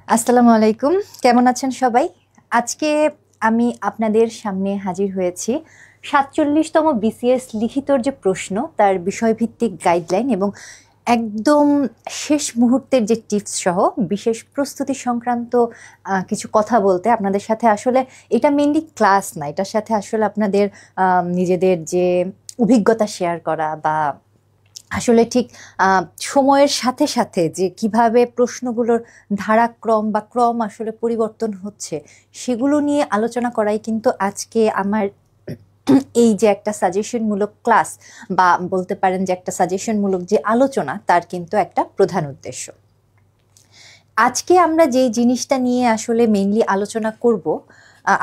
আসসালামু আলাইকুম। কেমন আছেন সবাই? আজকে আমি আপনাদের সামনে হাজির হয়েছি ৪৭তম বিসিএস লিখিতর যে প্রশ্ন তার বিষয়ভিত্তিক গাইডলাইন এবং একদম শেষ মুহূর্তের যে টিপস সহ বিশেষ প্রস্তুতি সংক্রান্ত কিছু কথা বলতে আপনাদের সাথে। আসলে এটা মেইনলি ক্লাস না, এটার সাথে আসলে আপনাদের নিজেদের যে অভিজ্ঞতা শেয়ার করা বা আসলে ঠিক সময়ের সাথে সাথে যে কিভাবে প্রশ্নগুলোর ধারাক্রম বা ক্রম আসলে পরিবর্তন হচ্ছে সেগুলো নিয়ে আলোচনা করাই কিন্তু আজকে আমার এই যে একটা সাজেশনমূলক ক্লাস বা বলতে পারেন যে একটা সাজেশনমূলক যে আলোচনা তার কিন্তু একটা প্রধান উদ্দেশ্য। আজকে আমরা যে জিনিসটা নিয়ে আসলে মেইনলি আলোচনা করব,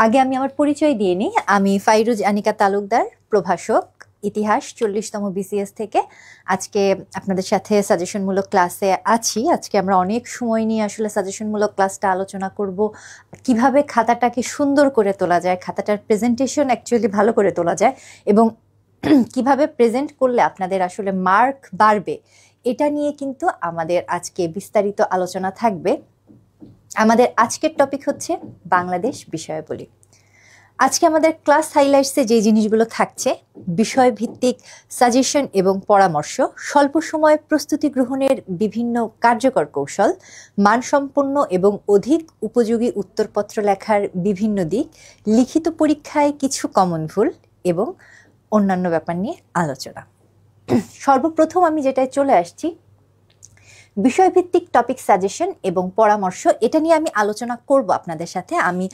আগে আমি আমার পরিচয় দিয়ে নিই। আমি ফাইরুজ আনিকা তালুকদার, প্রভাষক, ইতিহাস ৪০তম বিসিএস থেকে আজকে আপনাদের সাথে সাজেশনমূলক ক্লাসে আছি। আজকে আমরা অনেক সময় নিয়ে আসলে সাজেশনমূলক ক্লাসটা আলোচনা করব, কিভাবে খাতাটাকে সুন্দর করে তোলা যায়, খাতাটার প্রেজেন্টেশন অ্যাকচুয়ালি ভালো করে তোলা যায় এবং কিভাবে প্রেজেন্ট করলে আপনাদের আসলে মার্ক বাড়বে, এটা নিয়ে কিন্তু আমাদের আজকে বিস্তারিত আলোচনা থাকবে। আমাদের আজকের টপিক হচ্ছে বাংলাদেশ বিষয়াবলী। আজকে আমাদের ক্লাস হাইলাইটসে যে জিনিসগুলো থাকছে: বিষয়ভিত্তিক সাজেশন এবং পরামর্শ, স্বল্প সময়ে প্রস্তুতি গ্রহণের বিভিন্ন কার্যকর কৌশল, মানসম্পন্ন এবং অধিক উপযোগী উত্তরপত্র লেখার বিভিন্ন দিক, লিখিত পরীক্ষায় কিছু কমন ভুল এবং অন্যান্য ব্যাপার নিয়ে আলোচনা। সর্বপ্রথম আমি যেটায় চলে আসছি, বিষয়ভিত্তিক টপিক সাজেশন এবং পরামর্শ, এটা নিয়ে আমি আলোচনা করব আপনাদের সাথে। আমি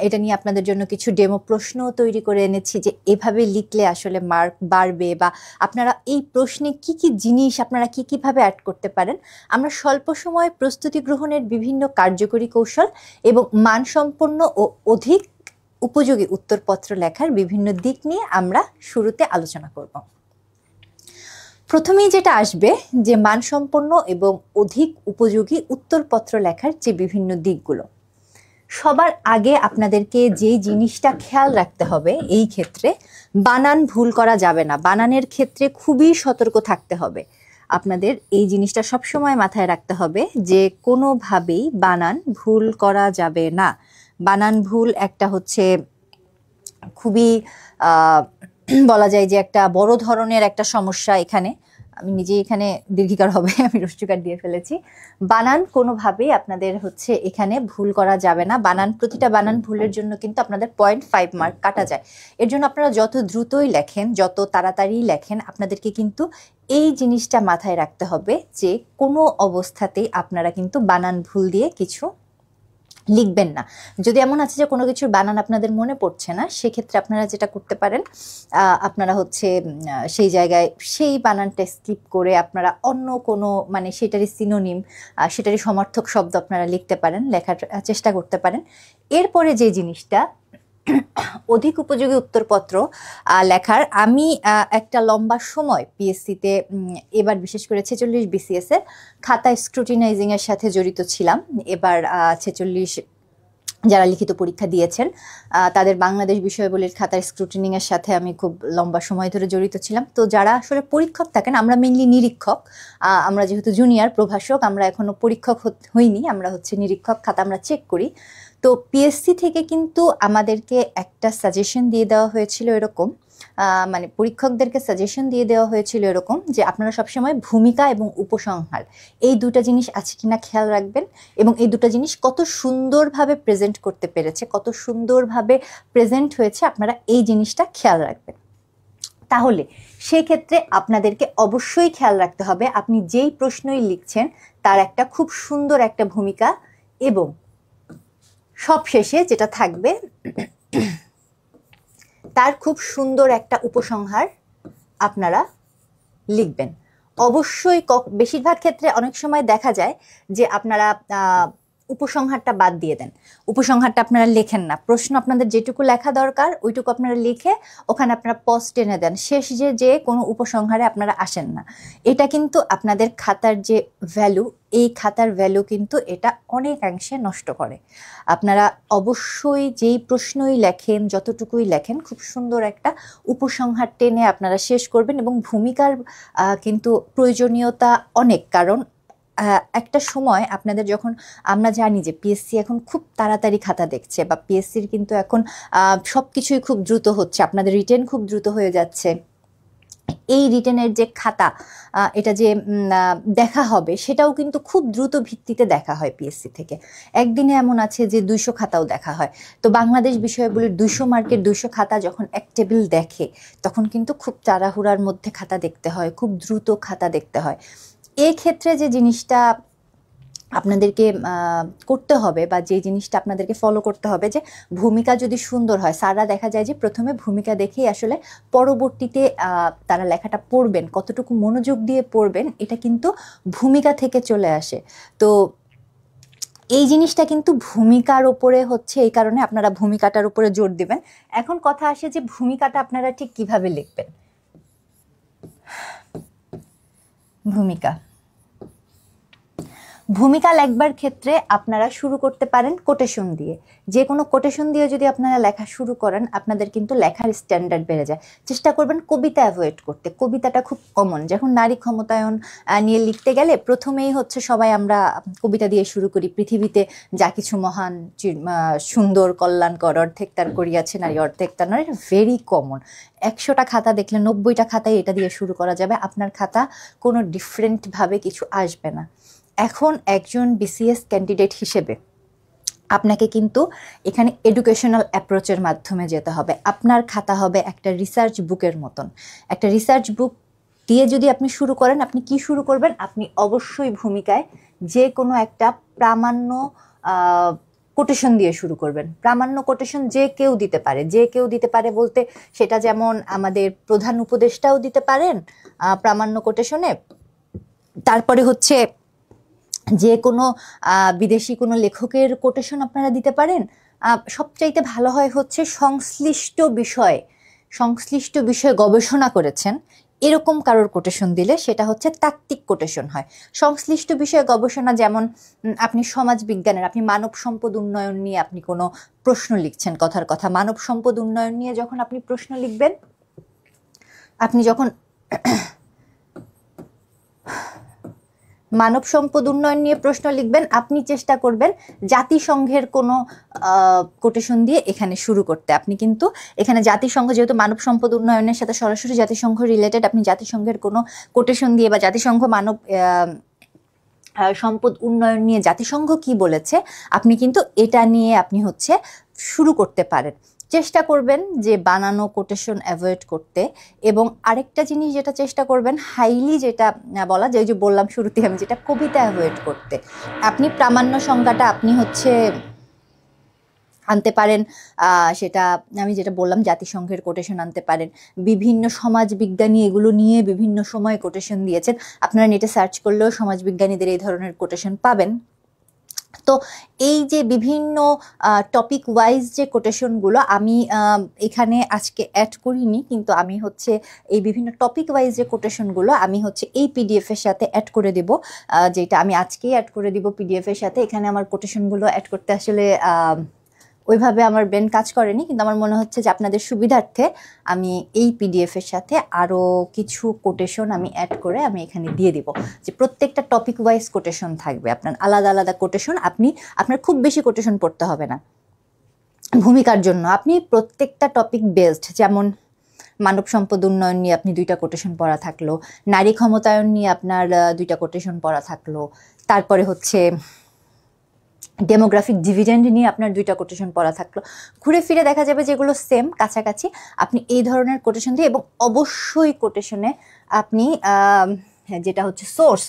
এটা নিয়ে আপনাদের জন্য কিছু ডেমো প্রশ্ন তৈরি করে এনেছি যে এভাবে লিখলে আসলে মার্ক বাড়বে বা আপনারা এই প্রশ্নে কি কি জিনিস আপনারা কিভাবে অ্যাড করতে পারেন। আমরা স্বল্প সময়ে প্রস্তুতি গ্রহণের বিভিন্ন কার্যকরী কৌশল এবং মানসম্পন্ন ও অধিক উপযোগী উত্তরপত্র লেখার বিভিন্ন দিক নিয়ে আমরা শুরুতে আলোচনা করব। প্রথমেই যেটা আসবে যে মানসম্পন্ন এবং অধিক উপযোগী উত্তরপত্র লেখার যে বিভিন্ন দিকগুলো, সবার আগে আপনাদেরকে যে জিনিসটা খেয়াল রাখতে হবে এই ক্ষেত্রে, বানান ভুল করা যাবে না। বানানের ক্ষেত্রে খুবই সতর্ক থাকতে হবে। আপনাদের এই জিনিসটা সবসময় মাথায় রাখতে হবে যে কোনোভাবেই বানান ভুল করা যাবে না। বানান ভুল একটা হচ্ছে খুবই বলা যায় যে একটা বড় ধরনের একটা সমস্যা। এখানে আমি নিজে এখানে দীর্ঘিকার হবে, আমি রস্যকার দিয়ে ফেলেছি। বানান কোনোভাবেই আপনাদের হচ্ছে এখানে ভুল করা যাবে না। প্রতিটা বানান ভুলের জন্য কিন্তু আপনাদের 0.5 মার্ক কাটা যায়। এর জন্য আপনারা যত দ্রুতই লেখেন, যত তাড়াতাড়ি লেখেন, আপনাদেরকে কিন্তু এই জিনিসটা মাথায় রাখতে হবে যে কোনো অবস্থাতেই আপনারা কিন্তু বানান ভুল দিয়ে কিছু লিখবেন না। যদি এমন আছে যে কোনো কিছুর বানান আপনাদের মনে পড়ছে না, সেক্ষেত্রে আপনারা যেটা করতে পারেন, আপনারা হচ্ছে সেই জায়গায় সেই বানানটা স্কিপ করে আপনারা অন্য কোনো মানে সেটারই সিনোনিম, সেটারই সমার্থক শব্দ আপনারা লিখতে পারেন, লেখার চেষ্টা করতে পারেন। এরপরে যে জিনিসটা, অধিক উপযোগী উত্তরপত্র লেখার, আমি একটা লম্বা সময় পিএসসিতে এবার বিশেষ করে 46 বিসিএস এর খাতা স্ক্রুটিনাইজিং এর সাথে জড়িত ছিলাম। এবার 46 যারা লিখিত পরীক্ষা দিয়েছেন তাদের বাংলাদেশ বিষয়াবলীর খাতার স্ক্রুটিনিং এর সাথে আমি খুব লম্বা সময় ধরে জড়িত ছিলাম। তো যারা আসলে পরীক্ষক থাকেন, আমরা মেইনলি নিরীক্ষক, আমরা যেহেতু জুনিয়র প্রভাষক, আমরা এখনো পরীক্ষক হইনি, আমরা হচ্ছে নিরীক্ষক, খাতা আমরা চেক করি। তো পিএসসি থেকে কিন্তু আমাদেরকে একটা সাজেশন দিয়ে দেওয়া হয়েছিল এরকম, মানে পরীক্ষকদেরকে সাজেশন দিয়ে দেওয়া হয়েছিল এরকম যে আপনারা সবসময় ভূমিকা এবং উপসংহার এই দুটা জিনিস আছে কিনা খেয়াল রাখবেন, এবং এই দুটা জিনিস কত সুন্দরভাবে প্রেজেন্ট করতে পেরেছে, কত সুন্দরভাবে প্রেজেন্ট হয়েছে, আপনারা এই জিনিসটা খেয়াল রাখবেন। তাহলে সেক্ষেত্রে আপনাদেরকে অবশ্যই খেয়াল রাখতে হবে আপনি যেই প্রশ্নই লিখছেন তার একটা খুব সুন্দর একটা ভূমিকা এবং সবশেষে যেটা থাকবে তার খুব সুন্দর একটা উপসংহার আপনারা লিখবেন। অবশ্যই বেশিরভাগ ক্ষেত্রে অনেক সময় দেখা যায় যে আপনারা উপসংহারটা বাদ দিয়ে দেন, উপসংহারটা আপনারা লেখেন না। প্রশ্ন আপনাদের যেটুকু লেখা দরকার ওইটুকু আপনারা লিখে ওখানে আপনারা পজ টেনে দেন, শেষ যে কোনো উপসংহারে আপনারা আসেন না। এটা কিন্তু আপনাদের খাতার যে ভ্যালু, এই খাতার ভ্যালু কিন্তু এটা অনেকাংশে নষ্ট করে। আপনারা অবশ্যই যেই প্রশ্নই লেখেন, যতটুকুই লেখেন, খুব সুন্দর একটা উপসংহার টেনে আপনারা শেষ করবেন। এবং ভূমিকার কিন্তু প্রয়োজনীয়তা অনেক, কারণ একটা সময় আপনাদের যখন আমরা জানি যে পিএসসি এখন খুব তাড়াতাড়ি খাতা দেখছে, বা পিএসসির কিন্তু এখন সব কিছুই খুব দ্রুত হচ্ছে, আপনাদের রিটেন খুব দ্রুত হয়ে যাচ্ছে। এই রিটেনের যে খাতা এটা যে দেখা হবে সেটাও কিন্তু খুব দ্রুত ভিত্তিতে দেখা হয় পিএসসি থেকে। একদিনে এমন আছে যে 200 খাতাও দেখা হয়। তো বাংলাদেশ বিষয়াবলীর 200 মার্কের 200 খাতা যখন এক টেবিল দেখে, তখন কিন্তু খুব তাড়াহুড়ার মধ্যে খাতা দেখতে হয়, খুব দ্রুত খাতা দেখতে হয়। এই ক্ষেত্রে যে জিনিসটা আপনাদেরকে করতে হবে, বা যে জিনিসটা আপনাদেরকে ফলো করতে হবে, যে ভূমিকা যদি সুন্দর হয়, স্যাররা দেখা যায় যে প্রথমে ভূমিকা দেখেই আসলে পরবর্তীতে তারা লেখাটা পড়বেন, কতটুকু মনোযোগ দিয়ে পড়বেন এটা কিন্তু ভূমিকা থেকে চলে আসে। তো এই জিনিসটা কিন্তু ভূমিকার উপরে হচ্ছে, এই কারণে আপনারা ভূমিকাটার উপরে জোর দিবেন। এখন কথা আসে যে ভূমিকাটা আপনারা ঠিক কিভাবে লিখবেন। ভূমিকা লেখবার ক্ষেত্রে আপনারা শুরু করতে পারেন কোটেশন দিয়ে। যে কোনো কোটেশন দিয়ে যদি আপনারা লেখা শুরু করেন, আপনাদের কিন্তু লেখার স্ট্যান্ডার্ড বেড়ে যায়। চেষ্টা করবেন কবিতা অ্যাভয়েড করতে। কবিতাটা খুব কমন। যখন নারী ক্ষমতায়ন নিয়ে লিখতে গেলে প্রথমেই হচ্ছে সবাই আমরা কবিতা দিয়ে শুরু করি। পৃথিবীতে যা কিছু মহান, সুন্দর, কল্যাণকর, অর্ধেক তার করিয়াছে নারী, অর্ধেক তার নারী, ভেরি কমন। 100টা খাতা দেখলে 90টা খাতায় এটা দিয়ে শুরু করা যাবে। আপনার খাতা কোনো ডিফারেন্টভাবে কিছু আসবে না। এখন একজন বিসিএস ক্যান্ডিডেট হিসেবে আপনাকে কিন্তু এখানে এডুকেশনাল অ্যাপ্রোচের মাধ্যমে যেতে হবে। আপনার খাতা হবে একটা রিসার্চ বুকের মতন। একটা রিসার্চ বুক দিয়ে যদি আপনি শুরু করেন, আপনি কি শুরু করবেন? আপনি অবশ্যই ভূমিকায় যে কোনো একটা প্রামাণ্য কোটেশন দিয়ে শুরু করবেন। প্রামাণ্য কোটেশন যে কেউ দিতে পারে। যে কেউ দিতে পারে বলতে সেটা যেমন আমাদের প্রধান উপদেষ্টাও দিতে পারেন প্রামাণ্য কোটেশনে। তারপরে হচ্ছে যে কোনো বিদেশি কোনো লেখকের কোটেশন আপনারা দিতে পারেন। সবচাইতে ভালো হয় হচ্ছে সংশ্লিষ্ট বিষয়ে গবেষণা করেছেন এরকম কারোর কোটেশন দিলে সেটা হচ্ছে তাত্ত্বিক কোটেশন হয়। সংশ্লিষ্ট বিষয়ে গবেষণা, যেমন আপনি সমাজ বিজ্ঞানের, আপনি মানব সম্পদ উন্নয়ন নিয়ে আপনি কোনো প্রশ্ন লিখছেন, কথার কথা মানব সম্পদ উন্নয়ন নিয়ে যখন আপনি প্রশ্ন লিখবেন, আপনি যখন মানব সম্পদ উন্নয়ন নিয়ে প্রশ্ন লিখবেন, আপনি চেষ্টা করবেন জাতিসংঘের কোনো কোটেশন দিয়ে এখানে শুরু করতে। আপনি কিন্তু এখানে জাতিসংঘ, যেহেতু মানব সম্পদ উন্নয়নের সাথে সরাসরি জাতিসংঘ রিলেটেড, আপনি জাতিসংঘের কোনো কোটেশন দিয়ে বা জাতিসংঘ মানব সম্পদ উন্নয়ন নিয়ে জাতিসংঘ কি বলেছে, আপনি কিন্তু এটা নিয়ে আপনি হচ্ছে শুরু করতে পারেন। চেষ্টা করবেন যে বানানো কোটেশন অ্যাভয়েড করতে। এবং আরেকটা জিনিস যেটা চেষ্টা করবেন, হাইলি যেটা বলা যায়, যে বললাম শুরুতে আমি, যেটা কবিতা অ্যাভয়েড করতে। আপনি প্রামাণ্য সংজ্ঞাটা আপনি হচ্ছে আনতে পারেন, সেটা আমি যেটা বললাম জাতিসংঘের কোটেশন আনতে পারেন। বিভিন্ন সমাজবিজ্ঞানী এগুলো নিয়ে বিভিন্ন সময় কোটেশন দিয়েছেন, আপনারা নেটে সার্চ করলেও সমাজবিজ্ঞানীদের এই ধরনের কোটেশন পাবেন। তো এই যে বিভিন্ন টপিক ওয়াইজ যে কোটেশনগুলো আমি এখানে আজকে অ্যাড করিনি, কিন্তু আমি হচ্ছে এই বিভিন্ন টপিক ওয়াইজ যে কোটেশনগুলো আমি হচ্ছে এই পিডিএফের সাথে অ্যাড করে দেব, যেটা আমি আজকেই অ্যাড করে দিব পিডিএফের সাথে। এখানে আমার কোটেশনগুলো অ্যাড করতে আসলে ওইভাবে আমার ব্রেন কাজ করেনি, কিন্তু আমার মনে হচ্ছে যে আপনাদের সুবিধার্থে আমি এই পিডিএফের সাথে আরও কিছু কোটেশন আমি অ্যাড করে আমি এখানে দিয়ে দিব, যে প্রত্যেকটা টপিক ওয়াইজ কোটেশন থাকবে, আপনার আলাদা আলাদা কোটেশন। আপনার খুব বেশি কোটেশন পড়তে হবে না ভূমিকার জন্য। আপনি প্রত্যেকটা টপিক বেসড, যেমন মানব সম্পদ উন্নয়ন নিয়ে আপনি 2টা কোটেশন পড়া থাকলো, নারী ক্ষমতায়ন নিয়ে আপনার 2টা কোটেশন পড়া থাকলো, তারপরে হচ্ছে ডেমোগ্রাফিক ডিভিডেন্ড নিয়ে আপনার 2টা কোটেশন পড়া থাকলো। ঘুরে ফিরে দেখা যাবে যেগুলো সেম, কাছাকাছি। আপনি এই ধরনের কোটেশন দিয়ে, এবং অবশ্যই কোটেশনে আপনি যেটা হচ্ছে সোর্স,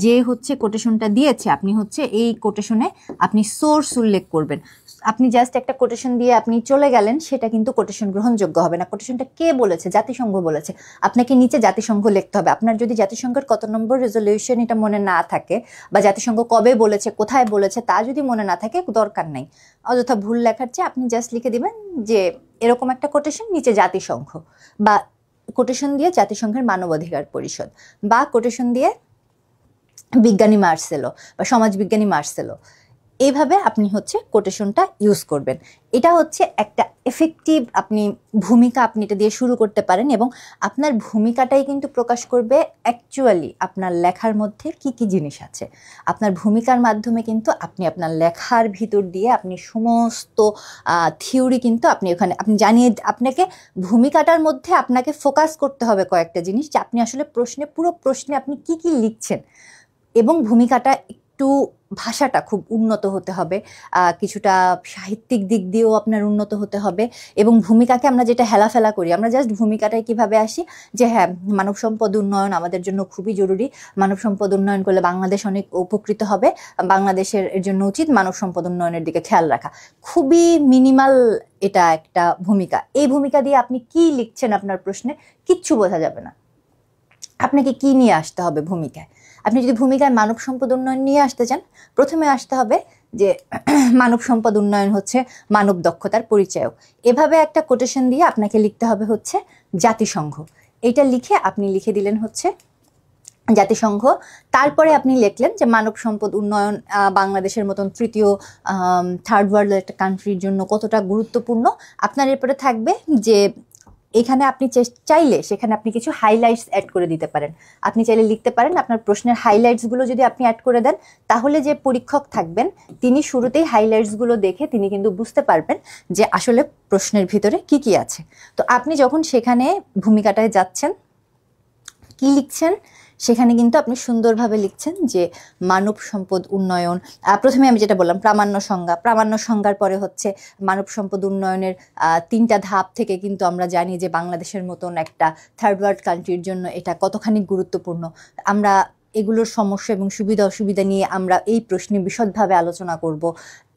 যে হচ্ছে কোটেশনটা দিয়েছে, আপনি হচ্ছে এই কোটেশনে আপনি সোর্স উল্লেখ করবেন। আপনি জাস্ট একটা কোটেশন দিয়ে আপনি চলে গেলেন, সেটা কিন্তু কোটেশন গ্রহণযোগ্য হবে না। কোটেশনটা কে বলেছে? জাতিসংঘ বলেছে। আপনাকে নিচে জাতিসংঘ লিখতে হবে। আপনার যদি জাতিসংঘের কত নম্বর রেজলিউশন এটা মনে না থাকে, বা জাতিসংঘ কবে বলেছে, কোথায় বলেছে, তা যদি মনে না থাকে, দরকার নাই অযথা ভুল লেখার চেয়ে আপনি জাস্ট লিখে দিবেন যে এরকম একটা কোটেশন, নিচে জাতিসংঘ, বা কোটেশন দিয়ে জাতিসংঘের মানবাধিকার পরিষদ, বা কোটেশন দিয়ে বিজ্ঞানী মার্সেলো বা সমাজবিজ্ঞানী মার্সেলো। এইভাবে আপনি হচ্ছে কোটেশনটা ইউজ করবেন। এটা হচ্ছে একটা এফেক্টিভ আপনি ভূমিকা, আপনি এটা দিয়ে শুরু করতে পারেন এবং আপনার ভূমিকাটাই কিন্তু প্রকাশ করবে অ্যাকচুয়ালি আপনার লেখার মধ্যে কি কি জিনিস আছে। আপনার ভূমিকার মাধ্যমে কিন্তু আপনি আপনার লেখার ভিতর দিয়ে আপনি সমস্ত থিওরি কিন্তু আপনি ওখানে আপনি জানিয়ে, আপনাকে ভূমিকাটার মধ্যে আপনাকে ফোকাস করতে হবে কয়েকটা জিনিস, যে আপনি আসলে পুরো প্রশ্নে আপনি কি কি লিখছেন। এবং ভূমিকাটা একটু ভাষাটা খুব উন্নত হতে হবে, কিছুটা সাহিত্যিক দিক দিয়েও আপনার উন্নত হতে হবে। এবং ভূমিকাকে আমরা যেটা হেলাফেলা করি, আমরা জাস্ট ভূমিকাটায় কিভাবে আসি যে হ্যাঁ মানব সম্পদ উন্নয়ন আমাদের জন্য খুবই জরুরি, মানব সম্পদ উন্নয়ন করলে বাংলাদেশ অনেক উপকৃত হবে, বাংলাদেশের এর জন্য উচিত মানব সম্পদ উন্নয়নের দিকে খেয়াল রাখা। খুবই মিনিমাল এটা একটা ভূমিকা। এই ভূমিকা দিয়ে আপনি কি লিখছেন আপনার প্রশ্নে কিচ্ছু বোঝা যাবে না। আপনাকে কি নিয়ে আসতে হবে ভূমিকায়? আপনি যদি ভূমিকায় মানব সম্পদ উন্নয়ন নিয়ে আসতে চান, প্রথমে আসতে হবে যে মানব সম্পদ উন্নয়ন হচ্ছে মানব দক্ষতার পরিচায়ক। এভাবে একটা কোটেশন দিয়ে আপনাকে লিখতে হবে হচ্ছে জাতিসংঘ। এটা লিখে আপনি লিখে দিলেন হচ্ছে জাতিসংঘ। তারপরে আপনি লিখলেন যে মানব সম্পদ উন্নয়ন বাংলাদেশের মতন তৃতীয় থার্ড ওয়ার্ল্ডের একটা কান্ট্রির জন্য কতটা গুরুত্বপূর্ণ। আপনার এরপরে থাকবে যে এখানে আপনি চাইলে সেখানে আপনি কিছু হাইলাইটস অ্যাড করে দিতে পারেন। আপনি চাইলে লিখতে পারেন আপনার প্রশ্নের হাইলাইটসগুলো যদি আপনি অ্যাড করে দেন, তাহলে যে পরীক্ষক থাকবেন তিনি শুরুতেই হাইলাইটসগুলো দেখে তিনি কিন্তু বুঝতে পারবেন যে আসলে প্রশ্নের ভিতরে কি কি আছে। তো আপনি যখন সেখানে ভূমিকাটায় যাচ্ছেন, কি লিখছেন সেখানে কিন্তু আপনি সুন্দরভাবে লিখছেন যে মানব সম্পদ উন্নয়ন। প্রথমে আমি যেটা বললাম প্রামাণ্য সংজ্ঞা, প্রামাণ্য সংজ্ঞার পরে হচ্ছে মানব সম্পদ উন্নয়নের 3টা ধাপ থেকে কিন্তু আমরা জানি যে বাংলাদেশের মতন একটা থার্ড ওয়ার্ল্ড কান্ট্রির জন্য এটা কতখানি গুরুত্বপূর্ণ। আমরা এগুলোর সমস্যা এবং সুবিধা অসুবিধা নিয়ে আমরা এই প্রশ্নে বিশদভাবে আলোচনা করব।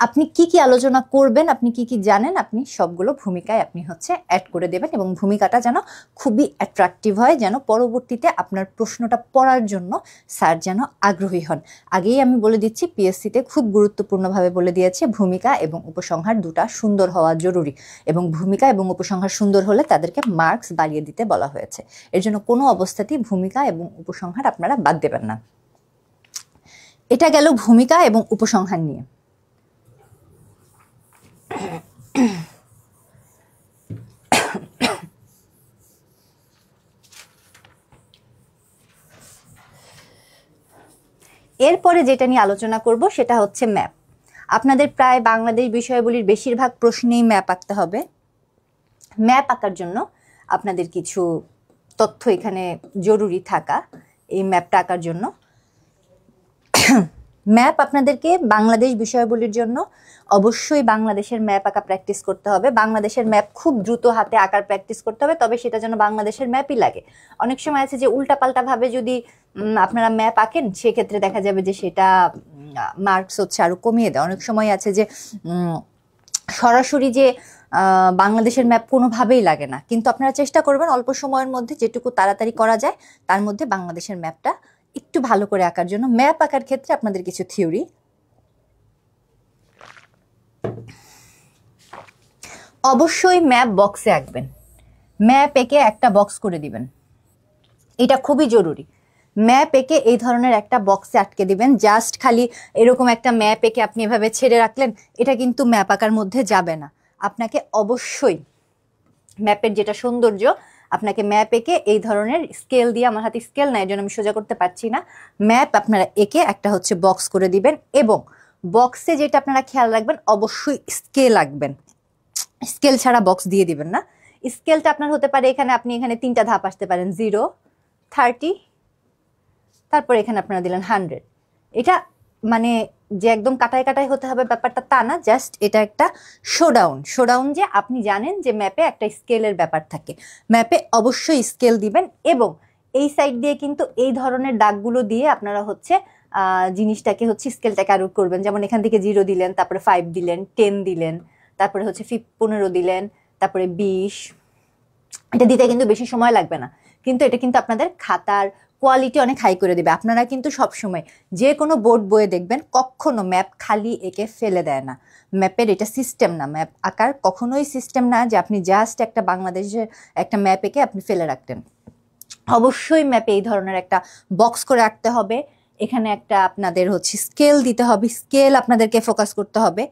আপনি কি কি আলোচনা করবেন, আপনি কি কি জানেন, আপনি সবগুলো ভূমিকায় আপনি হচ্ছে অ্যাড করে দেবেন এবং ভূমিকাটা যেন খুবই অ্যাট্রাকটিভ হয়, যেন পরবর্তীতে আপনার প্রশ্নটা পড়ার জন্য স্যার যেন আগ্রহী হন। আগেই আমি বলে দিচ্ছি পিএসসিতে খুব গুরুত্বপূর্ণভাবে বলে দিয়েছে ভূমিকা এবং উপসংহার দুটা সুন্দর হওয়া জরুরি, এবং ভূমিকা এবং উপসংহার সুন্দর হলে তাদেরকে মার্কস বাড়িয়ে দিতে বলা হয়েছে। এর জন্য কোনো অবস্থাতেই ভূমিকা এবং উপসংহার আপনারা বাদ দেবেন না। এটা গেল ভূমিকা এবং উপসংহার নিয়ে। এরপরে যেটা নিয়ে আলোচনা করব সেটা হচ্ছে ম্যাপ। আপনাদের প্রায় বাংলাদেশ বিষয়াবলীর বেশিরভাগ প্রশ্নেই ম্যাপ আঁকতে হবে। ম্যাপ আঁকার জন্য আপনাদের কিছু তথ্য এখানে জরুরি থাকা, এই ম্যাপটা আঁকার জন্য। ম্যাপ আপনাদেরকে বাংলাদেশ বিষয়াবলীর জন্য অবশ্যই বাংলাদেশের ম্যাপ আঁকা প্র্যাকটিস করতে হবে। বাংলাদেশের ম্যাপ খুব দ্রুত হাতে আঁকার প্র্যাকটিস করতে হবে, তবে সেটা যেন বাংলাদেশের ম্যাপই লাগে। অনেক সময় আছে যে উল্টাপাল্টাভাবে যদি আপনারা ম্যাপ আঁকেন সেক্ষেত্রে দেখা যাবে যে সেটা মার্কস হচ্ছে আরো কমিয়ে দেয়। অনেক সময় আছে যে সরাসরি যে বাংলাদেশের ম্যাপ কোনোভাবেই লাগে না, কিন্তু আপনারা চেষ্টা করবেন অল্প সময়ের মধ্যে যেটুকু তাড়াতাড়ি করা যায় তার মধ্যে বাংলাদেশের ম্যাপটা একটু ভালো করে আঁকার জন্য। ম্যাপ আঁকার ক্ষেত্রে আপনাদের কিছু থিওরি। অবশ্যই ম্যাপ বক্সে আঁকবেন। ম্যাপ এঁকে একটা বক্স করে দিবেন, এটা খুবই জরুরি। ম্যাপ এঁকে এই ধরনের একটা বক্সে আটকে দিবেন। জাস্ট খালি এরকম একটা ম্যাপ এঁকে আপনি এভাবে ছেড়ে রাখলেন, এটা কিন্তু ম্যাপ আঁকার মধ্যে যাবে না। আপনাকে অবশ্যই ম্যাপের যেটা সৌন্দর্য, আপনাকে ম্যাপ এঁকে এই ধরনের স্কেল দিয়ে, আমার হাতে স্কেল নাই এর জন্য আমি সোজা করতে পারছি না, ম্যাপ আপনারা এঁকে একটা হচ্ছে বক্স করে দিবেন। এবং বক্সে যেটা আপনারা খেয়াল রাখবেন অবশ্যই স্কেল আঁকবেন, স্কেল ছাড়া বক্স দিয়ে দিবেন না। স্কেলটা আপনার হতে পারে এখানে, আপনি এখানে 3টা ধাপ আসতে পারেন, 0, 30, তারপর এখানে আপনারা দিলেন 100। এটা মানে যে একদম কাটায় কাটায় হতে হবে ব্যাপারটা তা না, জাস্ট এটা একটা শোডাউন যে আপনি জানেন যে ম্যাপে একটা স্কেলের ব্যাপার থাকে। ম্যাপে অবশ্যই স্কেল দিবেন এবং এই সাইড দিয়ে কিন্তু এই ধরনের দাগগুলো দিয়ে আপনারা হচ্ছে জিনিসটাকে হচ্ছে স্কেলটাকে আরো করবেন। যেমন এখান থেকে 0 দিলেন, তারপরে 5 দিলেন, 10 দিলেন, তারপরে হচ্ছে 15 দিলেন, তারপরে 20। এটা দিতে কিন্তু বেশি সময় লাগবে না, কিন্তু এটা কিন্তু আপনাদের খাতার কোয়ালিটি অনেক হাই করে দেবে। আপনারা কিন্তু সবসময় যে কোনো বোর্ড বইয়ে দেখবেন কখনো ম্যাপ খালি এঁকে ফেলে দেয় না। ম্যাপের এটা সিস্টেম না, ম্যাপ আঁকার কখনোই সিস্টেম না যে আপনি জাস্ট একটা বাংলাদেশের একটা ম্যাপ এঁকে আপনি ফেলে রাখতেন। অবশ্যই ম্যাপে এই ধরনের একটা বক্স করে রাখতে হবে এখানে একটা আপনাদের হচ্ছে স্কেল দিতে হবে, স্কেল আপনাদেরকে ফোকাস করতে হবে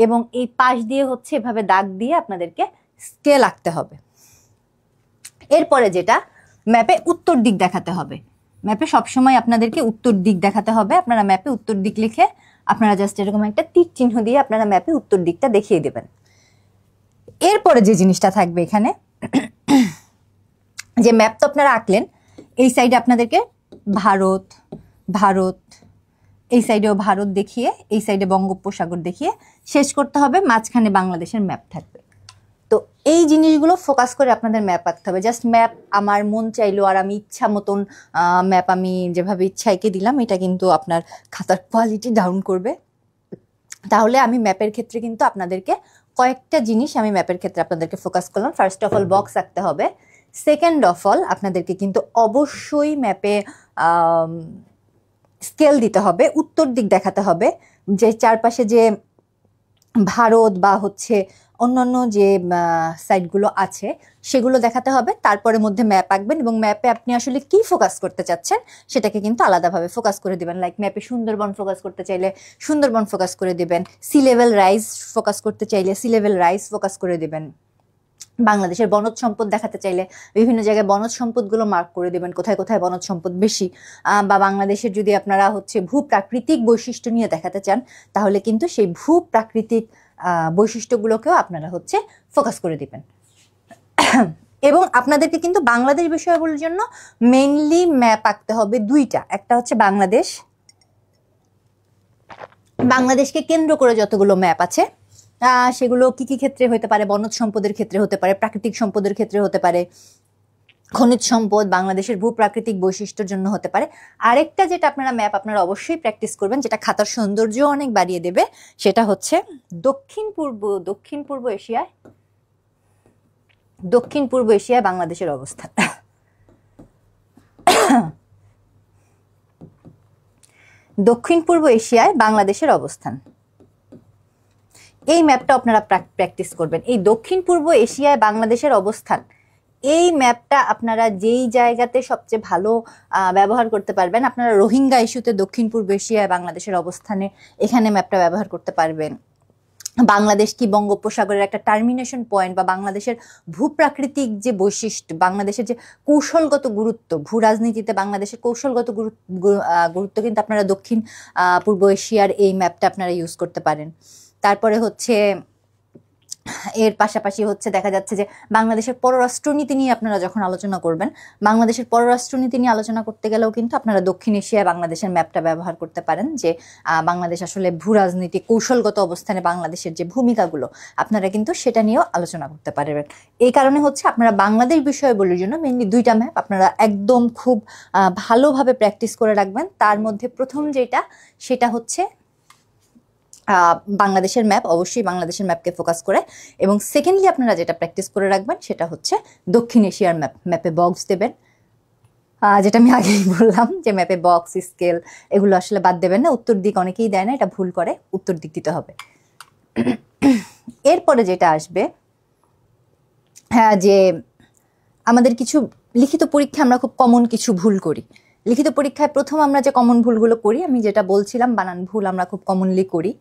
এবং এই পাশ দিয়ে হচ্ছে এভাবে দাগ দিয়ে আপনাদেরকে স্কেল আঁকতে হবে। এরপরে যেটা, ম্যাপে উত্তর দিক দেখাতে হবে। ম্যাপে সবসময় আপনাদেরকে উত্তর দিক দেখাতে হবে। আপনারা ম্যাপে উত্তর দিক লিখে আপনারা জাস্ট এরকম একটা তীর চিহ্ন দিয়ে আপনারা ম্যাপে উত্তর দিকটা দেখিয়ে দেবেন। এরপরে যে জিনিসটা থাকবে এখানে, যে ম্যাপ তো আপনারা আঁকলেন, এই সাইডে আপনাদেরকে ভারত, ভারত, এই সাইডেও ভারত দেখিয়ে, এই সাইডে বঙ্গোপসাগর দেখিয়ে শেষ করতে হবে, মাঝখানে বাংলাদেশের ম্যাপ থাকবে। তো এই জিনিসগুলো ফোকাস করে আপনাদের ম্যাপ আঁকতে হবে। জাস্ট ম্যাপ আমার মন চাইলো আর আমি ইচ্ছা মতন ম্যাপ আমি যেভাবে ইচ্ছা এঁকে দিলাম, এটা কিন্তু আপনার খাতার কোয়ালিটি ডাউন করবে। তাহলে আমি ম্যাপের ক্ষেত্রে কিন্তু আপনাদেরকে কয়েকটা জিনিস আমি ম্যাপের ক্ষেত্রে আপনাদেরকে ফোকাস করলাম। ফার্স্ট অফ অল বক্স আঁকতে হবে। সেকেন্ড অফ অল আপনাদেরকে কিন্তু অবশ্যই ম্যাপে স্কেল দিতে হবে, উত্তর দিক দেখাতে হবে, যে চারপাশে যে ভারত বা হচ্ছে অন্যান্য যে সাইটগুলো আছে সেগুলো দেখাতে হবে। তারপরে মধ্যে ম্যাপ আঁকবেন এবং ম্যাপে আপনি আসলে কি ফোকাস করতে চাচ্ছেন সেটাকে কিন্তু আলাদাভাবে ফোকাস করে দিবেন। লাইক ম্যাপে সুন্দরবন ফোকাস করতে চাইলে সুন্দরবন ফোকাস করে দিবেন, সি লেভেল রাইজ ফোকাস করতে চাইলে সি লেভেল রাইজ ফোকাস করে দিবেন, বাংলাদেশের বনজ সম্পদ দেখাতে চাইলে বিভিন্ন জায়গায় বনজ সম্পদগুলো মার্ক করে দেবেন, কোথায় কোথায় বনজ সম্পদ বেশি। বা বাংলাদেশের যদি আপনারা হচ্ছে ভূপ্রাকৃতিক বৈশিষ্ট্য নিয়ে দেখাতে চান তাহলে কিন্তু সেই ভূপ্রাকৃতিক বৈশিষ্ট্যগুলোকেও আপনারা হচ্ছে ফোকাস করে দিবেন। এবং আপনাদেরকে কিন্তু বাংলাদেশ বিষয়গুলোর জন্য মেইনলি ম্যাপ আঁকতে হবে দুইটা। একটা হচ্ছে বাংলাদেশ, বাংলাদেশকে কেন্দ্র করে যতগুলো ম্যাপ আছে সেগুলো কি কি ক্ষেত্রে হতে পারে, বনজ সম্পদের ক্ষেত্রে হতে পারে, প্রাকৃতিক সম্পদের ক্ষেত্রে হতে পারে, খনিজ সম্পদ, বাংলাদেশের ভূপ্রাকৃতিক বৈশিষ্ট্যের জন্য হতে পারে। আরেকটা যেটা আপনারা ম্যাপ আপনারা অবশ্যই প্র্যাকটিস করবেন, যেটা খাতার সৌন্দর্য অনেক বাড়িয়ে দেবে, সেটা হচ্ছে দক্ষিণ পূর্ব এশিয়ায় বাংলাদেশের অবস্থান। দক্ষিণ পূর্ব এশিয়ায় বাংলাদেশের অবস্থান, এই ম্যাপটা আপনারা প্র্যাকটিস করবেন। এই দক্ষিণ পূর্ব এশিয়ায় বাংলাদেশের অবস্থান, এই ম্যাপটা আপনারা যেই জায়গাতে সবচেয়ে ভালো ব্যবহার করতে পারবেন, আপনারা রোহিঙ্গা ইস্যুতে দক্ষিণ পূর্ব এশিয়ায় বাংলাদেশের অবস্থানে এখানে ম্যাপটা ব্যবহার করতে পারবেন। বাংলাদেশ কি বঙ্গোপসাগরের একটা টার্মিনেশন পয়েন্ট বা বাংলাদেশের ভূপ্রাকৃতিক যে বৈশিষ্ট্য, বাংলাদেশের যে কৌশলগত গুরুত্ব, ভূ রাজনীতিতে বাংলাদেশের কৌশলগত গুরুত্ব কিন্তু আপনারা দক্ষিণ পূর্ব এশিয়ার এই ম্যাপটা আপনারা ইউজ করতে পারেন। তারপরে হচ্ছে এর পাশাপাশি হচ্ছে দেখা যাচ্ছে যে বাংলাদেশের পররাষ্ট্রনীতি নিয়ে আপনারা যখন আলোচনা করবেন, বাংলাদেশের পররাষ্ট্রনীতি নিয়ে আলোচনা করতে গেলেও কিন্তু আপনারা দক্ষিণ এশিয়ায় বাংলাদেশের ম্যাপটা ব্যবহার করতে পারেন, যে বাংলাদেশ আসলে ভূ রাজনীতি কৌশলগত অবস্থানে বাংলাদেশের যে ভূমিকাগুলো আপনারা কিন্তু সেটা নিয়েও আলোচনা করতে পারবেন। এই কারণে হচ্ছে আপনারা বাংলাদেশ বিষয়গুলোর জন্য মেইনলি দুইটা ম্যাপ আপনারা একদম খুব ভালোভাবে প্র্যাকটিস করে রাখবেন। তার মধ্যে প্রথম যেটা সেটা হচ্ছে বাংলাদেশের ম্যাপ, অবশ্যই বাংলাদেশের ম্যাপকে ফোকাস করে, এবং সেকেন্ডলি আপনারা যেটা প্র্যাকটিস করে রাখবেন সেটা হচ্ছে দক্ষিণ এশিয়ার ম্যাপ। ম্যাপে বক্স দেবেন, যেটা আমি আগেই বললাম যে ম্যাপে বক্স, স্কেল এগুলো আসলে বাদ দেবেন না। উত্তর দিক অনেকেই দেয় না, এটা ভুল করে, উত্তর দিক দিতে হবে। এরপরে যেটা আসবে, হ্যাঁ, যে আমাদের কিছু লিখিত পরীক্ষা আমরা খুব কমন কিছু ভুল করি। লিখিত পরীক্ষায় প্রথম আমরা যে কমন ভুলগুলো করি, আমি যেটা বলছিলাম বানান ভুল আমরা খুব কমনলি করি।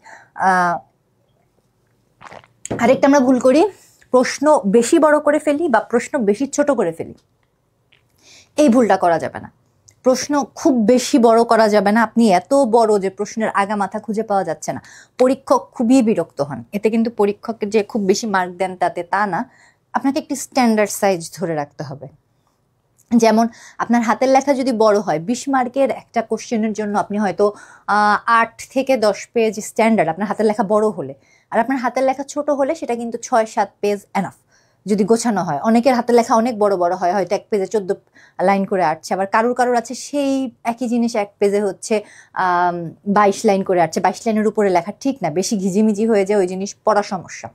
আরেকটা আমরা ভুল করি, প্রশ্ন বেশি বড় করে ফেলি বা প্রশ্ন বেশি ছোট করে ফেলি। এই ভুলটা করা যাবে না। প্রশ্ন খুব বেশি বড় করা যাবে না। আপনি এত বড় যে প্রশ্নের আগা মাথা খুঁজে পাওয়া যাচ্ছে না, পরীক্ষক খুবই বিরক্ত হন। এতে কিন্তু পরীক্ষককে যে খুব বেশি মার্ক দেন তাতে তা না, আপনাকে একটি স্ট্যান্ডার্ড সাইজ ধরে রাখতে হবে। যেমন আপনার হাতের লেখা যদি বড় হয়, 20 মার্কের একটা কোশ্চেনের জন্য আপনি হয়তো 8 থেকে 10 পেজ স্ট্যান্ডার্ড আপনার হাতের লেখা বড় হলে, আর আপনার হাতের লেখা ছোট হলে সেটা কিন্তু 6-7 পেজ এনাফ যদি গোছানো হয়। অনেকের হাতের লেখা অনেক বড় বড় হয়, হয়তো এক পেজে 14 লাইন করে আসছে, আবার কারোর আছে সেই একই জিনিস এক পেজে হচ্ছে 22 লাইন করে আসছে। 22 লাইনের উপরে লেখা ঠিক না, বেশি ঘিজিমিজি হয়ে যায়, ওই জিনিস পড়া সমস্যা।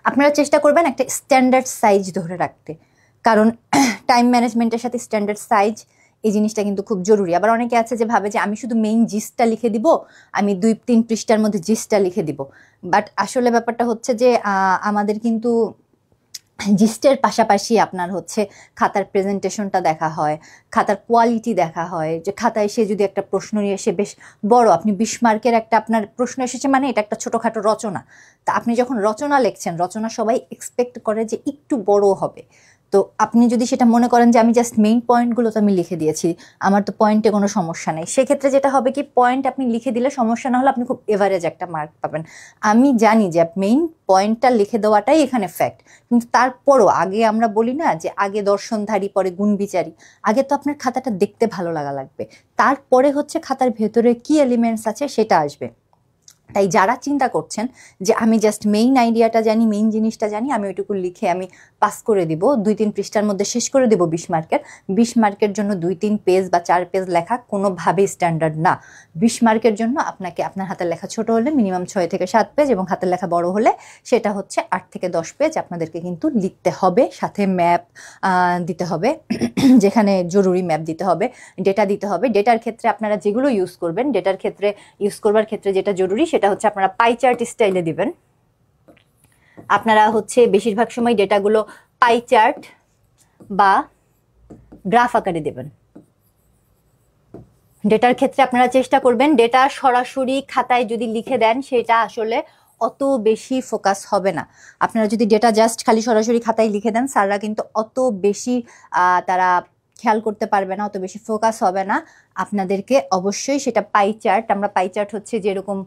আপনারা চেষ্টা করবেন একটা স্ট্যান্ডার্ড সাইজ ধরে রাখতে, কারণ টাইম ম্যানেজমেন্টের সাথে স্ট্যান্ডার্ড সাইজ এই জিনিসটা কিন্তু খুব জরুরি। আবার অনেকে আছে যে ভাবে যে আমি শুধু মেইন জিস্টটা লিখে দিব, আমি 2-3 পৃষ্ঠার মধ্যে জিস্টটা লিখে দিব। বাট আসলে ব্যাপারটা হচ্ছে যে আমাদের কিন্তু জিস্টের পাশাপাশি আপনার হচ্ছে খাতার প্রেজেন্টেশনটা দেখা হয়, খাতার কোয়ালিটি দেখা হয়, যে খাতায় সে যদি একটা প্রশ্ন নিয়ে এসে বেশ বড়, আপনি 20 মার্কের একটা আপনার প্রশ্ন এসেছে মানে এটা একটা ছোটোখাটো রচনা, তা আপনি যখন রচনা লিখছেন, রচনা সবাই এক্সপেক্ট করে যে একটু বড় হবে। তো আপনি যদি সেটা মনে করেন যে আমি জাস্ট মেইন পয়েন্টগুলো তো আমি লিখে দিয়েছি, আমার তো পয়েন্টে কোনো সমস্যা নেই, সেক্ষেত্রে যেটা হবে কি, পয়েন্ট আপনি লিখে দিলে সমস্যা না হলে আপনি খুব এভারেজ একটা মার্ক পাবেন। আমি জানি যে মেইন পয়েন্টটা লিখে দেওয়াটাই এখানে ফ্যাক্ট, কিন্তু তারপরও আগে আমরা বলি না যে আগে দর্শনধারী পরে গুণ বিচারী, আগে তো আপনার খাতাটা দেখতে ভালো লাগা লাগবে, তারপরে হচ্ছে খাতার ভেতরে কি এলিমেন্টস আছে সেটা আসবে। তাই যারা চিন্তা করছেন যে আমি জাস্ট মেইন আইডিয়াটা জানি, মেইন জিনিসটা জানি, আমি ওইটুকু লিখে আমি পাস করে দিব, 2-3 পৃষ্ঠার মধ্যে শেষ করে দেব 20 মার্কের, 20 মার্কের জন্য 2-3 পেজ বা 4 পেজ লেখা কোনোভাবেই স্ট্যান্ডার্ড না। 20 মার্কের জন্য আপনাকে আপনার হাতের লেখা ছোট হলে মিনিমাম 6 থেকে 7 পেজ, এবং হাতের লেখা বড় হলে সেটা হচ্ছে 8 থেকে 10 পেজ আপনাদেরকে কিন্তু লিখতে হবে, সাথে ম্যাপ দিতে হবে যেখানে জরুরি ম্যাপ দিতে হবে, ডেটা দিতে হবে। ডেটার ক্ষেত্রে আপনারা যেগুলো ইউজ করবেন, ডেটার ক্ষেত্রে ইউজ করবার ক্ষেত্রে যেটা জরুরি সেটা হচ্ছে আপনারা পাই চার্ট স্টাইলে দিবেন। আপনারা হচ্ছে বেশিরভাগ সময় ডেটাগুলো পাই চার্ট বা গ্রাফ আকারে দেবেন। ডেটার ক্ষেত্রে আপনারা চেষ্টা করবেন ডেটা সরাসরি খাতায় যদি লিখে দেন সেটা আসলে অত বেশি ফোকাস হবে না। আপনারা যদি ডেটা জাস্ট খালি সরাসরি খাতায় লিখে দেন, স্যাররা কিন্তু অত বেশি তারা খেয়াল করতে পারবে না, অত বেশি ফোকাস হবে না। আপনাদেরকে অবশ্যই সেটা পাই চার্ট, আমরা পাই চার্ট হচ্ছে যেরকম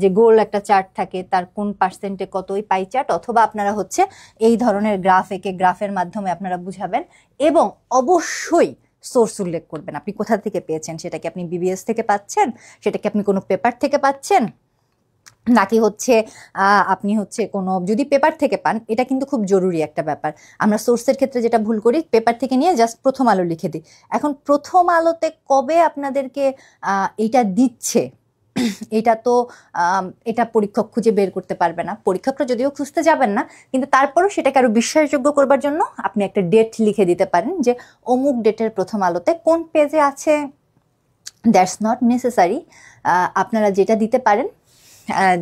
যে গোল একটা চার্ট থাকে তার কোন পার্সেন্টে কত, ওই পাই চার্ট, অথবা আপনারা হচ্ছে এই ধরনের গ্রাফ এঁকে গ্রাফের মাধ্যমে আপনারা বুঝাবেন, এবং অবশ্যই সোর্স উল্লেখ করবেন। আপনি কোথা থেকে পেয়েছেন, সেটা কি আপনি বিবিএস থেকে পাচ্ছেন, সেটা কি আপনি কোনো পেপার থেকে পাচ্ছেন, নাকি হচ্ছে আপনি হচ্ছে কোনো, যদি পেপার থেকে পান এটা কিন্তু খুব জরুরি একটা ব্যাপার। আমরা সোর্সের ক্ষেত্রে যেটা ভুল করি, পেপার থেকে নিয়ে জাস্ট প্রথম আলো লিখে দিই। এখন প্রথম আলোতে কবে আপনাদেরকে এটা দিচ্ছে এটা তো এটা পরীক্ষক খুঁজে বের করতে পারবে না, পরীক্ষকরা যদিও খুঁজতে যাবেন না, কিন্তু তারপরও সেটাকে আরো বিশ্বাসযোগ্য করবার জন্য আপনি একটা ডেট লিখে দিতে পারেন যে অমুক ডেটের প্রথম আলোতে কোন পেজে আছে। দ্যাটস নট নেসেসারি, আপনারা যেটা দিতে পারেন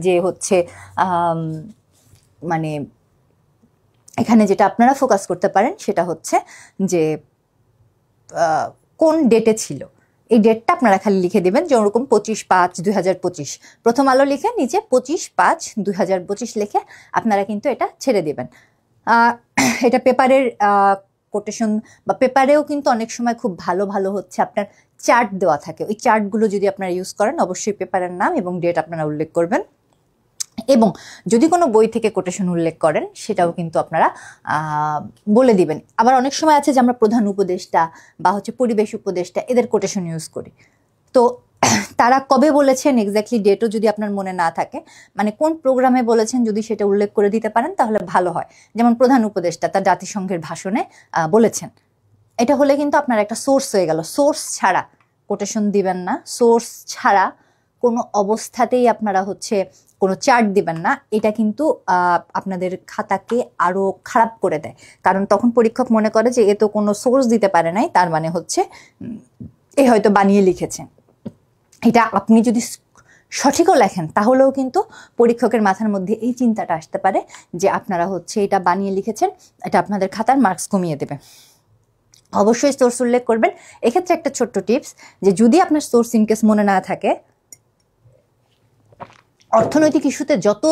যে হচ্ছে মানে এখানে যেটা আপনারা ফোকাস করতে পারেন সেটা হচ্ছে যে কোন ডেটে ছিল, এই ডেটটা আপনারা খালি লিখে দেবেন, যেরকম 25/5/2025 প্রথম আলো লিখে নিচে 25/5/2025 লিখে আপনারা কিন্তু এটা ছেড়ে দেবেন। এটা পেপারের কোটেশন বা পেপারেও কিন্তু অনেক সময় খুব ভালো ভালো হচ্ছে আপনার চার্ট দেওয়া থাকে, ওই চার্টগুলো যদি আপনারা ইউজ করেন অবশ্যই পেপারের নাম এবং ডেট আপনারা উল্লেখ করবেন, এবং যদি কোনো বই থেকে কোটেশন উল্লেখ করেন সেটাও কিন্তু আপনারা বলে দিবেন। আবার অনেক সময় আছে যে আমরা প্রধান উপদেষ্টা বা হচ্ছে পরিবেশ উপদেষ্টা এদের কোটেশন ইউজ করি, তো তারা কবে বলেছেন এক্স্যাক্টলি ডেটও যদি আপনার মনে না থাকে, মানে কোন প্রোগ্রামে বলেছেন যদি সেটা উল্লেখ করে দিতে পারেন তাহলে ভালো হয়। যেমন প্রধান উপদেষ্টা তার জাতিসংঘের ভাষণে বলেছেন, এটা হলে কিন্তু আপনার একটা সোর্স হয়ে গেল। সোর্স ছাড়া কোটেশন দিবেন না, সোর্স ছাড়া কোনো অবস্থাতেই আপনারা হচ্ছে কোনো চার্ট দিবেন না, এটা কিন্তু আপনাদের খাতাকে আরো খারাপ করে দেয়, কারণ তখন পরীক্ষক মনে করে যে এ তো কোনো সোর্স দিতে পারে নাই, তার মানে হচ্ছে এ হয়তো বানিয়ে লিখেছে। এটা আপনি যদি সঠিকও লেখেন তাহলেও কিন্তু পরীক্ষকের মাথার মধ্যে এই চিন্তাটা আসতে পারে যে আপনারা হচ্ছে এটা বানিয়ে লিখেছেন, এটা আপনাদের খাতার মার্কস কমিয়ে দেবে। অবশ্যই সোর্স উল্লেখ করবেন। এক্ষেত্রে একটা ছোট্ট টিপস, যে যদি আপনার সোর্স ইনকেস মনে না থাকে, অর্থনৈতিক ইস্যুতে যত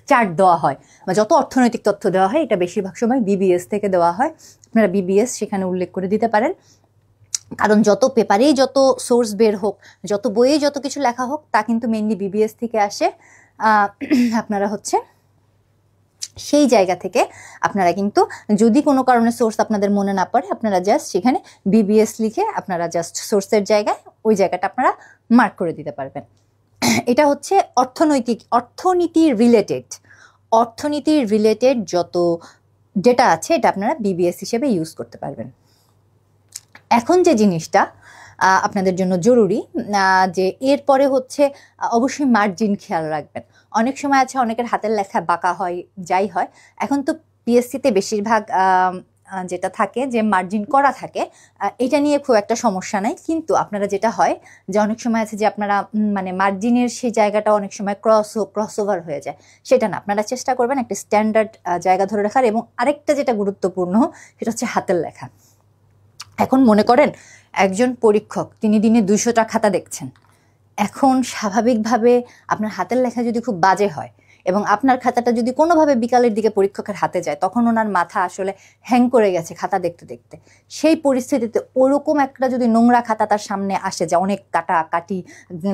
চার্ট দেওয়া হয় বা যত অর্থনৈতিক তথ্য দেওয়া হয় এটা বেশিরভাগ সময় বিবিএস থেকে দেওয়া হয়, আপনারা বিবিএস সেখানে উল্লেখ করে দিতে পারেন, কারণ যত পেপারেই যত সোর্স বের হোক, যত বইয়ে যত কিছু লেখা হোক তা কিন্তু মেইনলি বিবিএস থেকে আসে। আপনারা হচ্ছে সেই জায়গা থেকে আপনারা কিন্তু যদি কোনো কারণে সোর্স আপনাদের মনে না পড়ে, আপনারা জাস্ট সেখানে বিবিএস লিখে আপনারা জাস্ট সোর্সের জায়গায় ওই জায়গাটা আপনারা মার্ক করে দিতে পারবেন। এটা হচ্ছে অর্থনীতির রিলেটেড যত ডেটা আছে এটা আপনারা বিবিএস হিসেবে ইউজ করতে পারবেন। এখন যে জিনিসটা আপনাদের জন্য জরুরি, যে এরপরে হচ্ছে অবশ্যই মার্জিন খেয়াল রাখবেন। অনেক সময় আছে অনেকের হাতের লেখা বাঁকা হয়, যাই হয়, এখন তো পিএসসিতে বেশিরভাগ যেটা থাকে যে মার্জিন করা থাকে, এটা নিয়ে খুব একটা সমস্যা নাই। কিন্তু আপনারা যেটা হয় যে অনেক সময় আছে যে আপনারা মানে মার্জিনের সেই জায়গাটা অনেক সময় ক্রস ওভার হয়ে যায়, সেটা না, আপনারা চেষ্টা করবেন একটা স্ট্যান্ডার্ড জায়গা ধরে রাখার। এবং আরেকটা যেটা গুরুত্বপূর্ণ সেটা হচ্ছে হাতের লেখা। এখন মনে করেন একজন পরীক্ষক তিনি দিনে 200টা খাতা দেখছেন। এখন স্বাভাবিকভাবে আপনার হাতের লেখা যদি খুব বাজে হয় এবং আপনার খাতাটা যদি কোনোভাবে বিকালের দিকে পরীক্ষকের হাতে যায়, তখন ওনার মাথা আসলে হ্যাং করে গেছে খাতা দেখতে দেখতে। সেই পরিস্থিতিতে ওরকম একটা যদি নোংরা খাতা তার সামনে আসে, যে অনেক কাটি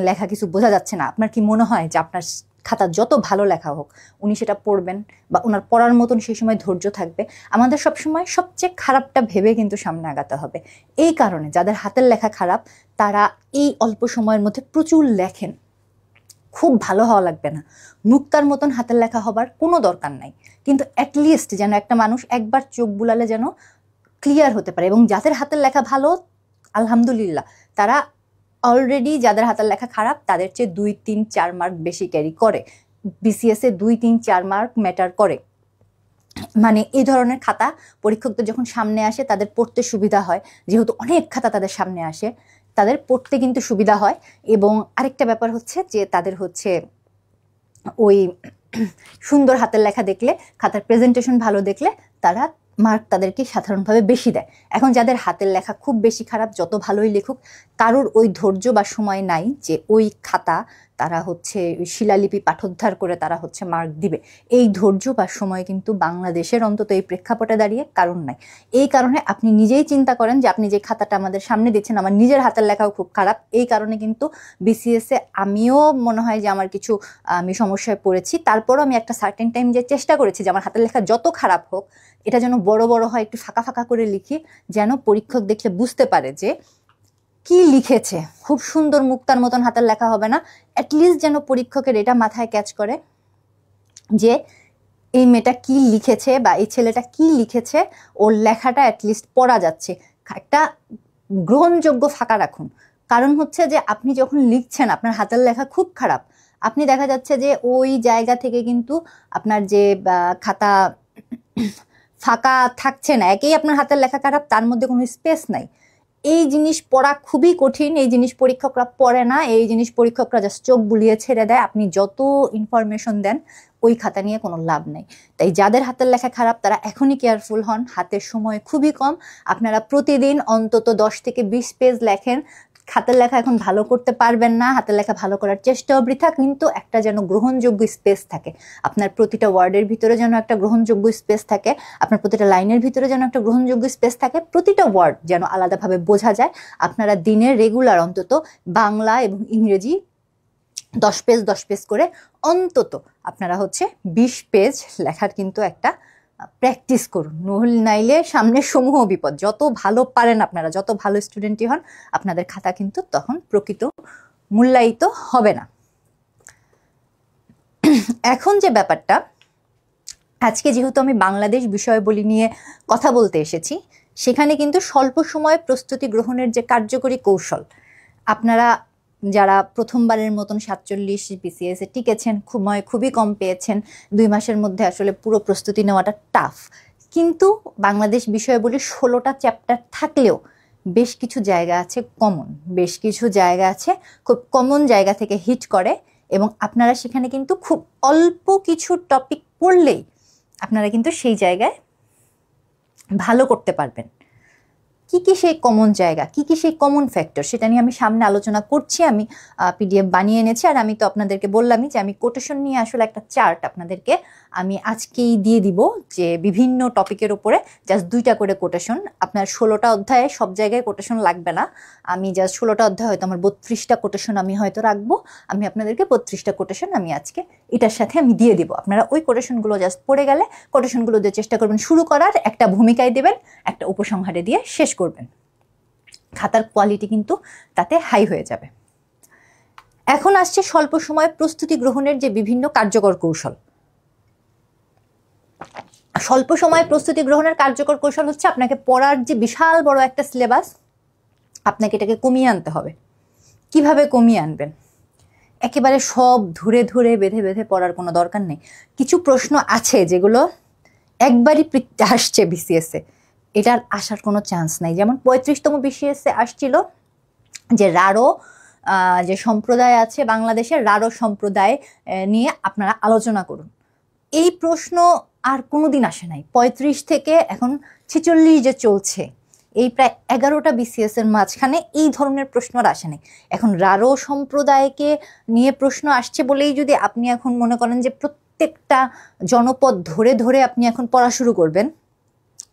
লেখা কিছু বোঝা যাচ্ছে না, আপনার কি মনে হয় যে আপনার খাতা যত ভালো লেখা হোক উনি সেটা পড়বেন বা ওনার পড়ার মতন সেই সময় ধৈর্য থাকবে? আমাদের সবসময় সবচেয়ে খারাপটা ভেবে কিন্তু সামনে আগাতে হবে। এই কারণে যাদের হাতের লেখা খারাপ তারা এই অল্প সময়ের মধ্যে প্রচুর লেখেন। খুব ভালো হওয়া লাগবে না, মুক্তার মতন হাতের লেখা হবার কোনো দরকার নাই, কিন্তু অ্যাটলিস্ট যেন একটা মানুষ একবার চোখ বুলালে যেন ক্লিয়ার হতে পারে। এবং যাদের হাতের লেখা ভালো, আলহামদুলিল্লাহ, তারা অলরেডি, যাদের হাতের লেখা খারাপ তাদের চেয়ে 2, 3, 4 মার্ক বেশি ক্যারি করে। বিসিএস এ 2, 3, 4 মার্ক ম্যাটার করে। মানে এই ধরনের খাতা পরীক্ষকদের যখন সামনে আসে তাদের পড়তে সুবিধা হয়, যেহেতু অনেক খাতা তাদের সামনে আসে, তাদের পড়তে কিন্তু সুবিধা হয়। এবং আরেকটা ব্যাপার হচ্ছে যে তাদের হচ্ছে ওই সুন্দর হাতের লেখা দেখলে, খাতার প্রেজেন্টেশন ভালো দেখলে তারা মার্ক তাদেরকে সাধারণভাবে বেশি দেয়। এখন যাদের হাতের লেখা খুব বেশি খারাপ, যত ভালোই লেখুক, কারোর ওই ধৈর্য বা সময় নাই যে ওই খাতা তারা হচ্ছে শিলালিপি পাঠোদ্ধার করে তারা হচ্ছে মার্ক দিবে। এই ধৈর্য বা সময় কিন্তু বাংলাদেশের অন্তত এই প্রেক্ষাপটে দাঁড়িয়ে কারণ নাই। এই কারণে আপনি নিজেই চিন্তা করেন যে আপনি যে খাতাটা আমাদের সামনে দিচ্ছেন, আমার নিজের হাতের লেখাও খুব খারাপ। এই কারণে কিন্তু বিসিএস এ আমিও মনে হয় যে আমার কিছু আমি সমস্যায় পড়েছি। তারপরও আমি একটা সার্টেন টাইম যে চেষ্টা করেছি যে আমার হাতের লেখা যত খারাপ হোক এটা যেন বড় বড় হয়, একটু ফাঁকা ফাঁকা করে লিখি, যেন পরীক্ষক দেখলে বুঝতে পারে যে কি লিখেছে। খুব সুন্দর মুক্তার মতন হাতের লেখা হবে না, অ্যাটলিস্ট যেন পরীক্ষকের এটা মাথায় ক্যাচ করে যে এই মেয়েটা কি লিখেছে বা এই ছেলেটা কি লিখেছে, ওর লেখাটা অ্যাটলিস্ট পড়া যাচ্ছে। একটা গ্রহণযোগ্য ফাঁকা রাখুন। কারণ হচ্ছে যে আপনি যখন লিখছেন আপনার হাতের লেখা খুব খারাপ, আপনি দেখা যাচ্ছে যে ওই জায়গা থেকে কিন্তু আপনার যে খাতা ফাঁকা থাকছে না, একেই আপনার হাতের লেখা খারাপ, তার মধ্যে কোনো স্পেস নাই। এই জিনিস পড়া খুবই কঠিন, এই জিনিস পরীক্ষকরা পড়ে না, এই জিনিস পরীক্ষকরা জাস্ট চোখ বুলিয়ে ছেড়ে দেয়। আপনি যত ইনফরমেশন দেন ওই খাতা নিয়ে কোনো লাভ নেই। তাই যাদের হাতের লেখা খারাপ তারা এখনই কেয়ারফুল হন, হাতের সময় খুবই কম। আপনারা প্রতিদিন অন্তত 10 থেকে 20 পেজ লেখেন। হাতের লেখা এখন ভালো করতে পারবেন না, হাতের লেখা ভালো করার চেষ্টাও বৃথা, কিন্তু একটা যেন গ্রহণযোগ্য স্পেস থাকে। আপনার প্রতিটা ওয়ার্ডের ভিতরে যেন একটা গ্রহণযোগ্য স্পেস থাকে, আপনার প্রতিটা লাইনের ভিতরে যেন একটা গ্রহণযোগ্য স্পেস থাকে, প্রতিটা ওয়ার্ড যেন আলাদাভাবে বোঝা যায়। আপনারা দিনের রেগুলার অন্তত বাংলা এবং ইংরেজি 10 পেজ 10 পেজ করে অন্তত আপনারা হচ্ছে 20 পেজ লেখার কিন্তু একটা প্র্যাকটিস করুন। নাইলে সামনের সমূহ বিপদ। যত ভালো পারেন আপনারা, যত ভালো স্টুডেন্টই হন, আপনাদের খাতা কিন্তু তখন প্রকৃত মূল্যায়িত হবে না। এখন যে ব্যাপারটা, আজকে যেহেতু আমি বাংলাদেশ বিষয়াবলী নিয়ে কথা বলতে এসেছি, সেখানে কিন্তু স্বল্প সময় প্রস্তুতি গ্রহণের যে কার্যকরী কৌশল, আপনারা যারা প্রথমবারের মতন 47 বিসিএস এ টিকেছেন, খুবই কম পেয়েছেন, 2 মাসের মধ্যে আসলে পুরো প্রস্তুতি নেওয়াটা টাফ। কিন্তু বাংলাদেশ বিষয়াবলী 16টা চ্যাপ্টার থাকলেও বেশ কিছু জায়গা আছে কমন, বেশ কিছু জায়গা আছে খুব কমন জায়গা থেকে হিট করে, এবং আপনারা সেখানে কিন্তু খুব অল্প কিছু টপিক পড়লেই আপনারা কিন্তু সেই জায়গায় ভালো করতে পারবেন। কি কি সেই কমন জায়গা, কি কি সেই কমন ফ্যাক্টর, সেটা নিয়ে আমি সামনে আলোচনা করছি। আমি পিডিএফ বানিয়ে এনেছি, আর আমি তো আপনাদেরকে বললামই যে আমি কোটেশন নিয়ে আসলে একটা চার্ট আপনাদেরকে আমি আজকেই দিয়ে দিব, যে বিভিন্ন টপিকের উপরে জাস্ট 2টা করে কোটেশন। আপনার 16টা অধ্যায়ে সব জায়গায় কোটেশন লাগবে না, আমি জাস্ট 16টা অধ্যায় হয়তো আমার 32টা কোটেশন আমি হয়তো রাখবো। আমি আপনাদেরকে 32টা কোটেশন আমি আজকে এটার সাথে আমি দিয়ে দিব। আপনারা ওই কোটেশনগুলো জাস্ট পড়ে গেলে, কোটেশনগুলো দিয়ে চেষ্টা করবেন শুরু করার, একটা ভূমিকায় দেবেন, একটা উপসংহারে দিয়ে শেষ করবেন। খাতার কোয়ালিটি কিন্তু তাতে হাই হয়ে যাবে। এখন আসছে স্বল্প সময় প্রস্তুতি গ্রহণের যে বিভিন্ন কার্যকর কৌশল। স্বল্প সময় প্রস্তুতি গ্রহণের কার্যকর কৌশল হচ্ছে আপনাকে পড়ার যে বিশাল বড় একটা সিলেবাস, আপনাকে এটাকে কমিয়ে আনতে হবে। কিভাবে কমিয়ে আনবেন? একেবারে সব ধরে ধরে বেঁধে বেঁধে পড়ার কোনো দরকার নেই। কিছু প্রশ্ন আছে যেগুলো একবারই আসছে বিসিএস এ, এটার আসার কোনো চান্স নাই। যেমন 35তম বিসিএসে আসছিল যে রারো যে সম্প্রদায় আছে বাংলাদেশের, রারো সম্প্রদায় নিয়ে আপনারা আলোচনা করুন। এই প্রশ্ন আর কোনোদিন আসে নাই। 35 থেকে এখন 46 যে চলছে, এই প্রায় 11টা বিসিএস এর মাঝখানে এই ধরনের প্রশ্ন আর আসে নাই। এখন রারো সম্প্রদায়কে নিয়ে প্রশ্ন আসছে বলেই যদি আপনি এখন মনে করেন যে প্রত্যেকটা জনপদ ধরে ধরে আপনি এখন পড়া শুরু করবেন,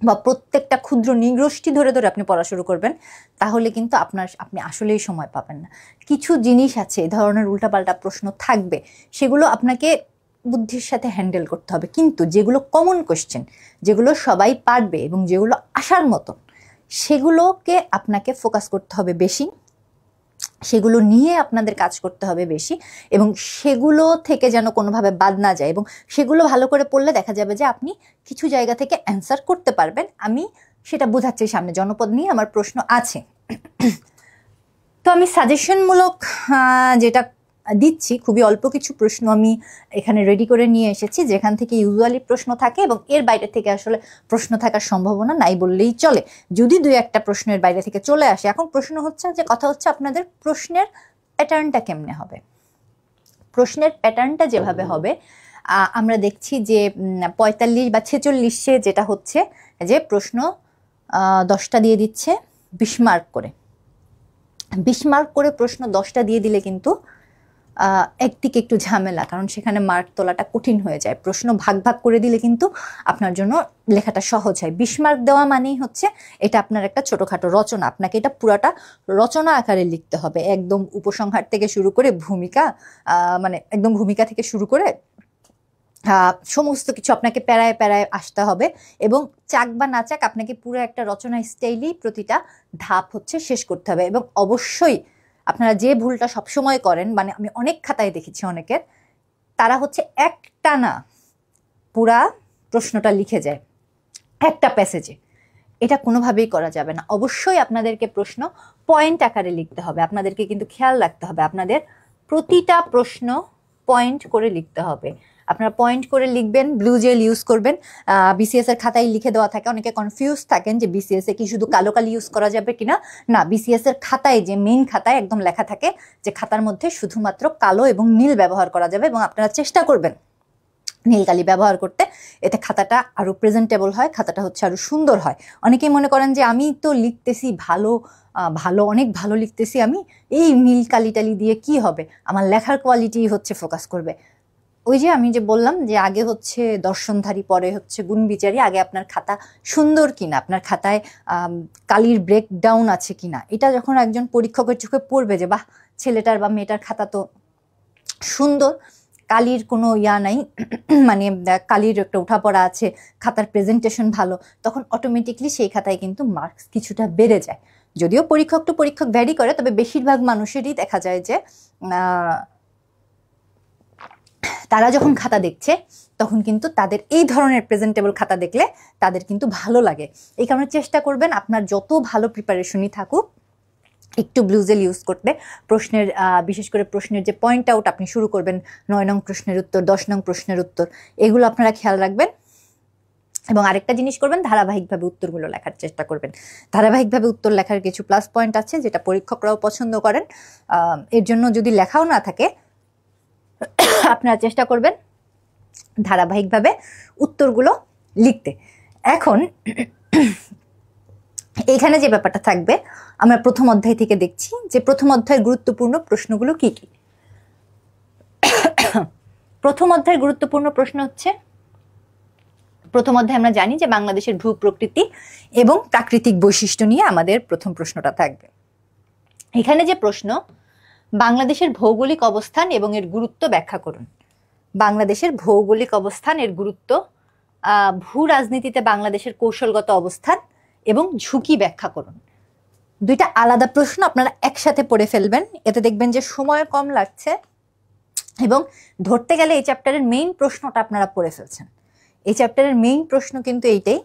বা প্রত্যেকটা ক্ষুদ্র নৃগোষ্ঠী ধরে ধরে আপনি পড়া শুরু করবেন, তাহলে কিন্তু আপনি আসলেই সময় পাবেন না। কিছু জিনিস আছে এই ধরনের উল্টাপাল্টা প্রশ্ন থাকবে, সেগুলো আপনাকে বুদ্ধির সাথে হ্যান্ডেল করতে হবে। কিন্তু যেগুলো কমন কোশ্চেন, যেগুলো সবাই পারবে এবং যেগুলো আসার মতো, সেগুলোকে আপনাকে ফোকাস করতে হবে বেশি, সেগুলো নিয়ে আপনাদের কাজ করতে হবে বেশি, এবং সেগুলো থেকে যেন কোনোভাবে বাদ না যায়। এবং সেগুলো ভালো করে পড়লে দেখা যাবে যে আপনি কিছু জায়গা থেকে অ্যান্সার করতে পারবেন। আমি সেটা বোঝাচ্ছি, সামনে জনপদ নিয়ে আমার প্রশ্ন আছে। তো আমি সাজেশনমূলক যেটা দিচ্ছি, খুবই অল্প কিছু প্রশ্ন আমি এখানে রেডি করে নিয়ে এসেছি, যেখান থেকে ইউজুয়ালি প্রশ্ন থাকে এবং এর বাইরে থেকে আসলে প্রশ্ন থাকার সম্ভাবনা নাই বললেই চলে। যদি 2-1টা প্রশ্নের বাইরে থেকে চলে আসে, এখন প্রশ্ন হচ্ছে যে কথা হচ্ছে আপনাদের প্রশ্নের প্যাটার্নটা কেমনে হবে। প্রশ্নের প্যাটার্নটা যেভাবে হবে, আমরা দেখছি যে 45 বা 46 যেটা হচ্ছে যে প্রশ্ন 10টা দিয়ে দিচ্ছে 20 মার্ক করে। 20 মার্ক করে প্রশ্ন 10টা দিয়ে দিলে কিন্তু একদিকে একটু ঝামেলা, কারণ সেখানে মার্ক তোলাটা কঠিন হয়ে যায়। প্রশ্ন ভাগ ভাগ করে দিলে কিন্তু আপনার জন্য লেখাটা সহজ হয়। 20 মার্ক দেওয়া মানেই হচ্ছে এটা আপনার একটা ছোটখাটো রচনা, আপনাকে এটা পুরাটা রচনা আকারে লিখতে হবে, একদম উপসংহার থেকে শুরু করে ভূমিকা, মানে একদম ভূমিকা থেকে শুরু করে সমস্ত কিছু আপনাকে প্যারায় প্যারায় আসতে হবে। এবং চাক বা না চাক আপনাকে পুরো একটা রচনা স্টাইলেই প্রতিটা ধাপ হচ্ছে শেষ করতে হবে। এবং অবশ্যই আপনারা যে ভুলটা সবসময় করেন, মানে আমি অনেক খাতায় দেখেছি অনেকের, তারা হচ্ছে একটানা পুরা প্রশ্নটা লিখে যায় একটা প্যাসেজে। এটা কোনোভাবেই করা যাবে না। অবশ্যই আপনাদেরকে প্রশ্ন পয়েন্ট আকারে লিখতে হবে। আপনাদেরকে কিন্তু খেয়াল রাখতে হবে আপনাদের প্রতিটা প্রশ্ন পয়েন্ট করে লিখতে হবে। আপনারা পয়েন্ট করে লিখবেন, ব্লু জেল ইউজ করবেন। বিসিএস এর খাতায় লিখে দেওয়া থাকে, অনেকে কনফিউজ থাকেন যে বিসিএস এ কি শুধু কালো কালি ইউজ করা যাবে কিনা। না, বিসিএস এর খাতায় যে মেইন খাতায় একদম লেখা থাকে যে খাতার মধ্যে শুধুমাত্র কালো এবং নীল ব্যবহার করা যাবে, এবং আপনারা চেষ্টা করবেন নীল কালি ব্যবহার করতে। এতে খাতাটা আরো প্রেজেন্টেবল হয়, খাতাটা হচ্ছে আরো সুন্দর হয়। অনেকেই মনে করেন যে আমি তো লিখতেছি ভালো, অনেক ভালো লিখতেছি, আমি এই নীল কালি টালি দিয়ে কি হবে, আমার লেখার কোয়ালিটি হচ্ছে ফোকাস করবে। ওই যে আমি যে বললাম যে আগে হচ্ছে দর্শনধারী, পরে হচ্ছে গুণবিচারী। আগে আপনার খাতা সুন্দর কিনা, আপনার খাতায় কালির ব্রেকডাউন আছে কিনা, এটা যখন একজন পরীক্ষকের চোখে পড়বে যে বাহ, ছেলেটার বা মেয়েটার খাতা তো সুন্দর, কালির কোনো নাই, মানে কালির একটা উঠাপড়া আছে, খাতার প্রেজেন্টেশন ভালো, তখন অটোমেটিকলি সেই খাতায় কিন্তু মার্কস কিছুটা বেড়ে যায়। যদিও পরীক্ষক টু পরীক্ষক ভ্যারি করে, তবে বেশিরভাগ মানুষেরই দেখা যায় যে তারা যখন খাতা দেখছে তখন কিন্তু তাদের এই ধরনের প্রেজেন্টেবল খাতা দেখলে তাদের কিন্তু ভালো লাগে। এই কারণে চেষ্টা করবেন আপনার যত ভালো প্রিপারেশনই থাকুক একটু ব্লু জেল ইউজ করতে। প্রশ্নের বিশেষ করে প্রশ্নের যে পয়েন্ট আউট আপনি শুরু করবেন, 9 নং প্রশ্নের উত্তর, 10 নং প্রশ্নের উত্তর, এগুলো আপনারা খেয়াল রাখবেন। এবং আরেকটা জিনিস করবেন, ধারাবাহিকভাবে উত্তরগুলো লেখার চেষ্টা করবেন। ধারাবাহিকভাবে উত্তর লেখার কিছু প্লাস পয়েন্ট আছে যেটা পরীক্ষকরাও পছন্দ করেন। এর জন্য যদি লেখাও না থাকে, আপনারা চেষ্টা করবেন ধারাবাহিকভাবে উত্তরগুলো লিখতে। এখন এখানে যে ব্যাপারটা থাকবে, আমরা প্রথম অধ্যায় থেকে দেখছি যে প্রথম অধ্যায়ের গুরুত্বপূর্ণ প্রশ্নগুলো কি কি। প্রথম অধ্যায়ের গুরুত্বপূর্ণ প্রশ্ন হচ্ছে, প্রথম অধ্যায়ে আমরা জানি যে বাংলাদেশের ভূ প্রকৃতি এবং প্রাকৃতিক বৈশিষ্ট্য নিয়ে আমাদের প্রথম প্রশ্নটা থাকবে। এখানে যে প্রশ্ন, বাংলাদেশের ভৌগোলিক অবস্থান এবং এর গুরুত্ব ব্যাখ্যা করুন। বাংলাদেশের ভৌগোলিক অবস্থান, এর গুরুত্ব, ভূ রাজনীতিতে বাংলাদেশের কৌশলগত অবস্থান এবং ঝুঁকি ব্যাখ্যা করুন। দুইটা আলাদা প্রশ্ন আপনারা একসাথে পড়ে ফেলবেন, এতে দেখবেন যে সময় কম লাগছে এবং ধরতে গেলে এই চ্যাপ্টারের মেইন প্রশ্নটা আপনারা পড়ে ফেলছেন। এই চ্যাপ্টারের মেইন প্রশ্ন কিন্তু এইটাই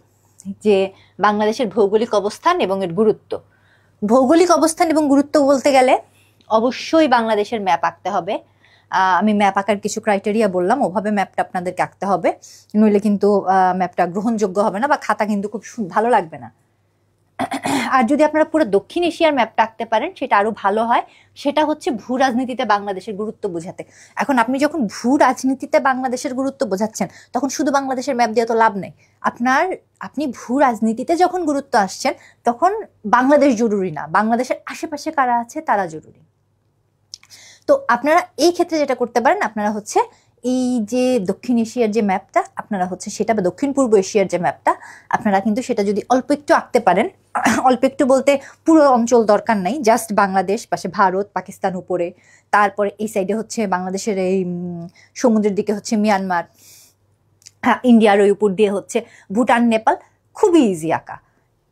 যে বাংলাদেশের ভৌগোলিক অবস্থান এবং এর গুরুত্ব। ভৌগোলিক অবস্থান এবং গুরুত্ব বলতে গেলে অবশ্যই বাংলাদেশের ম্যাপ আঁকতে হবে। আমি ম্যাপ আঁকার কিছু ক্রাইটেরিয়া বললাম, ওভাবে ম্যাপটা আপনাদেরকে আঁকতে হবে, নইলে কিন্তু ম্যাপটা গ্রহণযোগ্য হবে না বা খাতা কিন্তু খুব ভালো লাগবে না। আর যদি আপনারা পুরো দক্ষিণ এশিয়ার ম্যাপটা আঁকতে পারেন সেটা আরো ভালো হয়। সেটা হচ্ছে ভূ রাজনীতিতে বাংলাদেশের গুরুত্ব বোঝাতে। এখন আপনি যখন ভূ রাজনীতিতে বাংলাদেশের গুরুত্ব বোঝাচ্ছেন তখন শুধু বাংলাদেশের ম্যাপ দিয়ে তো লাভ নেই। আপনি ভূ রাজনীতিতে যখন গুরুত্ব আসছেন তখন বাংলাদেশ জরুরি না, বাংলাদেশের আশেপাশে কারা আছে তারা জরুরি। তো আপনারা এই ক্ষেত্রে যেটা করতে পারেন, আপনারা হচ্ছে এই যে দক্ষিণ এশিয়ার যে ম্যাপটা আপনারা হচ্ছে সেটা, বা দক্ষিণ পূর্ব এশিয়ার যে ম্যাপটা আপনারা কিন্তু সেটা যদি অল্প একটু আঁকতে পারেন, অল্প একটু বলতে পুরো অঞ্চল দরকার নাই, জাস্ট বাংলাদেশ, পাশে ভারত পাকিস্তান উপরে, তারপরে এই সাইডে হচ্ছে বাংলাদেশের এই সমুদ্রের দিকে হচ্ছে মিয়ানমার, হ্যাঁ ইন্ডিয়ার ওই উপর দিয়ে হচ্ছে ভুটান নেপাল, খুবই ইজি আঁকা।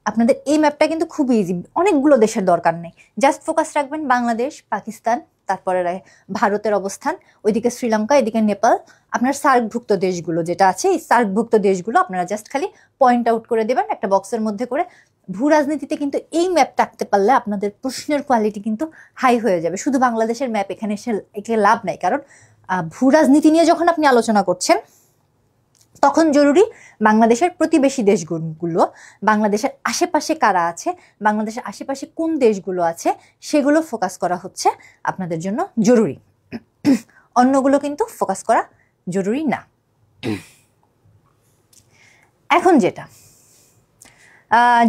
আপনাদের এই ম্যাপটা কিন্তু খুবই ইজি, অনেকগুলো দেশের দরকার নেই, জাস্ট ফোকাস রাখবেন বাংলাদেশ পাকিস্তান, তারপরে ভারতের অবস্থান, ওইদিকে শ্রীলঙ্কা, এদিকে নেপাল, আপনার সার্কভুক্ত দেশগুলো যেটা আছে এই সার্কভুক্ত দেশগুলো আপনারা জাস্ট খালি পয়েন্ট আউট করে দেবেন একটা বক্সের মধ্যে করে। ভূ রাজনীতিতে কিন্তু এই ম্যাপটা আঁকতে পারলে আপনাদের প্রশ্নের কোয়ালিটি কিন্তু হাই হয়ে যাবে। শুধু বাংলাদেশের ম্যাপ এখানে এসে লাভ নাই, কারণ ভূ রাজনীতি নিয়ে যখন আপনি আলোচনা করছেন তখন জরুরি বাংলাদেশের প্রতিবেশী দেশগুলো, বাংলাদেশের আশেপাশে কারা আছে, বাংলাদেশের আশেপাশে কোন দেশগুলো আছে সেগুলো ফোকাস করা হচ্ছে আপনাদের জন্য জরুরি। অন্যগুলো কিন্তু ফোকাস করা জরুরি না। এখন যেটা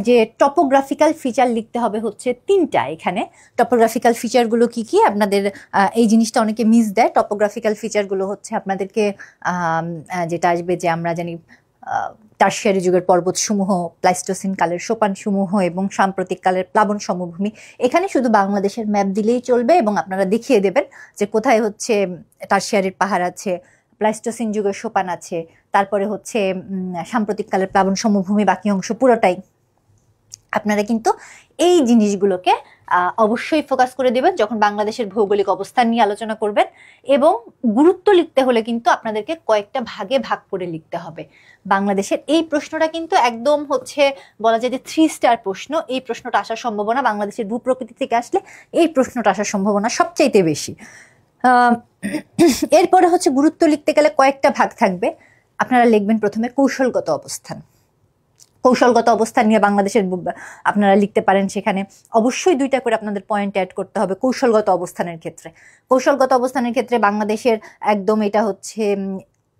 যে টপোগ্রাফিক্যাল ফিচার লিখতে হবে হচ্ছে তিনটা। এখানে টপোগ্রাফিক্যাল ফিচারগুলো কি কি আপনাদের এই জিনিসটা অনেকে মিস দেয়। টপোগ্রাফিক্যাল ফিচারগুলো হচ্ছে আপনাদেরকে যেটা আসবে যে আমরা জানি টারশিয়ারি যুগের পর্বতসমূহ, প্লাইস্টোসিন কালের সোপানসমূহ এবং সাম্প্রতিক কালের প্লাবন সমভূমি। এখানে শুধু বাংলাদেশের ম্যাপ দিলেই চলবে এবং আপনারা দেখিয়ে দেবেন যে কোথায় হচ্ছে টারশিয়ারির পাহাড় আছে, প্লাইস্টোসিন যুগের সোপান আছে, তারপরে হচ্ছে সাম্প্রতিক কালের প্লাবন সমভূমি, বাকি অংশ পুরোটাই। আপনারা কিন্তু এই জিনিসগুলোকে অবশ্যই ফোকাস করে দেবেন যখন বাংলাদেশের ভৌগোলিক অবস্থান নিয়ে আলোচনা করবেন। এবং গুরুত্ব লিখতে হলে কিন্তু আপনাদেরকে কয়েকটা ভাগে ভাগ করে লিখতে হবে। বাংলাদেশের এই প্রশ্নটা কিন্তু একদম হচ্ছে বলা যায় যে 3 স্টার প্রশ্ন। এই প্রশ্নটা আসার সম্ভাবনা বাংলাদেশের ভূপ্রকৃতি থেকে আসলে এই প্রশ্নটা আসার সম্ভাবনা সবচাইতে বেশি। এরপরে হচ্ছে গুরুত্ব লিখতে গেলে কয়েকটা ভাগ থাকবে। আপনারা লিখবেন প্রথমে কৌশলগত অবস্থান। কৌশলগত অবস্থান নিয়ে বাংলাদেশের আপনারা লিখতে পারেন, সেখানে অবশ্যই 2টা করে আপনাদের পয়েন্ট অ্যাড করতে হবে কৌশলগত অবস্থানের ক্ষেত্রে। কৌশলগত অবস্থানের ক্ষেত্রে বাংলাদেশের একদম এটা হচ্ছে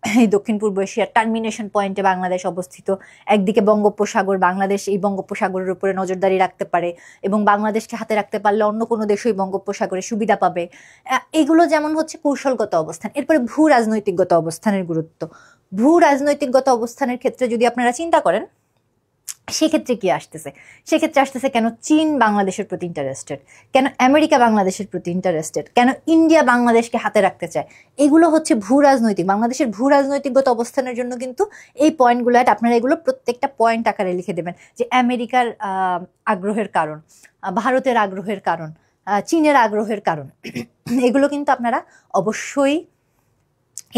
এই দক্ষিণ পূর্ব এশিয়ার টার্মিনেশন পয়েন্টে বাংলাদেশ অবস্থিত। একদিকে বঙ্গোপসাগর, বাংলাদেশ এই বঙ্গোপসাগরের উপরে নজরদারি রাখতে পারে এবং বাংলাদেশকে হাতে রাখতে পারলে অন্য কোনো দেশই বঙ্গোপসাগরে সুবিধা পাবে। এগুলো যেমন হচ্ছে কৌশলগত অবস্থান। এরপরে ভূ রাজনৈতিকগত অবস্থানের গুরুত্ব। ভূ রাজনৈতিকগত অবস্থানের ক্ষেত্রে যদি আপনারা চিন্তা করেন সেক্ষেত্রে কি আসতেছে, সেক্ষেত্রে আসতেছে কেন চীন বাংলাদেশের প্রতি ইন্টারেস্টেড, কেন আমেরিকা বাংলাদেশের প্রতি ইন্টারেস্টেড, কেন ইন্ডিয়া বাংলাদেশকে হাতে রাখতে চায়। এগুলো হচ্ছে ভূ রাজনৈতিক, বাংলাদেশের ভূ রাজনৈতিকগত অবস্থানের জন্য কিন্তু এই পয়েন্টগুলো আপনারা এগুলো প্রত্যেকটা পয়েন্ট আকারে লিখে দেবেন যে আমেরিকার আগ্রহের কারণ, ভারতের আগ্রহের কারণ, চীনের আগ্রহের কারণ। এগুলো কিন্তু আপনারা অবশ্যই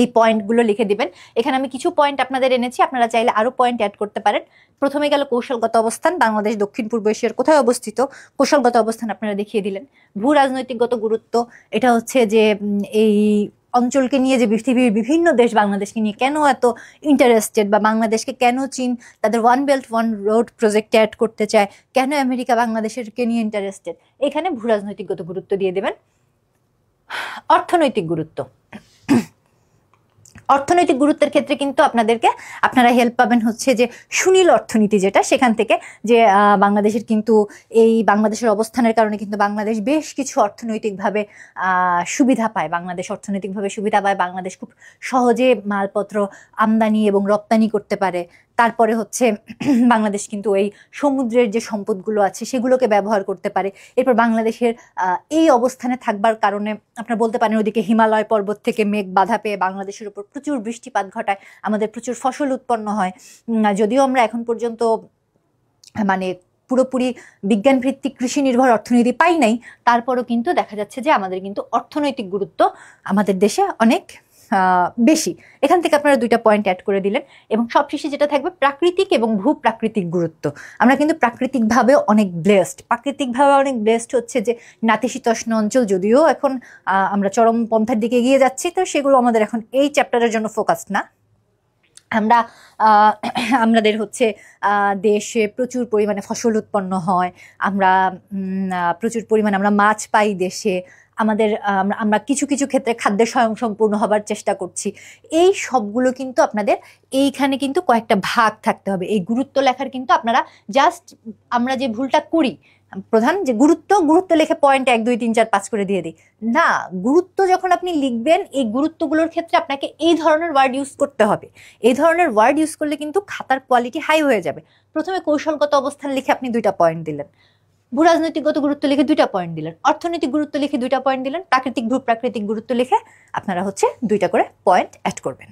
এই পয়েন্টগুলো লিখে দিবেন। এখানে আমি কিছু পয়েন্ট আপনাদের এনেছি, আপনারা চাইলে আরো পয়েন্ট অ্যাড করতে পারেন। প্রথমে গেল কৌশলগত অবস্থান, বাংলাদেশ দক্ষিণ পূর্ব এশিয়ার কোথায় অবস্থিত, কৌশলগত অবস্থান আপনারা দেখিয়ে দিলেন। ভূ রাজনৈতিকগত গুরুত্ব, এটা হচ্ছে যে এই অঞ্চলকে নিয়ে যে পৃথিবীর বিভিন্ন দেশ বাংলাদেশকে নিয়ে কেন এত ইন্টারেস্টেড, বা বাংলাদেশকে কেন চীন তাদের ওয়ান বেল্ট ওয়ান রোড প্রজেক্টে অ্যাড করতে চায়, কেন আমেরিকা বাংলাদেশকে নিয়ে ইন্টারেস্টেড, এখানে ভূ রাজনৈতিকগত গুরুত্ব দিয়ে দেবেন। অর্থনৈতিক গুরুত্ব, অর্থনৈতিক গুরুত্বের ক্ষেত্রে কিন্তু আপনারা হেল্প পাবেন হচ্ছে যে সুনীল অর্থনীতি, যেটা সেখান থেকে যে বাংলাদেশের কিন্তু এই বাংলাদেশের অবস্থানের কারণে কিন্তু বাংলাদেশ বেশ কিছু অর্থনৈতিকভাবে সুবিধা পায়। বাংলাদেশ অর্থনৈতিকভাবে সুবিধা পায়, বাংলাদেশ খুব সহজে মালপত্র আমদানি এবং রপ্তানি করতে পারে। তারপরে হচ্ছে বাংলাদেশ কিন্তু এই সমুদ্রের যে সম্পদগুলো আছে সেগুলোকে ব্যবহার করতে পারে। এরপর বাংলাদেশের এই অবস্থানে থাকবার কারণে আপনারা বলতে পারেন ওদিকে হিমালয় পর্বত থেকে মেঘ বাধা পেয়ে বাংলাদেশের উপর প্রচুর বৃষ্টিপাত ঘটায়, আমাদের প্রচুর ফসল উৎপন্ন হয়। যদিও আমরা এখন পর্যন্ত মানে পুরোপুরি বিজ্ঞান ভিত্তিক কৃষি নির্ভর অর্থনীতি পাই নাই, তারপরও কিন্তু দেখা যাচ্ছে যে আমাদের কিন্তু অর্থনৈতিক গুরুত্ব আমাদের দেশে অনেক বেশি। এখান থেকে আপনারা 2টা পয়েন্ট অ্যাড করে দিলেন। এবং সবশেষে যেটা থাকবে প্রাকৃতিক এবং ভূপ্রাকৃতিক গুরুত্ব। আমরা কিন্তু প্রাকৃতিকভাবেও অনেক ব্লেসড হচ্ছে যে নাতিশীতোষ্ণ অঞ্চল, যদিও এখন আমরা চরমপন্থার দিকে এগিয়ে যাচ্ছি, তো সেগুলো আমাদের এখন এই চ্যাপ্টারের জন্য ফোকাস না। আমরা আমাদের হচ্ছে দেশে প্রচুর পরিমাণে ফসল উৎপন্ন হয়, আমরা প্রচুর পরিমাণে আমরা মাছ পাই দেশে, আমাদের আমরা কিছু কিছু ক্ষেত্রে খাদ্যে স্বয়ংসম্পূর্ণ হবার চেষ্টা করছি। এই সবগুলো কিন্তু আপনাদের এইখানে কিন্তু কয়েকটা ভাগ থাকতে হবে। এই গুরুত্ব লেখার কিন্তু আপনারা জাস্ট আমরা যে ভুলটা করি প্রধান যে গুরুত্ব লিখে পয়েন্ট 1 2 3 4 5 করে দিয়ে দিই না। গুরুত্ব যখন আপনি লিখবেন এই গুরুত্বগুলোর ক্ষেত্রে আপনাকে এই ধরনের ওয়ার্ড ইউজ করতে হবে। এই ধরনের ওয়ার্ড ইউজ করলে কিন্তু খাতার কোয়ালিটি হাই হয়ে যাবে। প্রথমে কৌশলগত অবস্থান লিখে আপনি 2টা পয়েন্ট দিলেন, ভূরাজনৈতিকগত গুরুত্ব লিখে 2টা পয়েন্ট দিলেন, অর্থনৈতিক গুরুত্ব লিখে 2টা পয়েন্ট দিলেন, প্রাকৃতিক ভূপ্রাকৃতিক গুরুত্ব লিখে আপনারা হচ্ছে 2টা করে পয়েন্ট অ্যাড করবেন।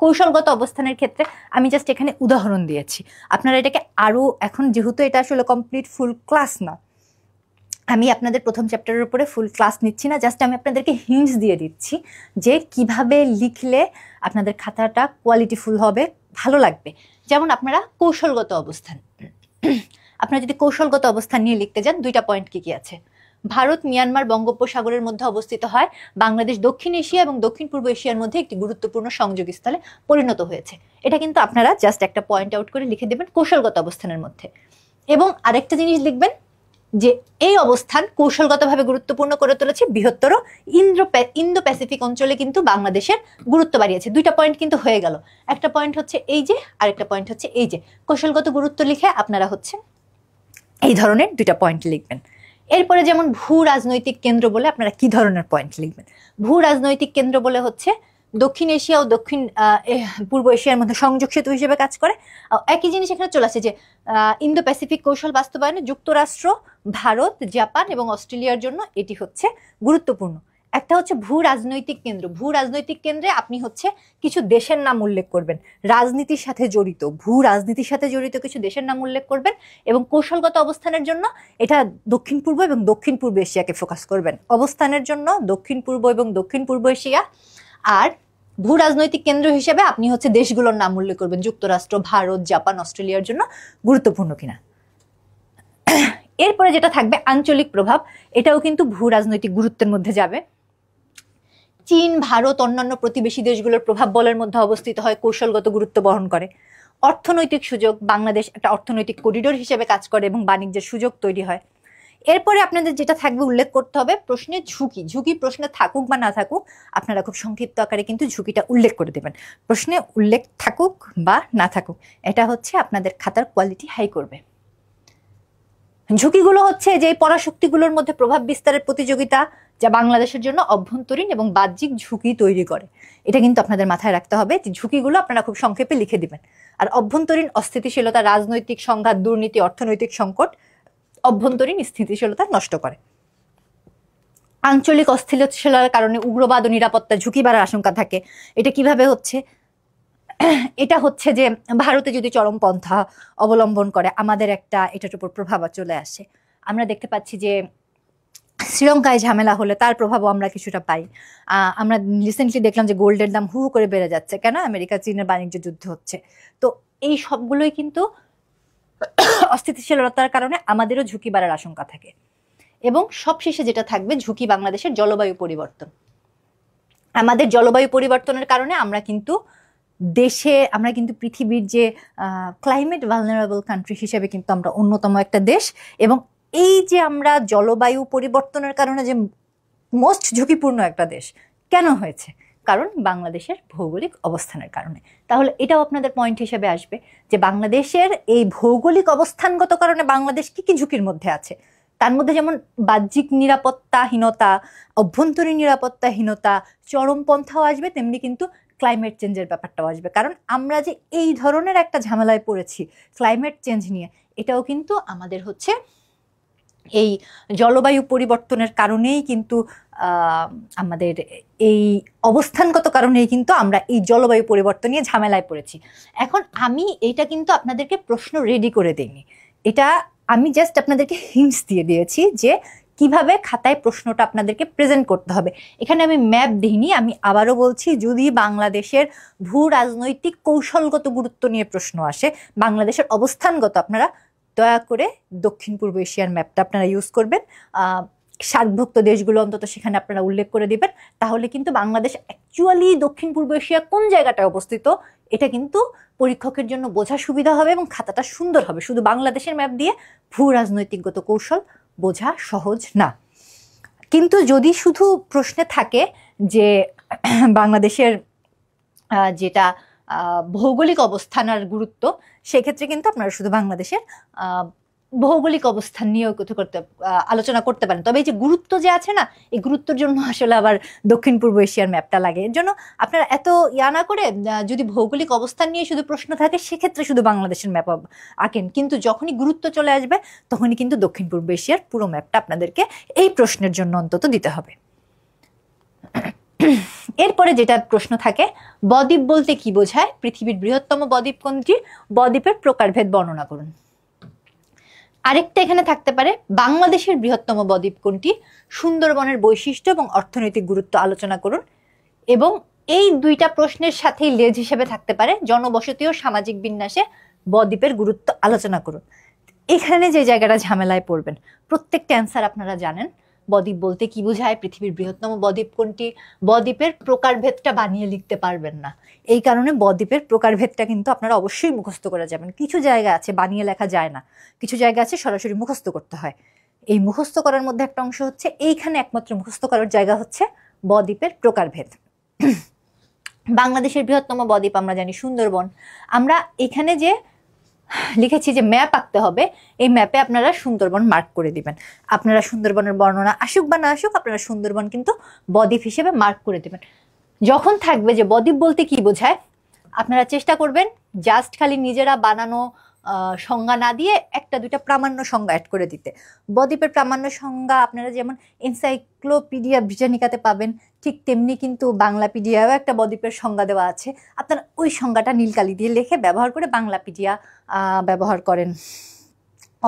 কৌশলগত অবস্থানের ক্ষেত্রে আমি জাস্ট এখানে উদাহরণ দিয়েছি, আপনারা এটাকে আরো, এখন যেহেতু এটা আসলে কমপ্লিট ফুল ক্লাস না, আমি আপনাদের প্রথম চ্যাপ্টারের উপরে ফুল ক্লাস নিচ্ছি না, জাস্ট আমি আপনাদেরকে হিন্টস দিয়ে দিচ্ছি যে কিভাবে লিখলে আপনাদের খাতাটা কোয়ালিটিফুল হবে, ভালো লাগবে। যেমন আপনারা কৌশলগত অবস্থান, আপনারা যদি কৌশলগত অবস্থান নিয়ে লিখতে যান 2টা পয়েন্ট কি কি আছে। ভারত মিয়ানমার বঙ্গোপসাগরের মধ্যে অবস্থিত হয়, বাংলাদেশ দক্ষিণ এশিয়া এবং দক্ষিণ পূর্ব এশিয়ার মধ্যে একটি গুরুত্বপূর্ণ সংযোগস্থলে পরিণত হয়েছে। এটা কিন্তু আপনারা জাস্ট একটা পয়েন্ট আউট করে লিখে দেবেন কৌশলগত অবস্থানের মধ্যে। এবং আরেকটা জিনিস লিখবেন যে এই অবস্থান কৌশলগতভাবে গুরুত্বপূর্ণ করে তুলেছে, বৃহত্তর ইন্দো প্যাসিফিক অঞ্চলে কিন্তু বাংলাদেশের গুরুত্ব বাড়িয়েছে। 2টা পয়েন্ট কিন্তু হয়ে গেল। একটা পয়েন্ট হচ্ছে এই যে, আরেকটা পয়েন্ট হচ্ছে এই যে। কৌশলগত গুরুত্ব লিখে আপনারা হচ্ছে এই ধরনের 2টা পয়েন্ট লিখবেন। এরপরে যেমন ভূ রাজনৈতিক কেন্দ্র বলে আপনারা কি ধরনের পয়েন্ট লিখবেন। ভূ রাজনৈতিক কেন্দ্র বলে হচ্ছে দক্ষিণ এশিয়া ও দক্ষিণ পূর্ব এশিয়ার মধ্যে সংযোগ সেতু হিসেবে কাজ করে। একই জিনিস এখানে চলে আসে যে ইন্দো প্যাসিফিক কৌশল বাস্তবায়নে যুক্তরাষ্ট্র, ভারত, জাপান এবং অস্ট্রেলিয়ার জন্য এটি হচ্ছে গুরুত্বপূর্ণ। একটা হচ্ছে ভূ রাজনৈতিক কেন্দ্র, ভূ রাজনৈতিক কেন্দ্রে আপনি হচ্ছে কিছু দেশের নাম উল্লেখ করবেন, রাজনীতির সাথে জড়িত, ভূ রাজনীতির সাথে জড়িত কিছু দেশের নাম উল্লেখ করবেন। এবং কৌশলগত অবস্থানের জন্য এটা দক্ষিণ পূর্ব এবং দক্ষিণ পূর্ব এশিয়াকে ফোকাস করবেন। অবস্থানের জন্য দক্ষিণ পূর্ব এবং দক্ষিণ পূর্ব এশিয়া, আর ভূ রাজনৈতিক কেন্দ্র হিসেবে আপনি হচ্ছে দেশগুলোর নাম উল্লেখ করবেন, যুক্তরাষ্ট্র, ভারত, জাপান, অস্ট্রেলিয়ার জন্য গুরুত্বপূর্ণ কিনা। এরপরে যেটা থাকবে আঞ্চলিক প্রভাব, এটাও কিন্তু ভূ রাজনৈতিক গুরুত্বের মধ্যে যাবে। চীন, ভারত, অন্যান্য প্রতিবেশী দেশগুলোর প্রভাব বলের মধ্যে অবস্থিত হয়, কৌশলগত গুরুত্ব বহন করে। অর্থনৈতিক সুযোগ, বাংলাদেশ একটা অর্থনৈতিক করিডোর হিসেবে কাজ করে এবং বাণিজ্যের সুযোগ তৈরি হয়। এরপরে আপনাদের যেটা থাকবে উল্লেখ করতে হবে প্রশ্নে ঝুঁকি। ঝুঁকি প্রশ্নে থাকুক বা না থাকুক আপনারা খুব সংক্ষিপ্ত আকারে কিন্তু ঝুঁকিটা উল্লেখ করে দেবেন। প্রশ্নে উল্লেখ থাকুক বা না থাকুক, এটা হচ্ছে আপনাদের খাতার কোয়ালিটি হাই করবে। ঝুঁকিগুলো হচ্ছে যে পরাশক্তিগুলোর মধ্যে প্রভাব বিস্তারের প্রতিযোগিতা, যা বাংলাদেশের জন্য অভ্যন্তরীণ এবং বাহ্যিক ঝুঁকি তৈরি করে। এটা কিন্তু আপনাদের মাথায় রাখতে হবে যে ঝুঁকিগুলো আপনারা খুব সংক্ষেপে লিখে দিবেন। আর অভ্যন্তরীণ অস্থিতিশীলতা, রাজনৈতিক সংঘাত, দুর্নীতি, অর্থনৈতিক সংকট অভ্যন্তরীণ স্থিতিশীলতা নষ্ট করে। আঞ্চলিক অস্থিতিশীলতার কারণে উগ্রবাদ ও নিরাপত্তা ঝুঁকি বাড়ার আশঙ্কা থাকে। এটা কিভাবে হচ্ছে, এটা হচ্ছে যে ভারতে যদি চরমপন্থা অবলম্বন করে আমাদের একটা এটার উপর প্রভাব চলে আসে। আমরা দেখতে পাচ্ছি যে শ্রীলঙ্কায় ঝামেলা হলে তার প্রভাবও আমরা কিছুটা পাই। আমরা রিসেন্টলি দেখলাম যে গোল্ডের দাম হু করে বেড়ে যাচ্ছে, কেন? আমেরিকা চীনের বাণিজ্য যুদ্ধ হচ্ছে। তো এই সবগুলোই কিন্তু অস্থিতিশীলতার কারণে আমাদেরও ঝুঁকি বাড়ার আশঙ্কা থাকে। এবং সবশেষে যেটা থাকবে ঝুঁকি বাংলাদেশের জলবায়ু পরিবর্তন। আমাদের জলবায়ু পরিবর্তনের কারণে আমরা কিন্তু পৃথিবীর যে ক্লাইমেট ভালনারেবল কান্ট্রি হিসেবে কিন্তু আমরা অন্যতম একটা দেশ। এবং এই যে আমরা জলবায়ু পরিবর্তনের কারণে যে মোস্ট ঝুঁকিপূর্ণ একটা দেশ কেন হয়েছে? কারণ বাংলাদেশের ভৌগোলিক অবস্থানের কারণে। তাহলে এটাও আপনাদের পয়েন্ট হিসেবে আসবে যে বাংলাদেশের এই ভৌগোলিক অবস্থানগত কারণে বাংলাদেশ কি কি ঝুঁকির মধ্যে আছে। তার মধ্যে যেমন বাহ্যিক নিরাপত্তাহীনতা, অভ্যন্তরীণ নিরাপত্তাহীনতা, চরমপন্থাও আসবে, তেমনি কিন্তু ক্লাইমেট চেঞ্জের ব্যাপারটাও আসবে। কারণ আমরা যে এই ধরনের একটা ঝামেলায় পড়েছি ক্লাইমেট চেঞ্জ নিয়ে, এটাও কিন্তু আমাদের হচ্ছে এই জলবায়ু পরিবর্তনের কারণেই কিন্তু আমাদের এই অবস্থানগত কারণেই কিন্তু আমরা এই জলবায়ু পরিবর্তন নিয়ে ঝামেলায় পড়েছি। এখন আমি এইটা কিন্তু আপনাদেরকে প্রশ্ন রেডি করে দেইনি, এটা আমি জাস্ট আপনাদেরকে হিন্টস দিয়ে দিয়েছি যে কিভাবে খাতায় প্রশ্নটা আপনাদেরকে প্রেজেন্ট করতে হবে। এখানে আমি ম্যাপ দিইনি। আমি আবারও বলছি, যদি বাংলাদেশের ভূ রাজনৈতিক কৌশলগত গুরুত্ব নিয়ে প্রশ্ন আসে, বাংলাদেশের অবস্থানগত, আপনারা দয়া করে দক্ষিণ পূর্ব এশিয়ার ম্যাপটা আপনারা ইউজ করবেন। সার্কভুক্ত দেশগুলো অন্তত সেখানে আপনারা উল্লেখ করে দিবেন। তাহলে কিন্তু বাংলাদেশ অ্যাকচুয়ালি দক্ষিণ পূর্ব এশিয়া কোন জায়গাটায় অবস্থিত এটা কিন্তু পরীক্ষকের জন্য বোঝা সুবিধা হবে এবং খাতাটা সুন্দর হবে। শুধু বাংলাদেশের ম্যাপ দিয়ে ভূ রাজনৈতিকগত কৌশল বোঝা সহজ না। কিন্তু যদি শুধু প্রশ্নে থাকে যে বাংলাদেশের যেটা ভৌগোলিক অবস্থান আর গুরুত্ব, সেক্ষেত্রে কিন্তু আপনারা শুধু বাংলাদেশের ভৌগোলিক অবস্থান নিয়েও আলোচনা করতে পারেন। তবে এই যে গুরুত্ব যে আছে না, এই গুরুত্বের জন্য আসলে আবার দক্ষিণ পূর্ব এশিয়ার ম্যাপটা লাগে। এর জন্য আপনারা এত না করে যদি ভৌগোলিক অবস্থান নিয়ে শুধু প্রশ্ন থাকে সেক্ষেত্রে শুধু বাংলাদেশের ম্যাপ আঁকেন, কিন্তু যখনই গুরুত্ব চলে আসবে তখনই কিন্তু দক্ষিণ পূর্ব এশিয়ার পুরো ম্যাপটা আপনাদেরকে এই প্রশ্নের জন্য অন্তত দিতে হবে। এরপরে যেটা প্রশ্ন থাকে, বদ্বীপ বলতে কি বোঝায়, পৃথিবীর বৃহত্তম বদ্বীপ কোনটি, বদ্বীপের প্রকারভেদ বর্ণনা করুন। আরেকটা এখানে থাকতে পারে, বাংলাদেশের বৃহত্তম বদ্বীপ কোনটি, সুন্দরবনের বৈশিষ্ট্য এবং অর্থনৈতিক গুরুত্ব আলোচনা করুন। এবং এই দুইটা প্রশ্নের সাথেই লেজ হিসেবে থাকতে পারে, জনবসতি ও সামাজিক বিন্যাসে বদ্বীপের গুরুত্ব আলোচনা করুন। এখানে যে জায়গাটা ঝামেলায় পড়বেন, প্রত্যেকটা অ্যান্সার আপনারা জানেন, বদ্বীপ বলতে কি বোঝায়, পৃথিবীর বৃহত্তম বদ্বীপ কোনটি, বদ্বীপের প্রকারভেদটা বানিয়ে লিখতে পারবেন না। এই কারণে বদ্বীপের প্রকারভেদটা কিন্তু আপনারা অবশ্যই মুখস্থ করে যাবেন। কিছু জায়গা আছে বানিয়ে লেখা যায় না, কিছু জায়গা আছে সরাসরি মুখস্থ করতে হয়। এই মুখস্থ করার মধ্যে একটা অংশ হচ্ছে, এইখানে একমাত্র মুখস্থ করার জায়গা হচ্ছে বদ্বীপের প্রকারভেদ। বাংলাদেশের বৃহত্তম বদ্বীপ আমরা জানি সুন্দরবন। আমরা এখানে যে লিখেছি যে ম্যাপ আঁকতে হবে, এই ম্যাপে আপনারা সুন্দরবন মার্ক করে দিবেন। আপনারা সুন্দরবনের বর্ণনা আসুক বা না আসুক, আপনারা সুন্দরবন কিন্তু বদ্বীপ হিসেবে মার্ক করে দিবেন। যখন থাকবে যে বদ্বীপ বলতে কি বোঝায়, আপনারা চেষ্টা করবেন জাস্ট খালি নিজেরা বানানো সংজ্ঞা না দিয়ে একটা দুইটা প্রামাণ্য সংজ্ঞা অ্যাড করে দিতে। বদ্বীপের প্রামাণ্য সংজ্ঞা আপনারা যেমন এনসাইক্লোপিডিয়া ব্রিটানিকাতে পাবেন, ঠিক তেমনি কিন্তু বাংলাপিডিয়াও একটা বদ্বীপের সংজ্ঞা দেওয়া আছে। আপনারা ওই সংজ্ঞাটা নীলকালি দিয়ে লিখে ব্যবহার করে বাংলাপিডিয়া ব্যবহার করেন,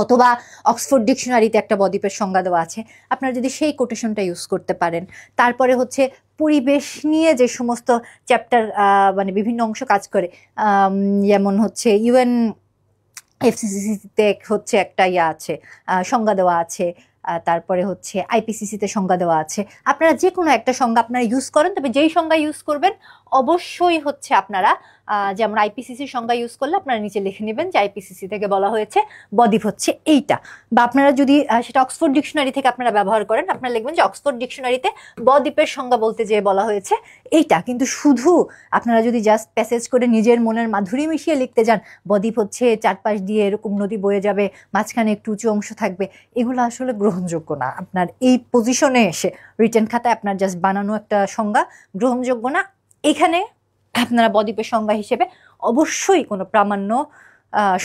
অথবা অক্সফোর্ড ডিকশনারিতে একটা বদ্বীপের সংজ্ঞা দেওয়া আছে, আপনারা যদি সেই কোটেশনটা ইউজ করতে পারেন। তারপরে হচ্ছে পরিবেশ নিয়ে যে সমস্ত চ্যাপ্টার মানে বিভিন্ন অংশ কাজ করে, যেমন হচ্ছে ইউএন এফসিসিতে হচ্ছে একটা আছে সংজ্ঞা দেওয়া আছে, তারপরে হচ্ছে আইপিসিসিতে সংজ্ঞা দেওয়া আছে। আপনারা যে কোনো একটা সংজ্ঞা আপনারা ইউজ করেন, তবে যেই সংজ্ঞা ইউজ করবেন অবশ্যই হচ্ছে আপনারা যেমন আইপিসিসির সংজ্ঞা ইউজ করলে আপনারা নিচে লিখে নেবেন যে আইপিসিসি থেকে বলা হয়েছে বদ্বীপ হচ্ছে এইটা। বা আপনারা যদি সেটা অক্সফোর্ড ডিকশনারি থেকে আপনারা ব্যবহার করেন, আপনারা লিখবেন যে অক্সফোর্ড ডিকশনারিতে বদ্বীপের সংজ্ঞা বলতে যে বলা হয়েছে এইটা। কিন্তু শুধু আপনারা যদি জাস্ট প্যাসেজ করে নিজের মনের মাধুরী মিশিয়ে লিখতে যান, বদ্বীপ হচ্ছে চারপাশ দিয়ে এরকম নদী বয়ে যাবে, মাঝখানে একটু উঁচু অংশ থাকবে, এগুলো আসলে গ্রহণযোগ্য না। আপনার এই পজিশনে এসে রিটেন খাতায় আপনার জাস্ট বানানো একটা সংজ্ঞা গ্রহণযোগ্য না। এখানে আপনারা বদ্বীপের সংজ্ঞা হিসেবে অবশ্যই কোনো প্রামাণ্য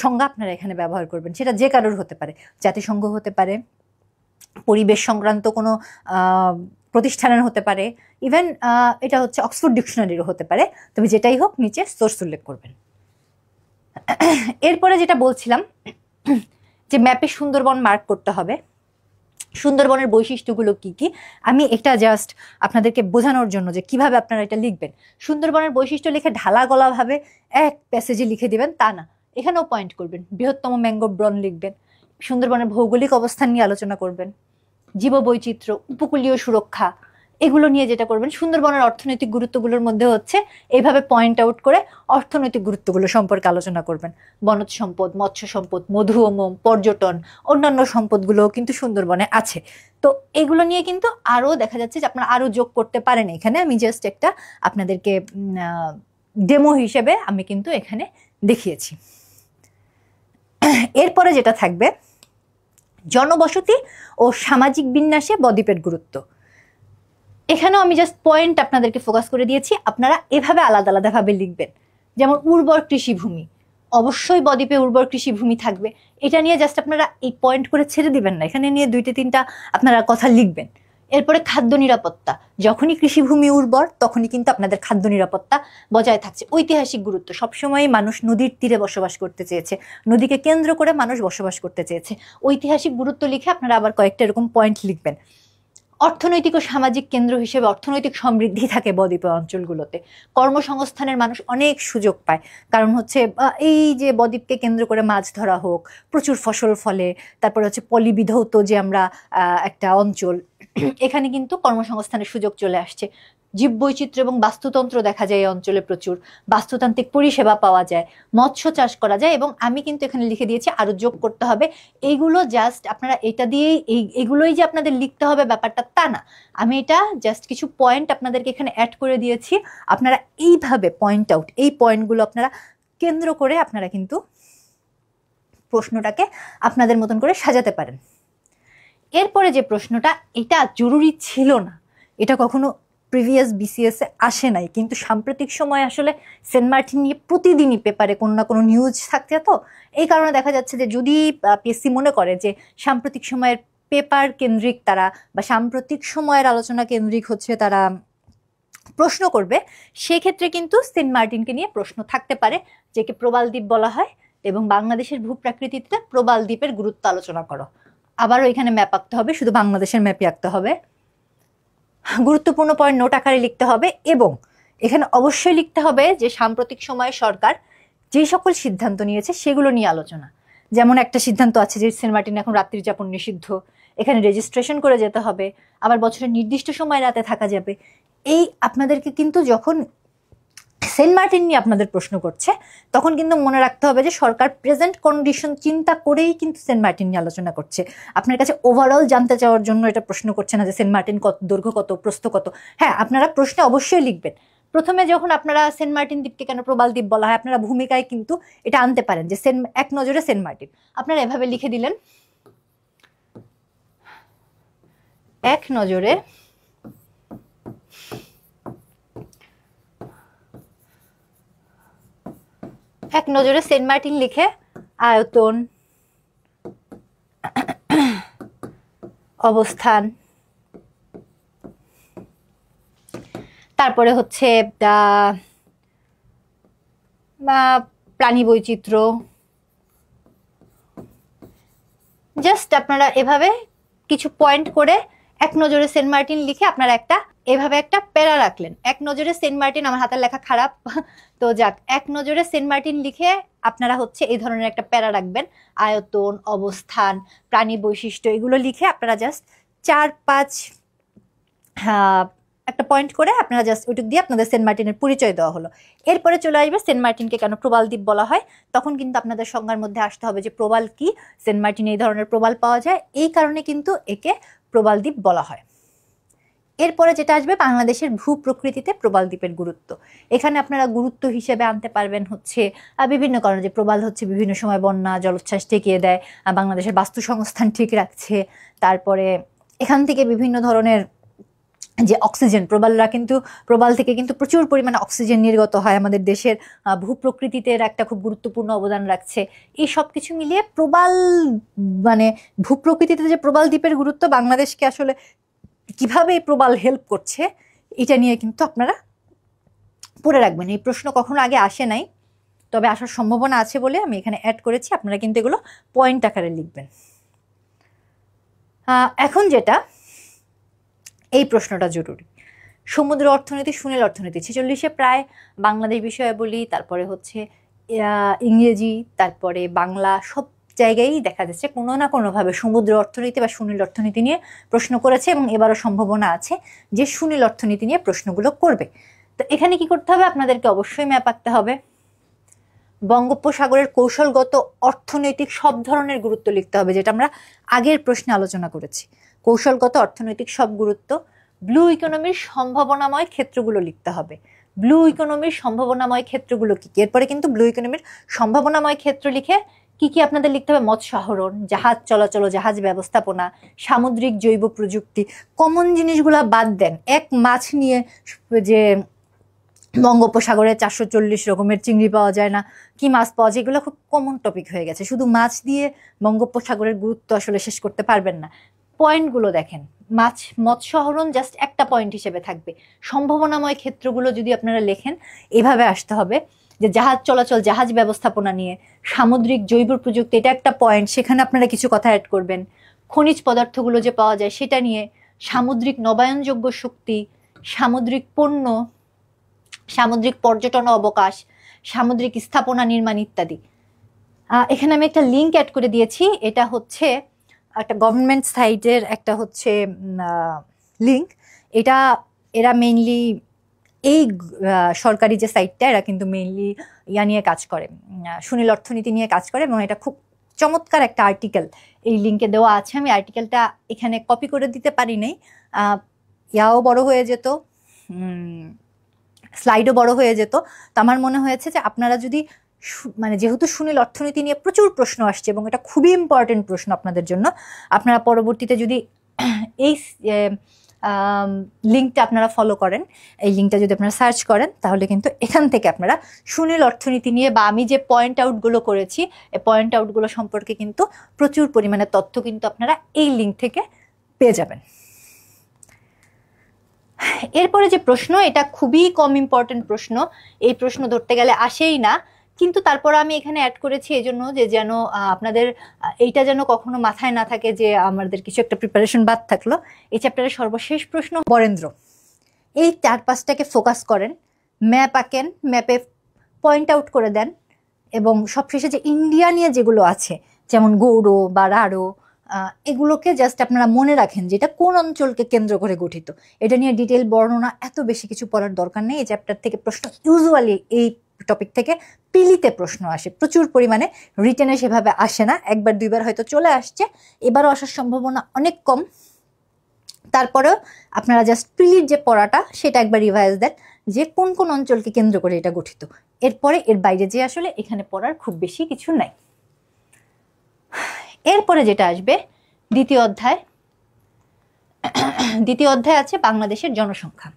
সংজ্ঞা আপনারা এখানে ব্যবহার করবেন। সেটা যে কারোর হতে পারে, জাতিসংঘ হতে পারে, পরিবেশ সংক্রান্ত কোনো প্রতিষ্ঠানের হতে পারে, ইভেন এটা হচ্ছে অক্সফোর্ড ডিকশনারিরও হতে পারে। তবে যেটাই হোক নিচে সোর্স উল্লেখ করবেন। এরপরে যেটা বলছিলাম যে ম্যাপে সুন্দরবন মার্ক করতে হবে, সুন্দরবনের বৈশিষ্ট্যগুলো কি কি, আমি এটা জাস্ট আপনাদেরকে বোঝানোর জন্য যে কিভাবে আপনারা এটা লিখবেন। সুন্দরবনের বৈশিষ্ট্য লিখে ঢালা গলাভাবে এক প্যাসেজে লিখে দিবেন তা না, এখানেও পয়েন্ট করবেন। বৃহত্তম ম্যাঙ্গ্রোভ বন লিখবেন, সুন্দরবনের ভৌগোলিক অবস্থান নিয়ে আলোচনা করবেন, জীববৈচিত্র্য, উপকূলীয় সুরক্ষা, এগুলো নিয়ে যেটা করবেন। সুন্দরবনের অর্থনৈতিক গুরুত্বগুলোর মধ্যে হচ্ছে এইভাবে পয়েন্ট আউট করে অর্থনৈতিক গুরুত্বগুলো সম্পর্কে আলোচনা করবেন। বনজ সম্পদ, মৎস্য সম্পদ, মধু ও মোম, পর্যটন, অন্যান্য সম্পদগুলোও কিন্তু সুন্দরবনে আছে। তো এগুলো নিয়ে কিন্তু আরও দেখা যাচ্ছে যে আপনারা আরও যোগ করতে পারেন। এখানে আমি জাস্ট একটা আপনাদেরকে ডেমো হিসেবে আমি কিন্তু এখানে দেখিয়েছি। এরপরে যেটা থাকবে, জনবসতি ও সামাজিক বিন্যাসে বদ্বীপের গুরুত্ব। এখানেও আমি জাস্ট পয়েন্ট আপনাদেরকে ফোকাস করে দিয়েছি, আপনারা এভাবে আলাদা আলাদাভাবে লিখবেন। যেমন উর্বর কৃষিভূমি, অবশ্যই বদ্বীপে উর্বর কৃষিভূমি থাকবে, এটা নিয়ে জাস্ট আপনারা এই পয়েন্ট করে ছেড়ে দিবেন না, এখানে নিয়ে দুইটা তিনটা আপনারা কথা লিখবেন। এরপরে খাদ্য নিরাপত্তা, যখনই কৃষিভূমি উর্বর তখনই কিন্তু আপনাদের খাদ্য নিরাপত্তা বজায় থাকছে। ঐতিহাসিক গুরুত্ব, সবসময় মানুষ নদীর তীরে বসবাস করতে চেয়েছে, নদীকে কেন্দ্র করে মানুষ বসবাস করতে চেয়েছে, ঐতিহাসিক গুরুত্ব লিখে আপনারা আবার কয়েকটা এরকম পয়েন্ট লিখবেন। অর্থনৈতিক ও সামাজিক কেন্দ্র হিসেবে অর্থনৈতিক সমৃদ্ধি থাকে বদ্বীপের অঞ্চলগুলোতে, কর্মসংস্থানের মানুষ অনেক সুযোগ পায়। কারণ হচ্ছে এই যে বদ্বীপকে কেন্দ্র করে মাছ ধরা হোক, প্রচুর ফসল ফলে, তারপরে হচ্ছে পলিবিধৌত যে আমরা একটা অঞ্চল, এখানে কিন্তু কর্মসংস্থানের সুযোগ চলে আসছে। জীববৈচিত্র্য এবং বাস্তুতন্ত্র দেখা যায় এই অঞ্চলে প্রচুর, বাস্তুতান্ত্রিক পরিষেবা পাওয়া যায়, মৎস্য চাষ করা যায়। এবং আমি কিন্তু এখানে লিখে দিয়েছি আরো যোগ করতে হবে। এইগুলো জাস্ট আপনারা এটা দিয়েই এগুলোই যে আপনাদের লিখতে হবে ব্যাপারটা তা না, আমি এটা জাস্ট কিছু পয়েন্ট আপনাদেরকে এখানে অ্যাড করে দিয়েছি। আপনারা এইভাবে পয়েন্ট আউট, এই পয়েন্টগুলো আপনারা কেন্দ্র করে আপনারা কিন্তু প্রশ্নটাকে আপনাদের মতন করে সাজাতে পারেন। এরপরে যে প্রশ্নটা, এটা জরুরি ছিল না, এটা কখনো প্রিভিয়াস বিসিএস এ আসে নাই, কিন্তু সাম্প্রতিক সময় আসলে সেন্ট মার্টিন নিয়ে প্রতিদিনই পেপারে কোনো না কোনো নিউজ থাকছে, তো এই কারণে দেখা যাচ্ছে যে যদি পিএসসি মনে করে যে সাম্প্রতিক সময়ের পেপার কেন্দ্রিক তারা বা সাম্প্রতিক সময়ের আলোচনা কেন্দ্রিক হচ্ছে তারা প্রশ্ন করবে, সেক্ষেত্রে কিন্তু সেন্ট মার্টিনকে নিয়ে প্রশ্ন থাকতে পারে, যেকে প্রবাল দ্বীপ বলা হয়। এবং বাংলাদেশের ভূপ্রাকৃতিতে প্রবাল দ্বীপের গুরুত্ব আলোচনা করো। আবারও এখানে ম্যাপ আঁকতে হবে, শুধু বাংলাদেশের ম্যাপই আঁকতে হবে। গুরুত্বপূর্ণ পয়েন্ট নোট আকারে লিখতে হবে এবং এখানে অবশ্যই লিখতে হবে যে সাম্প্রতিক সময়ে সরকার যে সকল সিদ্ধান্ত নিয়েছে সেগুলো নিয়ে আলোচনা। যেমন একটা সিদ্ধান্ত আছে যে সেন্ট মার্টিন এখন রাত্রি যাপন নিষিদ্ধ, এখানে রেজিস্ট্রেশন করে যেতে হবে, আবার বছরের নির্দিষ্ট সময় রাতে থাকা যাবে। এই আপনাদেরকে কিন্তু যখন সেন্ট মার্টিন নিয়ে আপনাদের প্রশ্ন করছে তখন কিন্তু মনে রাখতে হবে যে সরকার প্রেজেন্ট কন্ডিশন চিন্তা করেই কিন্তু সেন্ট মার্টিন নিয়ে আলোচনা করছে। আপনার কাছে ওভারঅল জানতে চাওয়ার জন্য এটা প্রশ্ন করছে না যে সেন্ট মার্টিন কত, দৈর্ঘ্য কত, প্রস্থ কত। হ্যাঁ, আপনারা প্রশ্নে অবশ্যই লিখবেন। প্রথমে যখন আপনারা সেন্ট মার্টিন দ্বীপকে কেন প্রবাল দ্বীপ বলা হয়, আপনারা ভূমিকায় কিন্তু এটা আনতে পারেন যে এক নজরে সেন্ট মার্টিন। আপনারা এভাবে লিখে দিলেন, এক নজরে সেন্ট মার্টিন লিখে আয়তন, অবস্থান, তারপরে হচ্ছে প্রাণী বৈচিত্র্য, জাস্ট আপনারা এভাবে কিছু পয়েন্ট করে এক নজরে সেন্ট মার্টিন লিখে আপনারা এভাবে একটা প্যারা রাখলেন। এক নজরে সেন্ট মার্টিন, আমার হাতের লেখা খারাপ তো যাক, এক নজরে সেন্ট মার্টিন লিখে আপনারা হচ্ছে এই ধরনের একটা প্যারা রাখবেন। আয়তন, অবস্থান, প্রাণী বৈশিষ্ট্য, এগুলো লিখে আপনারা জাস্ট 4-5 একটা পয়েন্ট করে আপনারা জাস্ট ওইটুক দিয়ে আপনাদের সেন্ট মার্টিনের পরিচয় দেওয়া হলো। এরপরে চলে আসবে সেন্ট মার্টিনকে কেন প্রবাল দ্বীপ বলা হয়। তখন কিন্তু আপনাদের সংজ্ঞার মধ্যে আসতে হবে যে প্রবাল কি, সেন্ট মার্টিনে এই ধরনের প্রবাল পাওয়া যায়, এই কারণে কিন্তু একে প্রবাল দ্বীপ বলা হয়। এরপরে যেটা আসবে বাংলাদেশের ভূপ্রকৃতিতে প্রবাল দ্বীপের গুরুত্ব। এখানে আপনারা গুরুত্ব হিসেবে আনতে পারবেন হচ্ছে বিভিন্ন কারণে, যে প্রবাল হচ্ছে বিভিন্ন সময় বন্যা জলোচ্ছ্বাস ঠেকিয়ে দেয়, বাংলাদেশের বাস্তু সংস্থান ঠিক রাখছে, তারপরে এখান থেকে বিভিন্ন ধরনের যে অক্সিজেন, প্রবাল থেকে কিন্তু প্রচুর পরিমাণে অক্সিজেন নির্গত হয়, আমাদের দেশের ভূপ্রকৃতিতে একটা খুব গুরুত্বপূর্ণ অবদান রাখছে। এই সব কিছু মিলিয়ে ভূপ্রকৃতিতে যে প্রবাল দ্বীপের গুরুত্ব, বাংলাদেশকে আসলে কিভাবে এই প্রবাল হেল্প করছে, এটা নিয়ে কিন্তু আপনারা পড়ে রাখবেন। এই প্রশ্ন কখনো আগে আসে নাই, তবে আসার সম্ভাবনা আছে বলে আমি এখানে অ্যাড করেছি। আপনারা কিন্তু এগুলো পয়েন্ট আকারে লিখবেন। এখন যেটা, এই প্রশ্নটা জরুরি, সমুদ্র অর্থনীতি, সুনীল অর্থনীতি 46-এ প্রায় বাংলাদেশ বিষয়ে বলি, তারপরে হচ্ছে ইংরেজি, তারপরে বাংলা, সব জায়গায় দেখা যাচ্ছে কোনো না কোনোভাবে সমুদ্র অর্থনীতি বা সুনীল অর্থনীতি নিয়ে প্রশ্ন করেছে এবং এবারও সম্ভাবনা আছে যে সুনীল অর্থনীতি নিয়ে প্রশ্নগুলো করবে। তো এখানে কি করতে হবে, আপনাদেরকে অবশ্যই ম্যাপ আঁকতে হবে। বঙ্গোপসাগরের কৌশলগত অর্থনৈতিক সব ধরনের গুরুত্ব লিখতে হবে, যেটা আমরা আগের প্রশ্নে আলোচনা করেছি। কৌশলগত অর্থনৈতিক সব গুরুত্ব, ব্লু ইকোনমির সম্ভাবনাময় ক্ষেত্রগুলো লিখতে হবে। ব্লু ইকোনমির সম্ভাবনাময় ক্ষেত্রগুলো কি কি, এরপরে কিন্তু ব্লু ইকোনমির সম্ভাবনাময় ক্ষেত্র লিখে কি কি আপনাদের লিখতে হবে, মৎস্য আহরণ, জাহাজ চলাচল, জাহাজ ব্যবস্থাপনা, সামুদ্রিক জৈব প্রযুক্তি। কমন জিনিসগুলা বাদ দেন, এক মাছ নিয়ে যে বঙ্গোপসাগরে 440 রকমের চিংড়ি পাওয়া যায় না, কি মাছ পাওয়া যায়, এগুলো খুব কমন টপিক হয়ে গেছে। শুধু মাছ দিয়ে বঙ্গোপসাগরের গুরুত্ব আসলে শেষ করতে পারবেন না। পয়েন্টগুলো দেখেন, মৎস্য আহরণ জাস্ট একটা পয়েন্ট হিসেবে থাকবে। সম্ভাবনাময় ক্ষেত্রগুলো যদি আপনারা লেখেন, এভাবে আসতে হবে যে জাহাজ চলাচল, জাহাজ ব্যবস্থাপনা নিয়ে, সামুদ্রিক জৈব প্রযুক্তি, এটা একটা পয়েন্ট, সেখানে আপনারা কিছু কথা অ্যাড করবেন। খনিজ পদার্থগুলো যে পাওয়া যায় সেটা নিয়ে, সামুদ্রিক নবায়নযোগ্য শক্তি, সামুদ্রিক পণ্য, সামুদ্রিক পর্যটন অবকাশ, সামুদ্রিক স্থাপনা নির্মাণ ইত্যাদি। এখানে আমি একটা লিঙ্ক অ্যাড করে দিয়েছি, এটা হচ্ছে একটা গভর্নমেন্ট সাইটের একটা হচ্ছে লিঙ্ক। এটা এরা মেইনলি এই সরকারি যে সাইটটা, এরা কিন্তু মেইনলি ইয়া নিয়ে কাজ করে, সুনীল অর্থনীতি নিয়ে কাজ করে, এবং এটা খুব চমৎকার একটা আর্টিকেল এই লিঙ্কে দেওয়া আছে। আমি আর্টিকেলটা এখানে কপি করে দিতে পারি নাই, ইয়াও বড় হয়ে যেত, স্লাইডও বড় হয়ে যেত। তো আমার মনে হয়েছে যে আপনারা যদি মানে যেহেতু সুনীল অর্থনীতি নিয়ে প্রচুর প্রশ্ন আসছে এবং এটা খুবই ইম্পর্টেন্ট প্রশ্ন আপনাদের জন্য, আপনারা পরবর্তীতে যদি এই লিঙ্কটা আপনারা ফলো করেন, এই লিঙ্কটা যদি আপনারা সার্চ করেন, তাহলে কিন্তু এখান থেকে আপনারা সুনীল অর্থনীতি নিয়ে বা আমি যে পয়েন্ট আউটগুলো করেছি এই পয়েন্ট আউটগুলো সম্পর্কে কিন্তু প্রচুর পরিমাণে তথ্য কিন্তু আপনারা এই লিঙ্ক থেকে পেয়ে যাবেন। এরপরে যে প্রশ্ন, এটা খুবই কম ইম্পর্টেন্ট প্রশ্ন, এই প্রশ্ন ধরতে গেলে আসেই না, কিন্তু তারপর আমি এখানে অ্যাড করেছি এই জন্য যে যেন আপনাদের এইটা যেন কখনো মাথায় না থাকে যে আমাদের কিছু একটা প্রিপারেশন বাদ থাকলো। এই চ্যাপ্টারের সর্বশেষ প্রশ্ন, বরেন্দ্র এই 4-5টাকে ফোকাস করেন, ম্যাপ আঁকেন, ম্যাপে পয়েন্ট আউট করে দেন, এবং সবশেষে যে ইন্ডিয়া নিয়ে যেগুলো আছে যেমন গৌড় বা রাঢ়, এগুলোকে জাস্ট আপনারা মনে রাখেন যে এটা কোন অঞ্চলকে কেন্দ্র করে গঠিত। এটা নিয়ে ডিটেল বর্ণনা এত বেশি কিছু পড়ার দরকার নেই। এই চ্যাপ্টার থেকে প্রশ্ন ইউজুয়ালি এই টপিক থেকে পিলিতে প্রশ্ন আসে প্রচুর পরিমাণে, রিটেনে সেভাবে আসে না, একবার দুইবার হয়তো চলে আসছে, এবারও আসার সম্ভাবনা অনেক কম। তারপরেও আপনারা জাস্ট পিলির যে পড়াটা সেটা একবার রিভাইজ দেন যে কোন কোন অঞ্চলকে কেন্দ্র করে এটা গঠিত। এরপরে এর বাইরে যে আসলে এখানে পড়ার খুব বেশি কিছু নাই। এরপরে যেটা আসবে দ্বিতীয় অধ্যায়। দ্বিতীয় অধ্যায় আছে বাংলাদেশের জনসংখ্যা।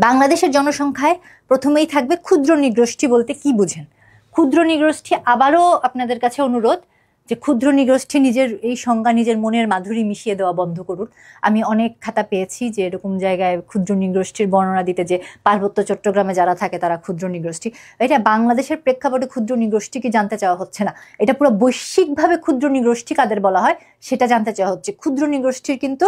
বাংলাদেশের জনসংখ্যায় প্রথমেই থাকবে ক্ষুদ্র নৃগোষ্ঠী বলতে কি বুঝেন। ক্ষুদ্র নৃগোষ্ঠী, আবারও আপনাদের কাছে অনুরোধ যে ক্ষুদ্র নৃগোষ্ঠী নিজের এই সংজ্ঞা নিজের মনের মাধুরী মিশিয়ে দেওয়া বন্ধ করুন। আমি অনেক খাতা পেয়েছি যে এরকম জায়গায় ক্ষুদ্র নৃগোষ্ঠীর বর্ণনা দিতে যে পার্বত্য চট্টগ্রামে যারা থাকে তারা ক্ষুদ্র নৃগোষ্ঠী। এটা বাংলাদেশের প্রেক্ষাপটে ক্ষুদ্র নৃগোষ্ঠী কি জানতে চাওয়া হচ্ছে না, এটা পুরো বৈশ্বিকভাবে ক্ষুদ্র নৃগোষ্ঠী কাদের বলা হয় সেটা জানতে চাওয়া হচ্ছে। ক্ষুদ্র নৃগোষ্ঠীর কিন্তু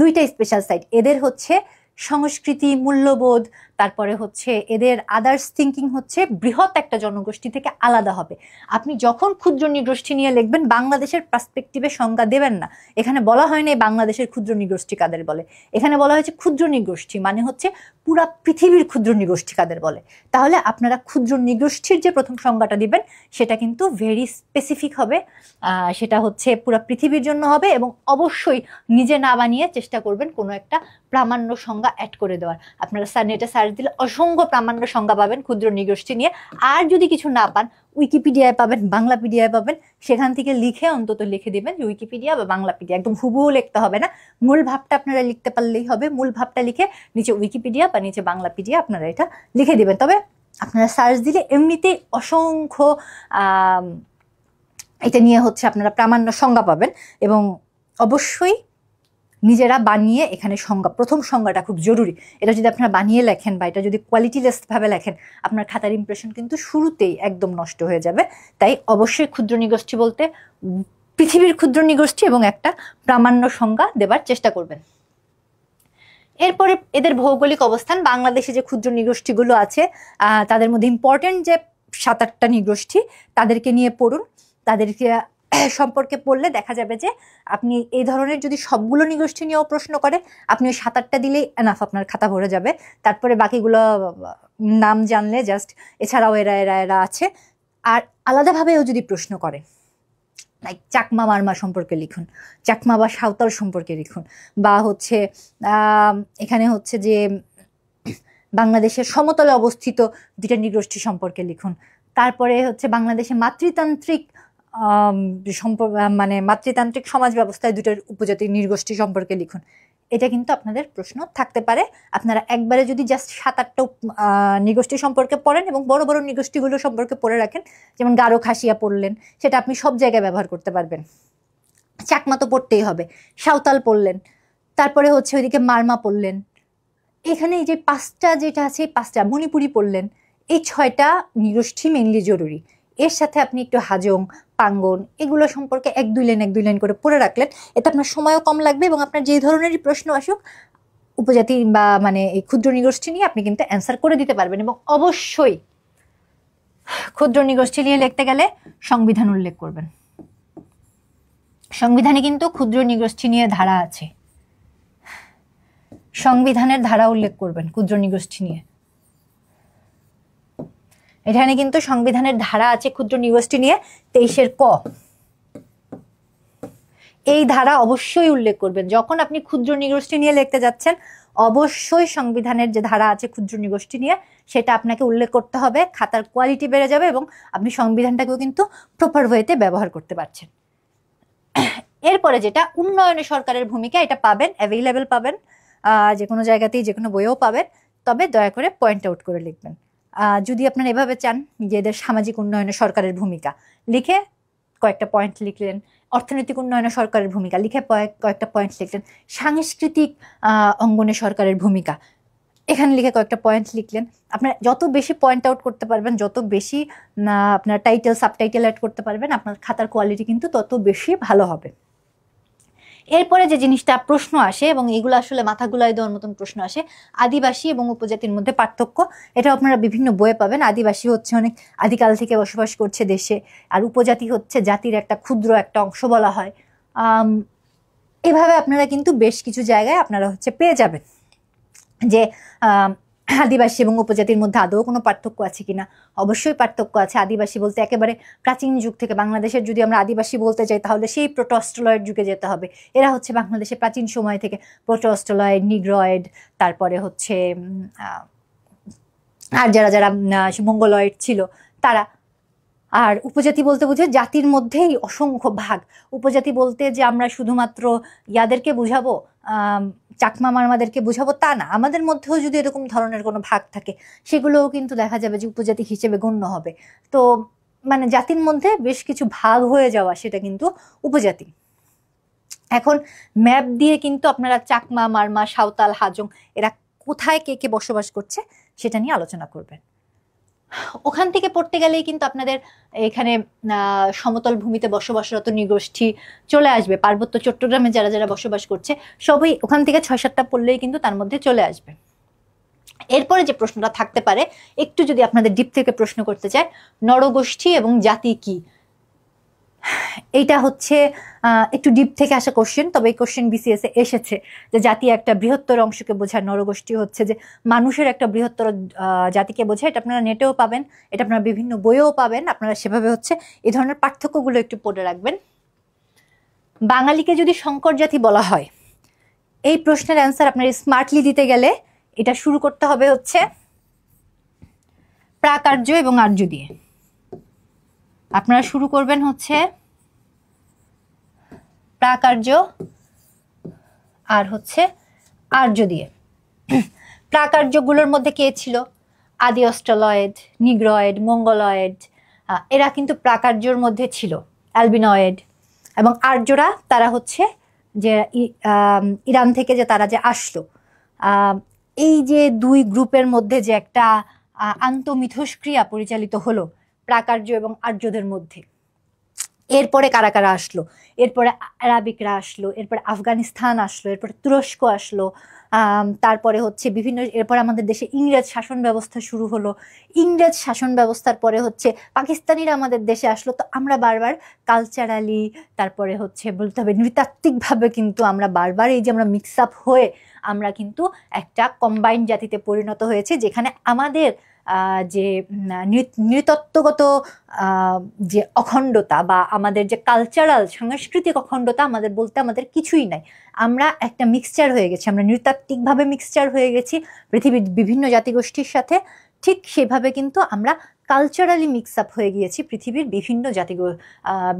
দুইটা স্পেশাল সাইড, এদের হচ্ছে সংস্কৃতি, মূল্যবোধ, তারপরে হচ্ছে এদের আদার্স থিঙ্কিং হচ্ছে বৃহৎ একটা জনগোষ্ঠী থেকে আলাদা হবে। আপনি যখন ক্ষুদ্র নৃগোষ্ঠী নিয়ে লিখবেন বাংলাদেশের পার্সপেক্টিভে সংজ্ঞা দেবেন না। এখানে বলা হয় না বাংলাদেশের ক্ষুদ্র নৃগোষ্ঠী কাদের বলে, এখানে বলা হয়েছে ক্ষুদ্র নৃগোষ্ঠী মানে হচ্ছে পুরা পৃথিবীর ক্ষুদ্র নৃগোষ্ঠী কাদের বলে। তাহলে আপনারা ক্ষুদ্র নৃগোষ্ঠীর যে প্রথম সংজ্ঞাটা দিবেন সেটা কিন্তু ভেরি স্পেসিফিক হবে, সেটা হচ্ছে পুরা পৃথিবীর জন্য হবে, এবং অবশ্যই নিজে না বানিয়ে চেষ্টা করবেন কোনো একটা প্রামাণ্য সংজ্ঞা অ্যাড করে দেওয়ার। আপনারা নেটে সার্চ দিলে অসংখ্য প্রামাণ্য সংজ্ঞা পাবেন ক্ষুদ্র নৃগোষ্ঠী নিয়ে। আর যদি কিছু না পান উইকিপিডিয়ায় পাবেন, বাংলাপিডিয়ায় পাবেন, সেখান থেকে লিখে অন্তত লিখে দিবেন যে উইকিপিডিয়া বা বাংলাপিডিয়া। একদম হুবহু লিখতে হবে না, মূল ভাবটা আপনারা লিখতে পারলেই হবে। মূল ভাবটা লিখে নিচে উইকিপিডিয়া বা নিচে বাংলাপিডিয়া আপনারা এটা লিখে দিবেন। তবে আপনারা সার্চ দিলে এমনিতেই অসংখ্য এটা নিয়ে হচ্ছে আপনারা প্রামাণ্য সংজ্ঞা পাবেন, এবং অবশ্যই নিজেরা বানিয়ে এখানে সংজ্ঞা, প্রথম সংজ্ঞাটা খুব জরুরি। এটা যদি আপনারা বানিয়ে লেখেন বা এটা যদি কোয়ালিটিলেসভাবে লেখেন আপনার খাতার ইমপ্রেশন কিন্তু শুরুতেই একদম নষ্ট হয়ে যাবে। তাই অবশ্যই ক্ষুদ্র নৃগোষ্ঠী বলতে পৃথিবীর ক্ষুদ্র নৃগোষ্ঠী এবং একটা প্রামাণ্য সংজ্ঞা দেবার চেষ্টা করবেন। এরপরে এদের ভৌগোলিক অবস্থান, বাংলাদেশে যে ক্ষুদ্র নৃগোষ্ঠীগুলো আছে তাদের মধ্যে ইম্পর্টেন্ট যে 7-8টা নৃগোষ্ঠী তাদেরকে নিয়ে পড়ুন। তাদেরকে সম্পর্কে পড়লে দেখা যাবে যে আপনি এই ধরনের যদি সবগুলো নৃগোষ্ঠী নিয়েও প্রশ্ন করে আপনি ওই 7-8টা দিলেই এনাফ, আপনার খাতা ভরে যাবে। তারপরে বাকিগুলো নাম জানলে জাস্ট, এছাড়াও এরা এরা এরা আছে। আর আলাদাভাবেও যদি প্রশ্ন করে লাইক চাকমা মারমা সম্পর্কে লিখুন, চাকমা বা সাঁওতাল সম্পর্কে লিখুন, বা হচ্ছে এখানে হচ্ছে যে বাংলাদেশের সমতলে অবস্থিত 2টা নৃগোষ্ঠী সম্পর্কে লিখুন। তারপরে হচ্ছে বাংলাদেশে মাতৃতান্ত্রিক মানে মাতৃতান্ত্রিক সমাজ ব্যবস্থায় 2টা উপজাতি নৃগোষ্ঠী সম্পর্কে লিখুন। এটা কিন্তু আপনাদের প্রশ্ন থাকতে পারে। আপনারা একবারে যদি জাস্ট 7-8টা নৃগোষ্ঠী সম্পর্কে পড়েন এবং বড় বড় নৃগোষ্ঠীগুলো সম্পর্কে পড়ে রাখেন, যেমন গারো খাসিয়া পড়লেন, সেটা আপনি সব জায়গায় ব্যবহার করতে পারবেন। চাকমা তো পড়তেই হবে, সাঁওতাল পড়লেন, তারপরে হচ্ছে ওইদিকে মারমা পড়লেন, এখানে এই যে 5টা যেটা আছে 5টা, মণিপুরি পড়লেন। এই 6টা নৃগোষ্ঠী মেইনলি জরুরি। এর সাথে আপনি একটু হাজং, পাঙ্গন এগুলো সম্পর্কে 1-2 লাইন করে পড়ে রাখলেন, এতে আপনার সময়ও কম লাগবে এবং আপনার যে ধরনেরই প্রশ্ন আসুক উপজাতি বা মানে এই ক্ষুদ্র নৃগোষ্ঠী নিয়ে আপনি কিন্তু অ্যান্সার করে দিতে পারবেন। এবং অবশ্যই ক্ষুদ্র নৃগোষ্ঠী নিয়ে লিখতে গেলে সংবিধান উল্লেখ করবেন। সংবিধানে কিন্তু ক্ষুদ্র নৃগোষ্ঠী নিয়ে ধারা আছে, সংবিধানের ধারা উল্লেখ করবেন ক্ষুদ্র নৃগোষ্ঠী নিয়ে। এখানে কিন্তু সংবিধানের ধারা আছে ক্ষুদ্র নৃগোষ্ঠী নিয়ে 23 ক। এই ধারা অবশ্যই উল্লেখ করবেন যখন আপনি ক্ষুদ্র নৃগোষ্ঠী নিয়ে লিখতে যাচ্ছেন। অবশ্যই সংবিধানের যে ধারা আছে ক্ষুদ্র নৃগোষ্ঠী নিয়ে সেটা আপনাকে উল্লেখ করতে হবে। খাতার কোয়ালিটি বেড়ে যাবে এবং আপনি সংবিধানটাকেও কিন্তু প্রপার ওয়েতে ব্যবহার করতে পারছেন। এরপরে যেটা উন্নয়নে সরকারের ভূমিকা, এটা পাবেন, অ্যাভেইলেবল পাবেন, যে কোনো জায়গাতেই যে কোনো বইয়েও পাবেন। তবে দয়া করে পয়েন্ট আউট করে লিখবেন। যদি আপনারা এভাবে চান যে এদের সামাজিক উন্নয়নে সরকারের ভূমিকা লিখে কয়েকটা পয়েন্ট লিখলেন, অর্থনৈতিক উন্নয়নে সরকারের ভূমিকা লিখে কয়েকটা পয়েন্ট লিখলেন, সাংস্কৃতিক অঙ্গনে সরকারের ভূমিকা এখানে লিখে কয়েকটা পয়েন্ট লিখলেন। আপনার যত বেশি পয়েন্ট আউট করতে পারবেন, যত বেশি আপনার টাইটেল সাবটাইটেল অ্যাড করতে পারবেন, আপনার খাতার কোয়ালিটি কিন্তু তত বেশি ভালো হবে। এরপরে যে জিনিসটা প্রশ্ন আসে, এবং এগুলো আসলে মাথা গুলাই দেওয়ার মতন প্রশ্ন আসে, আদিবাসী এবং উপজাতির মধ্যে পার্থক্য। এটা আপনারা বিভিন্ন বইয়ে পাবেন। আদিবাসী হচ্ছে অনেক আদিকাল থেকে বসবাস করছে দেশে, আর উপজাতি হচ্ছে জাতির একটা ক্ষুদ্র একটা অংশ বলা হয়। এভাবে আপনারা কিন্তু বেশ কিছু জায়গায় আপনারা হচ্ছে পেয়ে যাবেন যে আদিবাসী এবং উপজাতির মধ্যে আদৌ কোনো পার্থক্য আছে কিনা। অবশ্যই পার্থক্য আছে। আদিবাসী বলতে একেবারে প্রাচীন যুগ থেকে, বাংলাদেশের যদি আমরা আদিবাসী বলতে চাই তাহলে সেই প্রোটোস্টলয়েড যুগে যেতে হবে। এরা হচ্ছে বাংলাদেশে প্রাচীন সময় থেকে প্রোটোস্টলয়েড, নিগ্রয়েড, তারপরে হচ্ছে আর যারা যারা মঙ্গলয়েড ছিল তারা। আর উপজাতি বলতে বুঝে জাতির মধ্যেই অসংখ্য ভাগ। উপজাতি বলতে যে আমরা শুধুমাত্র ইয়াদেরকে বুঝাবো, চাকমা মারমাদেরকে বুঝাবো তা না। আমাদের মধ্যেও যদি এরকম ধরনের কোনো ভাগ থাকে সেগুলোও কিন্তু দেখা যাবে যে উপজাতি হিসেবে গণ্য হবে। তো মানে জাতির মধ্যে বেশ কিছু ভাগ হয়ে যাওয়া, সেটা কিন্তু উপজাতি। এখন ম্যাপ দিয়ে কিন্তু আপনারা চাকমা, মারমা, সাঁওতাল, হাজং এরা কোথায় কে কে বসবাস করছে সেটা নিয়ে আলোচনা করবেন। ওখান থেকে পড়তে গেলেই কিন্তু আপনাদের এখানে সমতল ভূমিতে বসবাসরত নৃগোষ্ঠী চলে আসবে। পার্বত্য চট্টগ্রামে যারা যারা বসবাস করছে সবই ওখান থেকে 6-7টা পড়লেই কিন্তু তার মধ্যে চলে আসবে। এরপরে যে প্রশ্নটা থাকতে পারে, একটু যদি আপনাদের ডিপ থেকে প্রশ্ন করতে চায়, নরগোষ্ঠী এবং জাতি কি? এইটা হচ্ছে একটু ডিপ থেকে আসা কোশ্চেন। তবে এই কোশ্চেন বিসিএস এ এসেছে যে জাতি একটা বৃহত্তর অংশকে বোঝায়, নরগোষ্ঠী হচ্ছে যে মানুষের একটা বৃহত্তর জাতিকে বোঝায়। এটা আপনারা নেটেও পাবেন, এটা আপনারা বিভিন্ন বইয়েও পাবেন। আপনারা সেভাবে হচ্ছে এই ধরনের পার্থক্যগুলো একটু পড়ে রাখবেন। বাঙালিকে যদি সংকর জাতি বলা হয়, এই প্রশ্নের অ্যান্সার আপনার স্মার্টলি দিতে গেলে এটা শুরু করতে হবে হচ্ছে প্রাকার্য এবং আর্য দিয়ে। আপনারা শুরু করবেন হচ্ছে প্রাকার্য আর হচ্ছে আর্য দিয়ে। প্রাকার্যগুলোর মধ্যে কে ছিল? আদি অস্ট্রালয়েড, নিগ্রয়েড, মঙ্গলয়েড, এরা কিন্তু প্রাকার্যর মধ্যে ছিল, অ্যালবিনয়েড। এবং আর্যরা তারা হচ্ছে যে ইরান থেকে যে তারা যে আসলো, এই যে দুই গ্রুপের মধ্যে যে একটা আন্তঃমিথস্ক্রিয়া পরিচালিত হলো প্রাকার্য এবং আর্যদের মধ্যে। এরপরে কারা কারা আসলো? এরপরে আরাবিকরা আসলো, এরপরে আফগানিস্তান আসলো, এরপরে তুরস্ক আসলো, তারপরে হচ্ছে বিভিন্ন, এরপরে আমাদের দেশে ইংরেজ শাসন ব্যবস্থা শুরু হলো। ইংরেজ শাসন ব্যবস্থার পরে হচ্ছে পাকিস্তানিরা আমাদের দেশে আসলো। তো আমরা বারবার কালচারালি, তারপরে হচ্ছে বলতে হবে নৃতাত্ত্বিকভাবে কিন্তু আমরা বারবার এই যে আমরা মিক্স আপ হয়ে আমরা কিন্তু একটা কম্বাইন্ড জাতিতে পরিণত হয়েছে, যেখানে আমাদের যে নৃতত্ত্বগত যে অখণ্ডতা বা আমাদের যে কালচারাল সাংস্কৃতিক অখণ্ডতা আমাদের বলতে আমাদের কিছুই নাই। আমরা একটা মিক্সচার হয়ে গেছি, আমরা নৃতাত্ত্বিকভাবে মিক্সচার হয়ে গেছি পৃথিবীর বিভিন্ন জাতিগোষ্ঠীর সাথে। ঠিক সেভাবে কিন্তু আমরা কালচারালি মিক্স আপ হয়ে গিয়েছি পৃথিবীর বিভিন্ন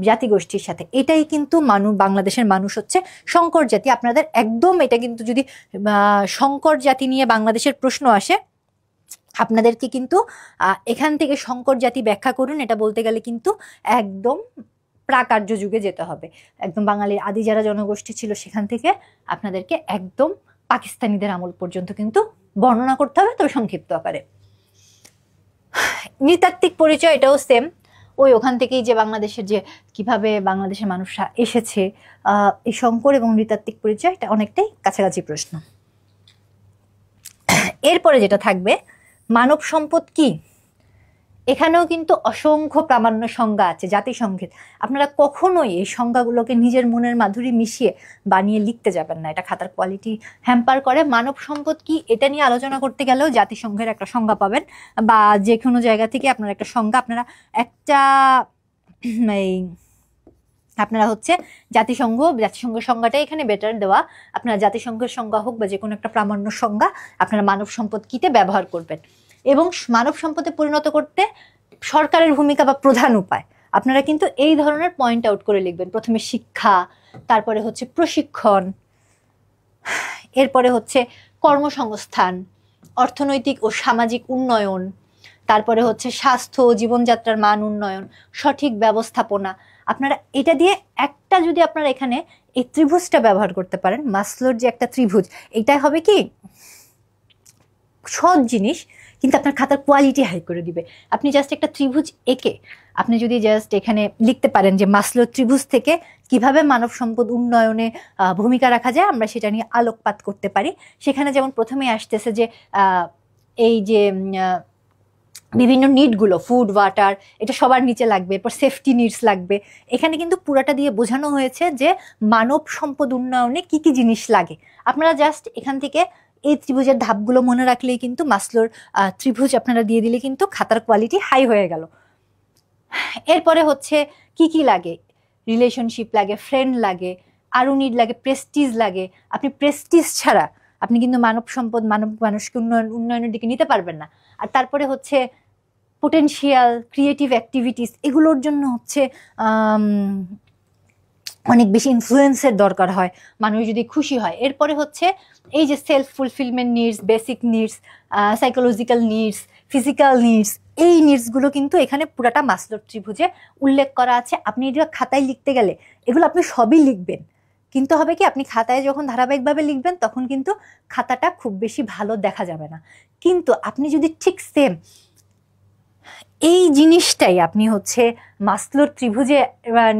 জাতিগোষ্ঠীর সাথে। এটাই কিন্তু বাংলাদেশের মানুষ হচ্ছে সংকর জাতি। আপনাদের একদম এটা কিন্তু যদি সংকর জাতি নিয়ে বাংলাদেশের প্রশ্ন আসে, আপনাদেরকে কিন্তু এখান থেকে সংকর জাতি ব্যাখ্যা করুন এটা বলতে গেলে কিন্তু একদম প্রাকার্য যুগে যেতে হবে। একদম বাঙালির আদি যারা জনগোষ্ঠী ছিল সেখান থেকে আপনাদেরকে একদম পাকিস্তানিদের আমল পর্যন্ত কিন্তু বর্ণনা করতে হবে, তবে সংক্ষিপ্ত আকারে। নৃতাত্ত্বিক পরিচয় এটাও সেম, ওই ওখান থেকেই যে বাংলাদেশের যে কিভাবে বাংলাদেশের মানুষরা এসেছে, এই সংকর এবং নৃতাত্ত্বিক পরিচয় এটা অনেকটাই কাছাকাছি প্রশ্ন। এরপরে যেটা থাকবে, মানব সম্পদ কি? এখানেও কিন্তু অসংখ্য প্রামাণ্য সংজ্ঞা আছে জাতিসংঘের। আপনারা কখনোই এই সংজ্ঞাগুলোকে নিজের মনের মাধুরী মিশিয়ে বানিয়ে লিখতে যাবেন না, এটা খাতার কোয়ালিটি হ্যাম্পার করে। মানব সম্পদ কি এটা নিয়ে আলোচনা করতে গেলেও জাতিসংঘের একটা সংজ্ঞা পাবেন, বা যে কোনো জায়গা থেকে আপনারা একটা সংজ্ঞা, আপনারা একটা এই আপনারা হচ্ছে জাতিসংঘের সংজ্ঞাটাই এখানে বেটার দেওয়া। আপনারা জাতিসংঘের সংজ্ঞা হোক বা যে কোনো একটা প্রামাণ্য সংজ্ঞা আপনারা মানব সম্পদ কিতে ব্যবহার করবেন। এবং মানব সম্পদে পরিণত করতে সরকারের ভূমিকা বা প্রধান উপায় আপনারা কিন্তু এই ধরনের পয়েন্ট আউট করে লিখবেন। প্রথমে শিক্ষা, তারপরে হচ্ছে প্রশিক্ষণ, এরপরে হচ্ছে কর্মসংস্থান, অর্থনৈতিক ও সামাজিক উন্নয়ন, তারপরে হচ্ছে স্বাস্থ্য, জীবনযাত্রার মান উন্নয়ন, সঠিক ব্যবস্থাপনা। আপনারা এটা দিয়ে একটা যদি আপনারা এখানে এই ত্রিভুজটা ব্যবহার করতে পারেন, মাসলোর যে একটা ত্রিভুজ, এটাই হবে কি সহজ জিনিস, কিন্তু আপনার খাতার কোয়ালিটি হাই করে দিবে। আপনি জাস্ট একটা ত্রিভুজ এঁকে আপনি যদি জাস্ট এখানে লিখতে পারেন যে মাসলোর ত্রিভুজ থেকে কিভাবে মানব সম্পদ উন্নয়নে ভূমিকা রাখা যায়, আমরা সেটা নিয়ে আলোকপাত করতে পারি। সেখানে যেমন প্রথমে আসতেছে যে এই যে বিভিন্ন নিডগুলো, ফুড, ওয়াটার, এটা সবার নিচে লাগবে, এরপর সেফটি নিডস লাগবে। এখানে কিন্তু পুরাটা দিয়ে বোঝানো হয়েছে যে মানব সম্পদ উন্নয়নে কি কি জিনিস লাগে। আপনারা জাস্ট এখান থেকে এই ত্রিভুজের ধাপগুলো মনে রাখলেই কিন্তু মাসলোর ত্রিভুজ আপনারা দিয়ে দিলে কিন্তু খাতার কোয়ালিটি হাই হয়ে গেল। এরপরে হচ্ছে কি কি লাগে, রিলেশনশিপ লাগে, ফ্রেন্ড লাগে, আরও নিড লাগে, প্রেস্টিজ লাগে। আপনি প্রেস্টিজ ছাড়া আপনি কিন্তু মানব সম্পদ, মানুষকে উন্নয়নের দিকে নিতে পারবেন না। আর তারপরে হচ্ছে পোটেনশিয়াল, ক্রিয়েটিভ অ্যাক্টিভিটিস, এগুলোর জন্য হচ্ছে অনেক বেশি ইনফ্লুয়েন্সের দরকার হয়, মানুষ যদি খুশি হয়। এরপরে হচ্ছে এই যে self fulfilment needs, basic needs, psychological needs, physical needs, এই নিডসগুলো কিন্তু এখানে পুরাটা মাসলোর ত্রিভুজে উল্লেখ করা আছে। আপনি এটা খাতায় লিখতে গেলে এগুলো আপনি সবই লিখবেন, কিন্তু হবে কি আপনি খাতায় যখন ধারাবাহিকভাবে লিখবেন তখন কিন্তু খাতাটা খুব বেশি ভালো দেখা যাবে না। কিন্তু আপনি যদি ঠিক সেম এই জিনিসটাই আপনি হচ্ছে মাসলোর ত্রিভুজে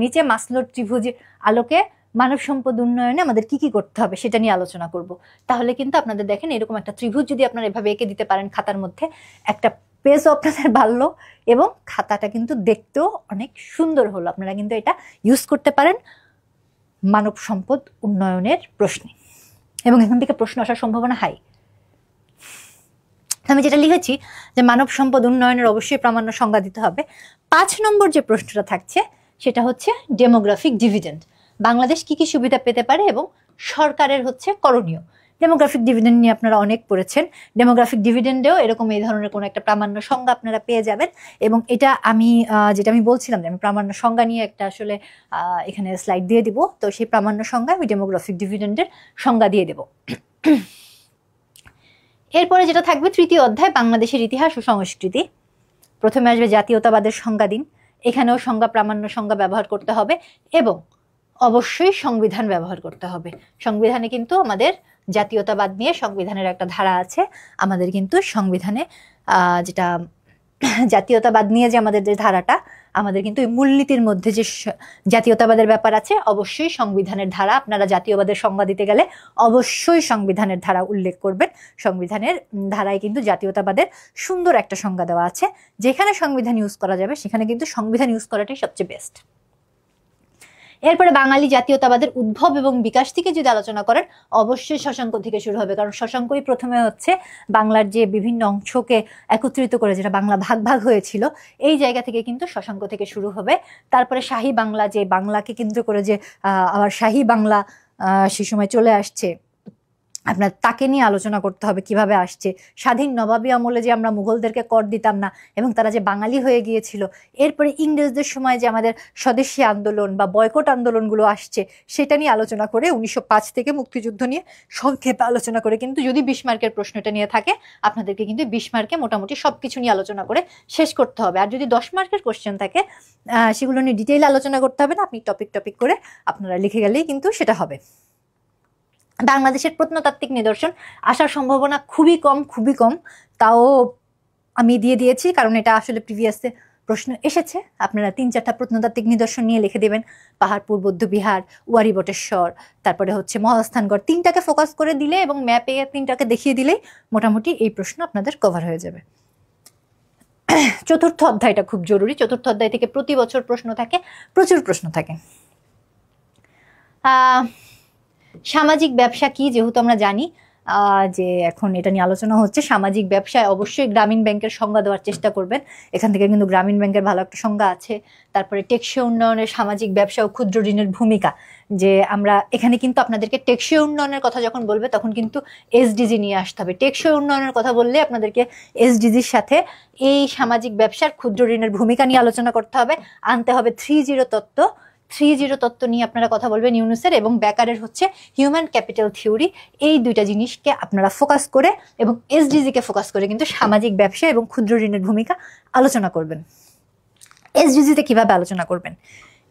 নিচে মাসলোর ত্রিভুজে আলোকে মানব সম্পদ উন্নয়নে আমাদের কি কি করতে হবে সেটা নিয়ে আলোচনা করব, তাহলে কিন্তু আপনাদের দেখেন এরকম একটা ত্রিভুজ যদি আপনারা এভাবে এঁকে দিতে পারেন খাতার মধ্যে, একটা পেজও আপনাদের বাড়লো এবং খাতাটা কিন্তু দেখতেও অনেক সুন্দর হলো। আপনারা কিন্তু এটা ইউজ করতে পারেন মানব সম্পদ উন্নয়নের প্রশ্নে, এবং এখান থেকে প্রশ্ন আসার সম্ভাবনা হাই। আমি যেটা লিখেছি যে মানব সম্পদ উন্নয়নের অবশ্যই প্রামাণ্য সংজ্ঞা দিতে হবে। 5 নম্বর যে প্রশ্নটা থাকছে সেটা হচ্ছে ডেমোগ্রাফিক ডিভিডেন্ড, বাংলাদেশ কি কি সুবিধা পেতে পারে এবং সরকারের হচ্ছে করণীয়। ডেমোগ্রাফিক ডিভিডেন্ড নিয়ে আপনারা অনেক পড়েছেন, ডেমোগ্রাফিক ডিভিডেন্ডেও এরকম এই ধরনের কোনো একটা প্রামাণ্য সংজ্ঞা আপনারা পেয়ে যাবেন। এবং এটা আমি যেটা আমি বলছিলাম যে আমি প্রামাণ্য সংজ্ঞা নিয়ে একটা আসলে এখানে স্লাইড দিয়ে দিব, তো সেই প্রামাণ্য সংজ্ঞা আমি ডেমোগ্রাফিক ডিভিডেন্ডের সংজ্ঞা দিয়ে দেব। এরপরে যেটা থাকবে তৃতীয় অধ্যায়, বাংলাদেশের ইতিহাস ও সংস্কৃতি। প্রথমে আসবে জাতীয়তাবাদের সংজ্ঞা দিন, এখানেও সংজ্ঞা প্রামাণ্য সংজ্ঞা ব্যবহার করতে হবে এবং অবশ্যই সংবিধান ব্যবহার করতে হবে। সংবিধানে কিন্তু আমাদের জাতীয়তাবাদ নিয়ে সংবিধানের একটা ধারা আছে, আমাদের কিন্তু সংবিধানে যেটা জাতীয়তাবাদ নিয়ে যে আমাদের যে ধারাটা, আমাদের কিন্তু এই মূলনীতির মধ্যে যে জাতীয়তাবাদের ব্যাপার আছে, অবশ্যই সংবিধানের ধারা, আপনারা জাতীয়বাদের সংজ্ঞা দিতে গেলে অবশ্যই সংবিধানের ধারা উল্লেখ করবেন। সংবিধানের ধারায় কিন্তু জাতীয়তাবাদের সুন্দর একটা সংজ্ঞা দেওয়া আছে, যেখানে সংবিধান ইউজ করা যাবে সেখানে কিন্তু সংবিধান ইউজ করাটাই সবচেয়ে বেস্ট। এরপরে বাঙালি জাতীয়তাবাদের উদ্ভব এবং বিকাশ থেকে যদি আলোচনা করেন অবশ্যই শশাঙ্ক থেকে শুরু হবে, কারণ শশাঙ্কই প্রথমে হচ্ছে বাংলার যে বিভিন্ন অংশকে একত্রিত করে যেটা বাংলা ভাগ ভাগ হয়েছিল, এই জায়গা থেকে কিন্তু শশাঙ্ক থেকে শুরু হবে। তারপরে শাহী বাংলা, যে বাংলাকে কেন্দ্র করে যে আবার শাহী বাংলা সে সময় চলে আসছে, আপনার তাকে নিয়ে আলোচনা করতে হবে কিভাবে আসছে। স্বাধীন নবাবী আমলে যে আমরা মুঘলদেরকে কর দিতাম না এবং তারা যে বাঙালি হয়ে গিয়েছিল, এরপরে ইংরেজদের সময় যে আমাদের স্বদেশী আন্দোলন বা বয়কট আন্দোলনগুলো আসছে সেটা নিয়ে আলোচনা করে 1905 থেকে মুক্তিযুদ্ধ নিয়ে সংক্ষেপে আলোচনা করে, কিন্তু যদি 20 মার্কের প্রশ্নটা নিয়ে থাকে আপনাদেরকে কিন্তু 20 মার্কে মোটামুটি সব কিছু নিয়ে আলোচনা করে শেষ করতে হবে। আর যদি 10 মার্কের কোশ্চেন থাকে সেগুলো নিয়ে ডিটেইল আলোচনা করতে হবে না, আপনি টপিক করে আপনারা লিখে গেলেই কিন্তু সেটা হবে। বাংলাদেশের প্রত্নতাত্ত্বিক নিদর্শন আসার সম্ভাবনা খুবই কম, তাও আমি দিয়ে দিয়েছি কারণ এটা আসলে প্রিভিয়াসে প্রশ্ন এসেছে। আপনারা 3-4টা প্রত্নতাত্ত্বিক নিদর্শন নিয়ে লিখে দেবেন, পাহাড়পুর বৌদ্ধবিহার, ওয়ারী বটেশ্বর, তারপরে হচ্ছে মহাস্থানগড়, 3টাকে ফোকাস করে দিলে এবং ম্যাপে 3টাকে দেখিয়ে দিলেই মোটামুটি এই প্রশ্ন আপনাদের কভার হয়ে যাবে। চতুর্থ অধ্যায়টা খুব জরুরি। চতুর্থ অধ্যায় থেকে প্রতি বছর প্রশ্ন থাকে, প্রচুর প্রশ্ন থাকে। সামাজিক ব্যবসা কি, যেহেতু আমরা জানি যে এখন এটা নিয়ে আলোচনা হচ্ছে, সামাজিক ব্যবসায় অবশ্যই গ্রামীণ ব্যাংকের সংজ্ঞা দেওয়ার চেষ্টা করবেন। এখান থেকে কিন্তু গ্রামীণ ব্যাংকের ভালো একটা সংজ্ঞা আছে। তারপরে টেকসই উন্নয়নের সামাজিক ব্যবসা ও ক্ষুদ্র ঋণের ভূমিকা, যে আমরা এখানে কিন্তু আপনাদেরকে টেকসই উন্নয়নের কথা যখন বলবে তখন কিন্তু এসডিজি নিয়ে আসতে হবে। টেকসই উন্নয়নের কথা বললে আপনাদেরকে এসডিজির সাথে এই সামাজিক ব্যবসার ক্ষুদ্র ঋণের ভূমিকা নিয়ে আলোচনা করতে হবে। আনতে হবে 3-0 তত্ত্ব। 3-0 তত্ত্ব নিয়ে আপনারা কথা বলবেন ইউনুসের, এবং বেকারের হচ্ছে হিউম্যান ক্যাপিটাল থিওরি। এই দুইটা জিনিসকে আপনারা ফোকাস করে এবং এসডিজিকে ফোকাস করে কিন্তু সামাজিক ব্যবসা এবং ক্ষুদ্র ঋণের ভূমিকা আলোচনা করবেন। এসডিজিতে কিভাবে আলোচনা করবেন?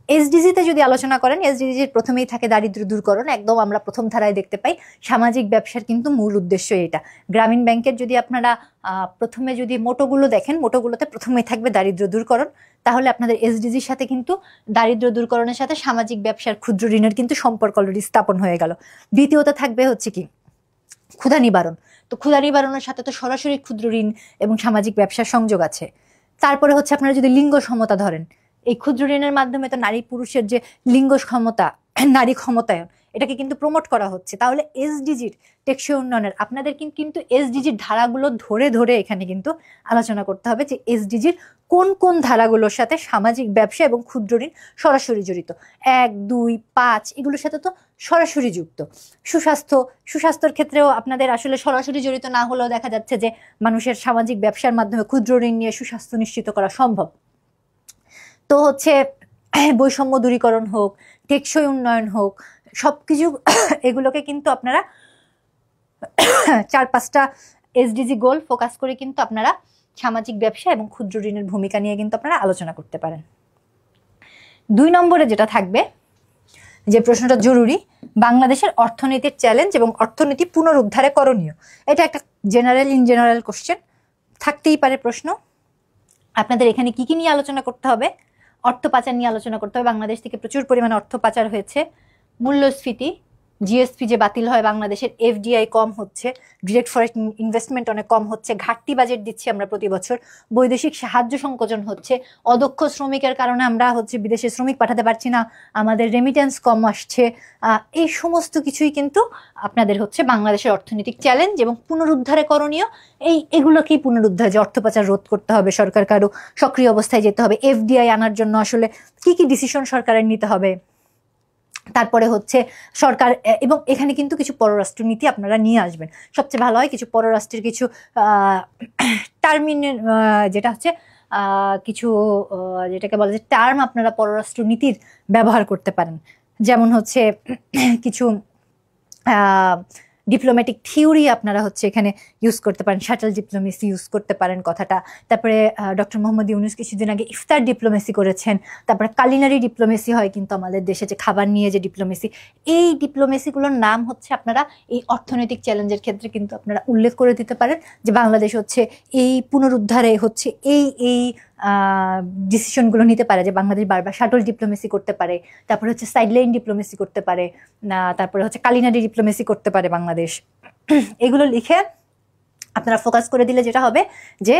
এসডিজিতে যদি আলোচনা করেন, এসডিজির প্রথমেই থাকে দারিদ্র্য দূরকরণ। একদম আমরা প্রথম ধারায় দেখতে পাই সামাজিক ব্যবসার কিন্তু মূল উদ্দেশ্য এটা। গ্রামীণ ব্যাংকের যদি আপনারা প্রথমে যদি মোটোগুলো দেখেন, মোটোগুলোতে প্রথমেই থাকবে দারিদ্র্য দূরকরণ। তাহলে আপনাদের এসডিজির সাথে কিন্তু দারিদ্র্য দূরকরণের সাথে সামাজিক ব্যবসার ক্ষুদ্র ঋণের কিন্তু সম্পর্ক অলরেডি স্থাপন হয়ে গেল। দ্বিতীয়তে থাকবে হচ্ছে কি ক্ষুধা নিবারণ। তো ক্ষুধা নিবারণের সাথে তো সরাসরি ক্ষুদ্র ঋণ এবং সামাজিক ব্যবসার সংযোগ আছে। তারপরে হচ্ছে আপনারা যদি লিঙ্গ সমতা ধরেন, এই ক্ষুদ্র ঋণের মাধ্যমে তো নারী পুরুষের যে লিঙ্গ ক্ষমতা, নারী ক্ষমতায়ন, এটাকে কিন্তু প্রমোট করা হচ্ছে। তাহলে এসডিজির টেকসই উন্নয়নের আপনাদের কিন্তু এসডিজির ধারাগুলো ধরে ধরে এখানে কিন্তু আলোচনা করতে হবে যে এসডিজির কোন কোন ধারাগুলোর সাথে সামাজিক ব্যবসা এবং ক্ষুদ্র ঋণ সরাসরি জড়িত। 1, 2, 5 এগুলোর সাথে তো সরাসরি যুক্ত। সুস্বাস্থ্যর ক্ষেত্রেও আপনাদের আসলে সরাসরি জড়িত না হলেও দেখা যাচ্ছে যে মানুষের সামাজিক ব্যবসার মাধ্যমে ক্ষুদ্র ঋণ নিয়ে সুস্বাস্থ্য নিশ্চিত করা সম্ভব। তো হচ্ছে বৈষম্য দূরীকরণ হোক, টেকসই উন্নয়ন হোক, সবকিছু এগুলোকে কিন্তু আপনারা 4-5টা এসডিজি গোল ফোকাস করে কিন্তু আপনারা সামাজিক ব্যবসা এবং ক্ষুদ্র ঋণের ভূমিকা নিয়ে কিন্তু আপনারা আলোচনা করতে পারেন। 2 নম্বরে যেটা থাকবে, যে প্রশ্নটা জরুরি, বাংলাদেশের অর্থনীতির চ্যালেঞ্জ এবং অর্থনীতি পুনরুদ্ধারে করণীয়। এটা একটা ইন জেনারেল কোশ্চেন, থাকতেই পারে প্রশ্ন। আপনাদের এখানে কি কি নিয়ে আলোচনা করতে হবে? অর্থ পাচার নিয়ে আলোচনা করতে হবে। বাংলাদেশ থেকে প্রচুর পরিমাণে অর্থ পাচার হয়েছে। মূল্যস্ফীতি, জিএসপি যে বাতিল হয়, বাংলাদেশের এফডিআই কম হচ্ছে, ডিরেক্ট ফরেন ইনভেস্টমেন্ট অনেক কম হচ্ছে, ঘাটতি বাজেট দিচ্ছি আমরা প্রতি বছর, বৈদেশিক সাহায্য সংকোচন হচ্ছে, অদক্ষ শ্রমিকের কারণে আমরা হচ্ছে বিদেশে শ্রমিক পাঠাতে পারছি না, আমাদের রেমিটেন্স কম আসছে। এই সমস্ত কিছুই কিন্তু আপনাদের হচ্ছে বাংলাদেশের অর্থনৈতিক চ্যালেঞ্জ এবং পুনরুদ্ধারে করণীয়। এগুলোকেই পুনরুদ্ধার, যে অর্থ পাচার রোধ করতে হবে, সরকারকে আরো সক্রিয় অবস্থায় যেতে হবে, এফডিআই আনার জন্য আসলে কি কি ডিসিশন সরকারের নিতে হবে। তারপরে হচ্ছে সরকার, এবং এখানে কিন্তু কিছু পররাষ্ট্রনীতি আপনারা নিয়ে আসবেন। সবচেয়ে ভালো হয় কিছু পররাষ্ট্রের কিছু টার্মিনের, যেটা হচ্ছে কিছু যেটাকে বলা যায় টার্ম আপনারা পররাষ্ট্রনীতির ব্যবহার করতে পারেন। যেমন হচ্ছে কিছু ডিপ্লোম্যাটিক থিওরি আপনারা হচ্ছে এখানে ইউজ করতে পারেন, শাটল ডিপ্লোমেসি ইউজ করতে পারেন কথাটা। তারপরে ডক্টর মোহাম্মদ ইউনূস কিছুদিন আগে ইফতার ডিপ্লোমেসি করেছেন। তারপরে কালিনারি ডিপ্লোমেসি হয় কিন্তু আমাদের দেশে, যে খাবার নিয়ে যে ডিপ্লোমেসি, এই ডিপ্লোমেসিগুলোর নাম হচ্ছে আপনারা এই অর্থনৈতিক চ্যালেঞ্জের ক্ষেত্রে কিন্তু আপনারা উল্লেখ করে দিতে পারেন, যে বাংলাদেশ হচ্ছে এই পুনরুদ্ধারে হচ্ছে এই ডিসিশনগুলো নিতে পারে, যে বাংলাদেশ বারবার শাটল ডিপ্লোমেসি করতে পারে, তারপরে হচ্ছে সাইডলাইন ডিপ্লোমেসি করতে পারে, তারপরে হচ্ছে কালিনারি ডিপ্লোমেসি করতে পারে বাংলাদেশ। এগুলো লিখে আপনারা ফোকাস করে দিলে যেটা হবে যে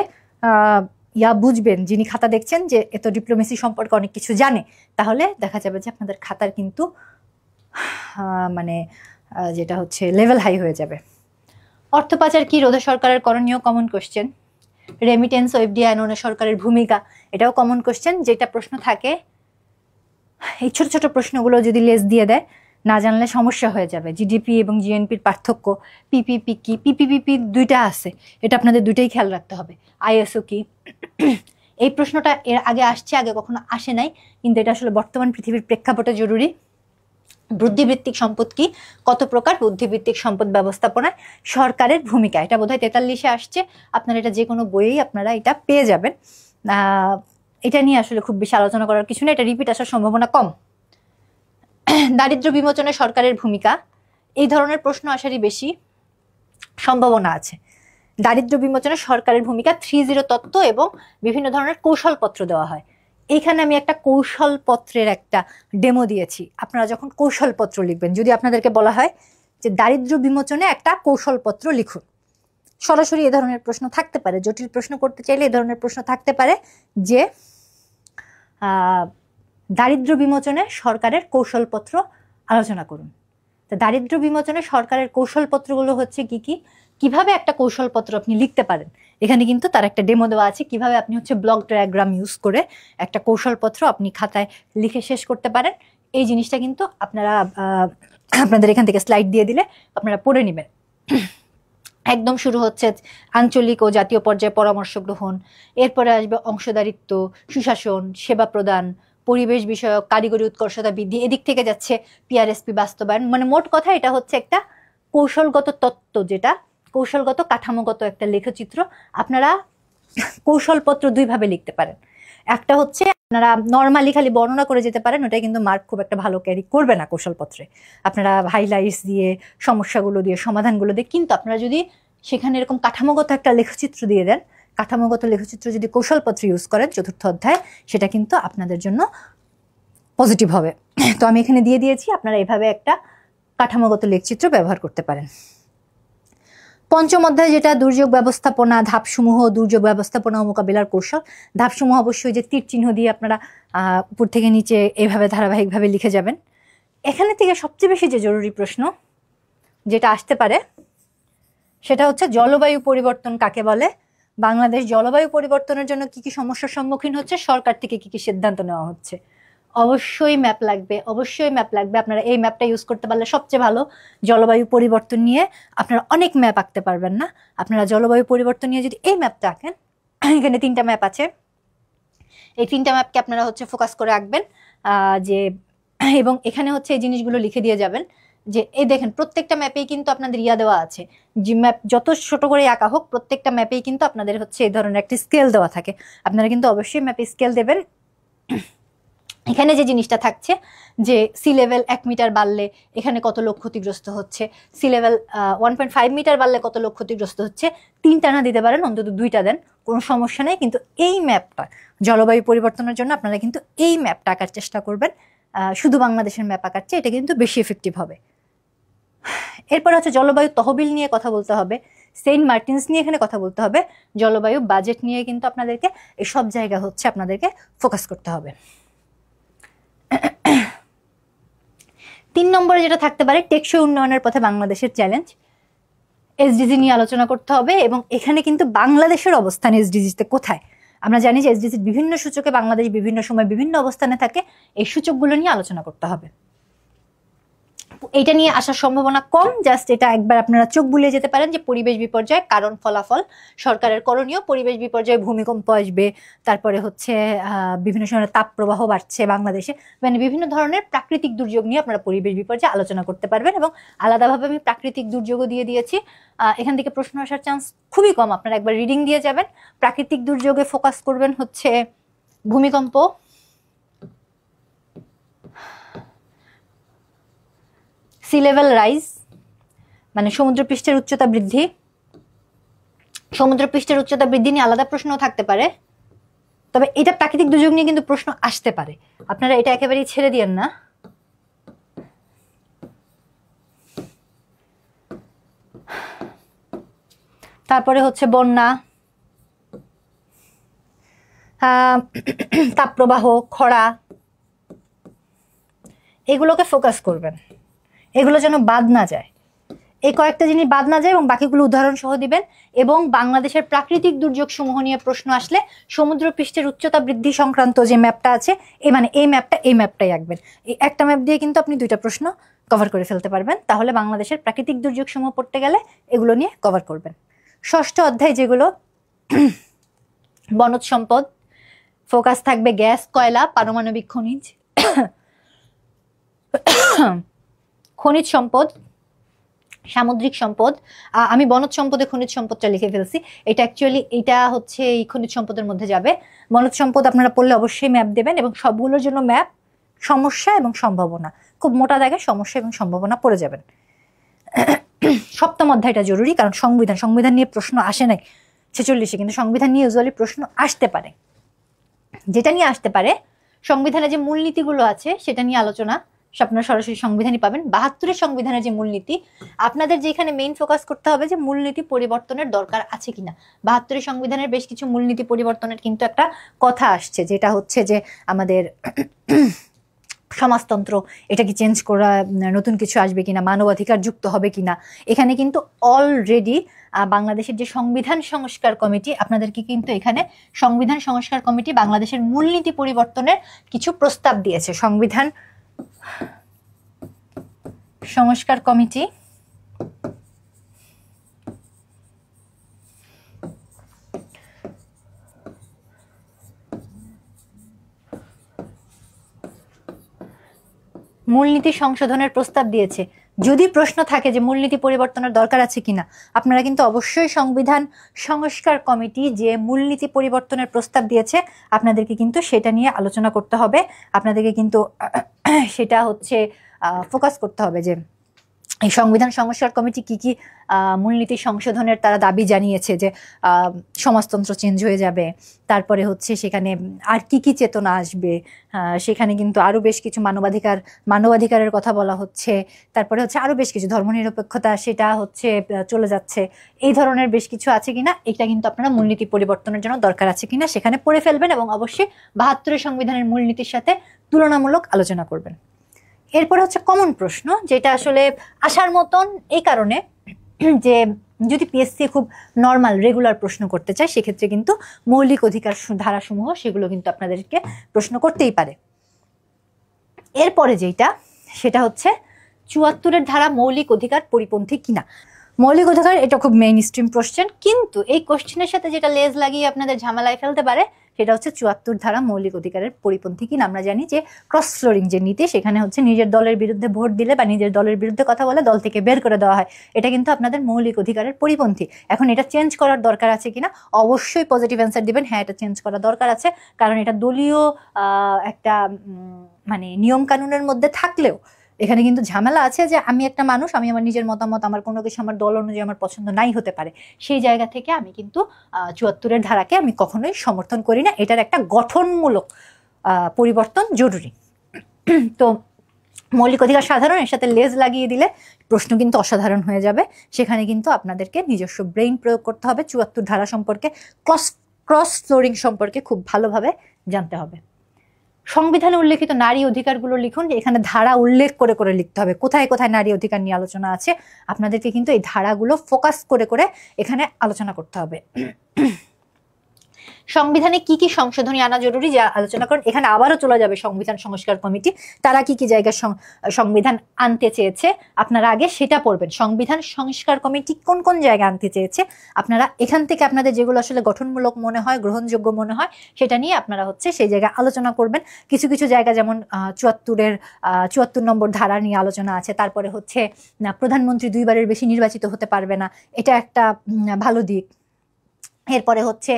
বুঝবেন, যিনি খাতা দেখছেন, যে এত ডিপ্লোমেসি সম্পর্কে অনেক কিছু জানে, তাহলে দেখা যাবে যে আপনাদের খাতার কিন্তু মানে যেটা হচ্ছে লেভেল হাই হয়ে যাবে। অর্থ পাচার কি রোধে সরকারের করণীয়, কমন কোশ্চেন। রেমিটেন্স ও এফডিআই আইনে সরকারের ভূমিকা, এটাও কমন কোশ্চেন। যেটা প্রশ্ন থাকে, এই ছোট ছোট প্রশ্নগুলো যদি লেস দিয়ে দেয়, না জানলে সমস্যা হয়ে যাবে। জিডিপি এবং জিএনপির পার্থক্য, পিপিপি কি, পিপিপি দুইটা আছে, এটা আপনাদের দুইটাই খেয়াল রাখতে হবে। আইএসও কি, এই প্রশ্নটা এর আগে আসছে, আগে কখনো আসে নাই, কিন্তু এটা আসলে বর্তমান পৃথিবীর প্রেক্ষাপটে জরুরি। বুদ্ধিবৃত্তিক সম্পদ কি, কত প্রকার বুদ্ধিবৃত্তিক সম্পদ ব্যবস্থাপনায় সরকারের ভূমিকা, এটা বোধহয় 43-এ আসছে। আপনারা এটা যে কোনো বইয়েই আপনারা এটা পেয়ে যাবেন। এটা নিয়ে আসলে খুব বেশি আলোচনা করার কিছু নেই, এটা রিপিট আসার সম্ভাবনা কম। দারিদ্র্য বিমোচনে সরকারের ভূমিকা, এই ধরনের প্রশ্ন আসারই বেশি সম্ভাবনা আছে। দারিদ্র্য বিমোচনে সরকারের ভূমিকা, 3-0 তত্ত্ব এবং বিভিন্ন ধরনের কৌশলপত্র দেওয়া হয়। এইখানে আমি একটা কৌশলপত্রের একটা ডেমো দিয়েছি। আপনারা যখন কৌশলপত্র লিখবেন, যদি আপনাদেরকে বলা হয় যে দারিদ্র্য বিমোচনে একটা কৌশলপত্র লিখুন, সরাসরি এ ধরনের প্রশ্ন থাকতে পারে, জটিল প্রশ্ন করতে চাইলে এ ধরনের প্রশ্ন থাকতে পারে যে দারিদ্র্য বিমোচনে সরকারের কৌশলপত্র আলোচনা করুন। তো দারিদ্র্য বিমোচনে সরকারের কৌশলপত্রগুলো হচ্ছে কি কি, কিভাবে একটা কৌশলপত্র আপনি লিখতে পারেন। এখানে কিন্তু তার একটা ডেমো দেওয়া আছে কিভাবে আপনি হচ্ছে ব্লক ডায়াগ্রাম ইউজ করে একটা কৌশলপত্র আপনি খাতায় লিখে শেষ করতে পারেন। এই জিনিসটা কিন্তু আপনারা আপনাদের এখান থেকে স্লাইড দিয়ে দিলে আপনারা পড়ে নেবেন। একদম শুরু হচ্ছে আঞ্চলিক ও জাতীয় পর্যায়ে পরামর্শ গ্রহণ, এরপরে আসবে অংশদারিত্ব, সুশাসন, সেবা প্রদান, পরিবেশ বিষয়ক, কারিগরি উৎকর্ষতা বৃদ্ধি, এদিক থেকে যাচ্ছে পিআরএসপি বাস্তবায়ন। মানে মোট কথা এটা হচ্ছে একটা কৌশলগত তত্ত্ব, যেটা কৌশলগত কাঠামোগত একটা লেখচিত্র। আপনারা কৌশলপত্র দুইভাবে লিখতে পারেন। একটা হচ্ছে আপনারা নর্মালি খালি বর্ণনা করে যেতে পারেন, ওটাই কিন্তু মার্ক খুব একটা ভালো ক্যারি করবে না কৌশলপত্রে। আপনারা হাইলাইটস দিয়ে, সমস্যাগুলো দিয়ে, সমাধানগুলো দিয়ে, কিন্তু আপনারা যদি সেখানে এরকম কাঠামোগত একটা লেখচিত্র দিয়ে দেন, কাঠামোগত লেখচিত্র যদি কৌশলপত্র ইউজ করেন চতুর্থ অধ্যায়, সেটা কিন্তু আপনাদের জন্য পজিটিভ হবে। তো আমি এখানে দিয়ে দিয়েছি, আপনারা এভাবে একটা কাঠামোগত লেখচিত্র ব্যবহার করতে পারেন। পঞ্চম অধ্যায় যেটা দুর্যোগ ব্যবস্থাপনা ধাপসমূহ, দুর্যোগ ব্যবস্থাপনা ও মোকাবিলার কৌশল। ধাপসমূহ অবশ্যই যে তীর চিহ্ন দিয়ে আপনারা উপর থেকে নিচে এইভাবে ধারাবাহিকভাবে লিখে যাবেন। এখানে থেকে সবচেয়ে বেশি যে জরুরি প্রশ্ন যেটা আসতে পারে সেটা হচ্ছে জলবায়ু পরিবর্তন কাকে বলে, বাংলাদেশ জলবায়ু পরিবর্তনের জন্য কি কি সমস্যার সম্মুখীন হচ্ছে, সরকার থেকে কি কি সিদ্ধান্ত নেওয়া হচ্ছে। অবশ্যই ম্যাপ লাগবে, অবশ্যই ম্যাপ লাগবে। আপনারা এই ম্যাপটা ইউজ করতে পারলে সবচেয়ে ভালো। জলবায়ু পরিবর্তন নিয়ে আপনারা অনেক ম্যাপ আঁকতে পারবেন না, আপনারা জলবায়ু পরিবর্তন নিয়ে যদি এই ম্যাপটা আঁকেন, এখানে 3টা ম্যাপ আছে, এই 3টা ম্যাপকে আপনারা হচ্ছে ফোকাস করে আঁকবেন যে, এবং এখানে হচ্ছে এই জিনিসগুলো লিখে দিয়ে যাবেন যে এই দেখেন প্রত্যেকটা ম্যাপেই কিন্তু আপনাদের ইয়া দেওয়া আছে, যে ম্যাপ যত ছোট করে আঁকা হোক প্রত্যেকটা ম্যাপেই কিন্তু আপনাদের হচ্ছে এই ধরনের একটা স্কেল দেওয়া থাকে। আপনারা কিন্তু অবশ্যই ম্যাপে স্কেল দেবেন। এখানে যে জিনিসটা থাকছে যে সি লেভেল 1 মিটার বাড়লে এখানে কত লোক ক্ষতিগ্রস্ত হচ্ছে, সি লেভেল 1.5 মিটার বাড়লে কত লোক ক্ষতিগ্রস্ত হচ্ছে, 3টা না দিতে পারেন, অন্তত 2টা দেন, কোনো সমস্যা নেই। কিন্তু এই ম্যাপটা জলবায়ু পরিবর্তনের জন্য আপনারা কিন্তু এই ম্যাপটা আঁকার চেষ্টা করবেন। শুধু বাংলাদেশের ম্যাপ আঁকার চেয়ে এটা কিন্তু বেশি এফেক্টিভ হবে। এরপর হচ্ছে জলবায়ু তহবিল নিয়ে কথা বলতে হবে, সেন্ট মার্টিনস নিয়ে এখানে কথা বলতে হবে, জলবায়ু বাজেট নিয়ে কিন্তু আপনাদেরকে এই সব জায়গা হচ্ছে আপনাদেরকে ফোকাস করতে হবে। 3 নম্বরে যেটা থাকতে পারে টেকসই উন্নয়নের পথে বাংলাদেশের চ্যালেঞ্জ, এসডিজি নিয়ে আলোচনা করতে হবে। এবং এখানে কিন্তু বাংলাদেশের অবস্থান এসডিজিতে কোথায়, আমরা জানি যে এসডিজির বিভিন্ন সূচকে বাংলাদেশ বিভিন্ন সময় বিভিন্ন অবস্থানে থাকে, এই সূচকগুলো নিয়ে আলোচনা করতে হবে। এটা নিয়ে আসার সম্ভাবনা কম, জাস্ট এটা একবার আপনারা চোখ বুলিয়ে যেতে পারেন যে পরিবেশ বিপর্যয় কারণ ফলাফল, সরকারের করণীয়, পরিবেশ বিপর্যয় ভূমিকম্প আসবে, তারপরে হচ্ছে বিভিন্ন সময় তাপ প্রবাহ বাড়ছে বাংলাদেশে, মানে বিভিন্ন ধরনের প্রাকৃতিক দুর্যোগ নিয়ে আপনারা পরিবেশ বিপর্যয় আলোচনা করতে পারবেন। এবং আলাদাভাবে আমি প্রাকৃতিক দুর্যোগও দিয়ে দিয়েছি, এখান থেকে প্রশ্ন আসার চান্স খুবই কম। আপনারা একবার রিডিং দিয়ে যাবেন। প্রাকৃতিক দুর্যোগে ফোকাস করবেন হচ্ছে ভূমিকম্প, সি লেভেল রাইজ মানে সমুদ্রপৃষ্ঠের উচ্চতা বৃদ্ধি, সমুদ্রপৃষ্ঠের উচ্চতা বৃদ্ধি নিয়ে আলাদা প্রশ্নও থাকতে পারে, তবে এটা প্রাকৃতিক দুর্যোগ নিয়ে কিন্তু প্রশ্ন আসতে পারে, আপনারা এটা একেবারেই ছেড়ে দিয়েন না। তারপরে হচ্ছে বন্যা, তাপপ্রবাহ, খরা, এগুলোকে ফোকাস করবেন, এগুলো যেন বাদ না যায়, এই কয়েকটা জিনিস বাদ না যায় এবং বাকিগুলো উদাহরণ সহ দিবেন। এবং বাংলাদেশের প্রাকৃতিক দুর্যোগ সমূহ নিয়ে প্রশ্ন আসলে সমুদ্র পৃষ্ঠের উচ্চতা বৃদ্ধি সংক্রান্ত যে ম্যাপটা আছে, এই ম্যাপটাই আঁকবেন। এই একটা ম্যাপ দিয়ে কিন্তু আপনি 2টা প্রশ্ন কভার করে ফেলতে পারবেন। তাহলে বাংলাদেশের প্রাকৃতিক দুর্যোগ সমূহ পড়তে গেলে এগুলো নিয়ে কভার করবেন। ষষ্ঠ অধ্যায় যেগুলো বনজ সম্পদ, ফোকাস থাকবে গ্যাস, কয়লা, পারমাণবিক খনিজ, খনিজ সম্পদ, সামুদ্রিক সম্পদ। আমি বনজ সম্পদে খনিজ সম্পদটা লিখে ফেলছি, এটা অ্যাকচুয়ালি এটা হচ্ছে এই খনিজ সম্পদের মধ্যে যাবে। বনজ সম্পদ আপনারা পড়লে অবশ্যই ম্যাপ দেবেন এবং সবগুলোর জন্য ম্যাপ, সমস্যা এবং সম্ভাবনা, খুব মোটা দাগে সমস্যা এবং সম্ভাবনা পড়ে যাবেন। সপ্তম অধ্যায়টা জরুরি, কারণ সংবিধান নিয়ে প্রশ্ন আসে নাই 46-এ, কিন্তু সংবিধান নিয়ে ইউজুয়ালি প্রশ্ন আসতে পারে। যেটা নিয়ে আসতে পারে সংবিধানে যে মূলনীতিগুলো আছে সেটা নিয়ে আলোচনা, আপনারা সরাসরি সংবিধানই পাবেন। 72-এর সংবিধানের যে মূলনীতি, আপনাদের যেখানে মেইন ফোকাস করতে হবে যে মূলনীতি পরিবর্তনের দরকার আছে কিনা। 72-এর সংবিধানের বেশ কিছু মূলনীতি পরিবর্তনের কিন্তু একটা কথা আসছে, যেটা হচ্ছে যে আমাদের সমাজতন্ত্র, এটা কি চেঞ্জ করা, নতুন কিছু আসবে কিনা, মানবাধিকার যুক্ত হবে কিনা। এখানে কিন্তু অলরেডি বাংলাদেশের যে সংবিধান সংস্কার কমিটি, আপনাদেরকে কিন্তু এখানে সংবিধান সংস্কার কমিটি বাংলাদেশের মূলনীতি পরিবর্তনের কিছু প্রস্তাব দিয়েছে। সংবিধান সংস্কার কমিটি মূলনীতি সংশোধনের প্রস্তাব দিয়েছে। যদি প্রশ্ন থাকে যে মূলনীতি পরিবর্তনের দরকার আছে কিনা, আপনারা কিন্তু অবশ্যই সংবিধান সংস্কার কমিটি যে মূলনীতি পরিবর্তনের প্রস্তাব দিয়েছে আপনাদেরকে কিন্তু সেটা নিয়ে আলোচনা করতে হবে। আপনাদেরকে কিন্তু সেটা হচ্ছে ফোকাস করতে হবে যে এই সংবিধান সংস্কার কমিটি কি কি মূলনীতি সংশোধনের তারা দাবি জানিয়েছে, যে সমাজতন্ত্র চেঞ্জ হয়ে যাবে, তারপরে হচ্ছে সেখানে আর কি কি চেতনা আসবে, সেখানে কিন্তু আরো বেশ কিছু মানবাধিকারের কথা বলা হচ্ছে, তারপরে হচ্ছে আরো বেশ কিছু ধর্মনিরপেক্ষতা সেটা হচ্ছে চলে যাচ্ছে, এই ধরনের বেশ কিছু আছে কিনা, এটা কিন্তু আপনারা মূলনীতি পরিবর্তনের জন্য দরকার আছে কিনা সেখানে পড়ে ফেলবেন এবং অবশ্যই 72-এর সংবিধানের মূলনীতির সাথে তুলনামূলক আলোচনা করবেন। এরপরে হচ্ছে কমন প্রশ্ন, যেটা আসলে আসার মতন এই কারণে যে যদি পিএসসি খুব নর্মাল রেগুলার প্রশ্ন করতে চায় সেক্ষেত্রে কিন্তু মৌলিক অধিকার ধারাসমূহ সেগুলো কিন্তু আপনাদেরকে প্রশ্ন করতেই পারে। এরপরে যেটা সেটা হচ্ছে 74-এর ধারা মৌলিক অধিকার পরিপন্থী কিনা। মৌলিক অধিকার এটা খুব মেইন স্ট্রিম কোশ্চেন, কিন্তু এই কোশ্চেনের সাথে যেটা লেজ লাগিয়ে আপনাদের ঝামেলায় ফেলতে পারে সেটা হচ্ছে 74 ধারা মৌলিক অধিকারের পরিপন্থী কিনা। আমরা জানি যে ক্রস ফ্লোরিং যে নীতি, সেখানে হচ্ছে নিজের দলের বিরুদ্ধে ভোট দিলে বা নিজের দলের বিরুদ্ধে কথা বলে দল থেকে বের করে দেওয়া হয়, এটা কিন্তু আপনাদের মৌলিক অধিকারের পরিপন্থী। এখন এটা চেঞ্জ করার দরকার আছে কিনা, অবশ্যই পজিটিভ অ্যান্সার দিবেন, হ্যাঁ এটা চেঞ্জ করার দরকার আছে, কারণ এটা দলীয় একটা মানে নিয়ম কানুনের মধ্যে থাকলেও এখানে কিন্তু ঝামেলা আছে যে আমি একটা মানুষ, আমি আমার নিজের মতামত, আমার কোনো কিছু আমার দল অনুযায়ী আমার পছন্দ নাই হতে পারে, সেই জায়গা থেকে আমি কিন্তু 74-এর ধারাকে আমি কখনোই সমর্থন করি না। এটার একটা গঠনমূলক পরিবর্তন জরুরি। তো মৌলিক অধিকার সাধারণ, এর সাথে লেজ লাগিয়ে দিলে প্রশ্ন কিন্তু অসাধারণ হয়ে যাবে। সেখানে কিন্তু আপনাদেরকে নিজস্ব ব্রেইন প্রয়োগ করতে হবে, 74 ধারা সম্পর্কে, ক্রস ফ্লোরিং সম্পর্কে খুব ভালোভাবে জানতে হবে। সংবিধানে উল্লেখিত নারী অধিকারগুলো লিখুন, এখানে ধারা উল্লেখ করে করে লিখতে হবে, কোথায় কোথায় নারী অধিকার নিয়ে আলোচনা আছে আপনাদেরকে কিন্তু এই ধারাগুলো ফোকাস করে করে এখানে আলোচনা করতে হবে। সংবিধানে কি কি সংশোধনী আনা জরুরি যা আলোচনা করেন, এখানে আবারও চলে যাবে সংবিধান সংস্কার কমিটি, তারা কি কি জায়গায় সংবিধান আনতে চেয়েছে আপনারা আগে সেটা পড়বেন। সংবিধান সংস্কার কমিটি কোন কোন জায়গায় আনতে চেয়েছে আপনারা এখান থেকে আপনাদের যেগুলো আসলে গঠনমূলক মনে হয়, গ্রহণযোগ্য মনে হয়, সেটা নিয়ে আপনারা হচ্ছে সেই জায়গায় আলোচনা করবেন। কিছু কিছু জায়গা যেমন 74 নম্বর ধারা নিয়ে আলোচনা আছে, তারপরে হচ্ছে প্রধানমন্ত্রী 2বারের বেশি নির্বাচিত হতে পারবে না, এটা একটা ভালো দিক। এরপরে হচ্ছে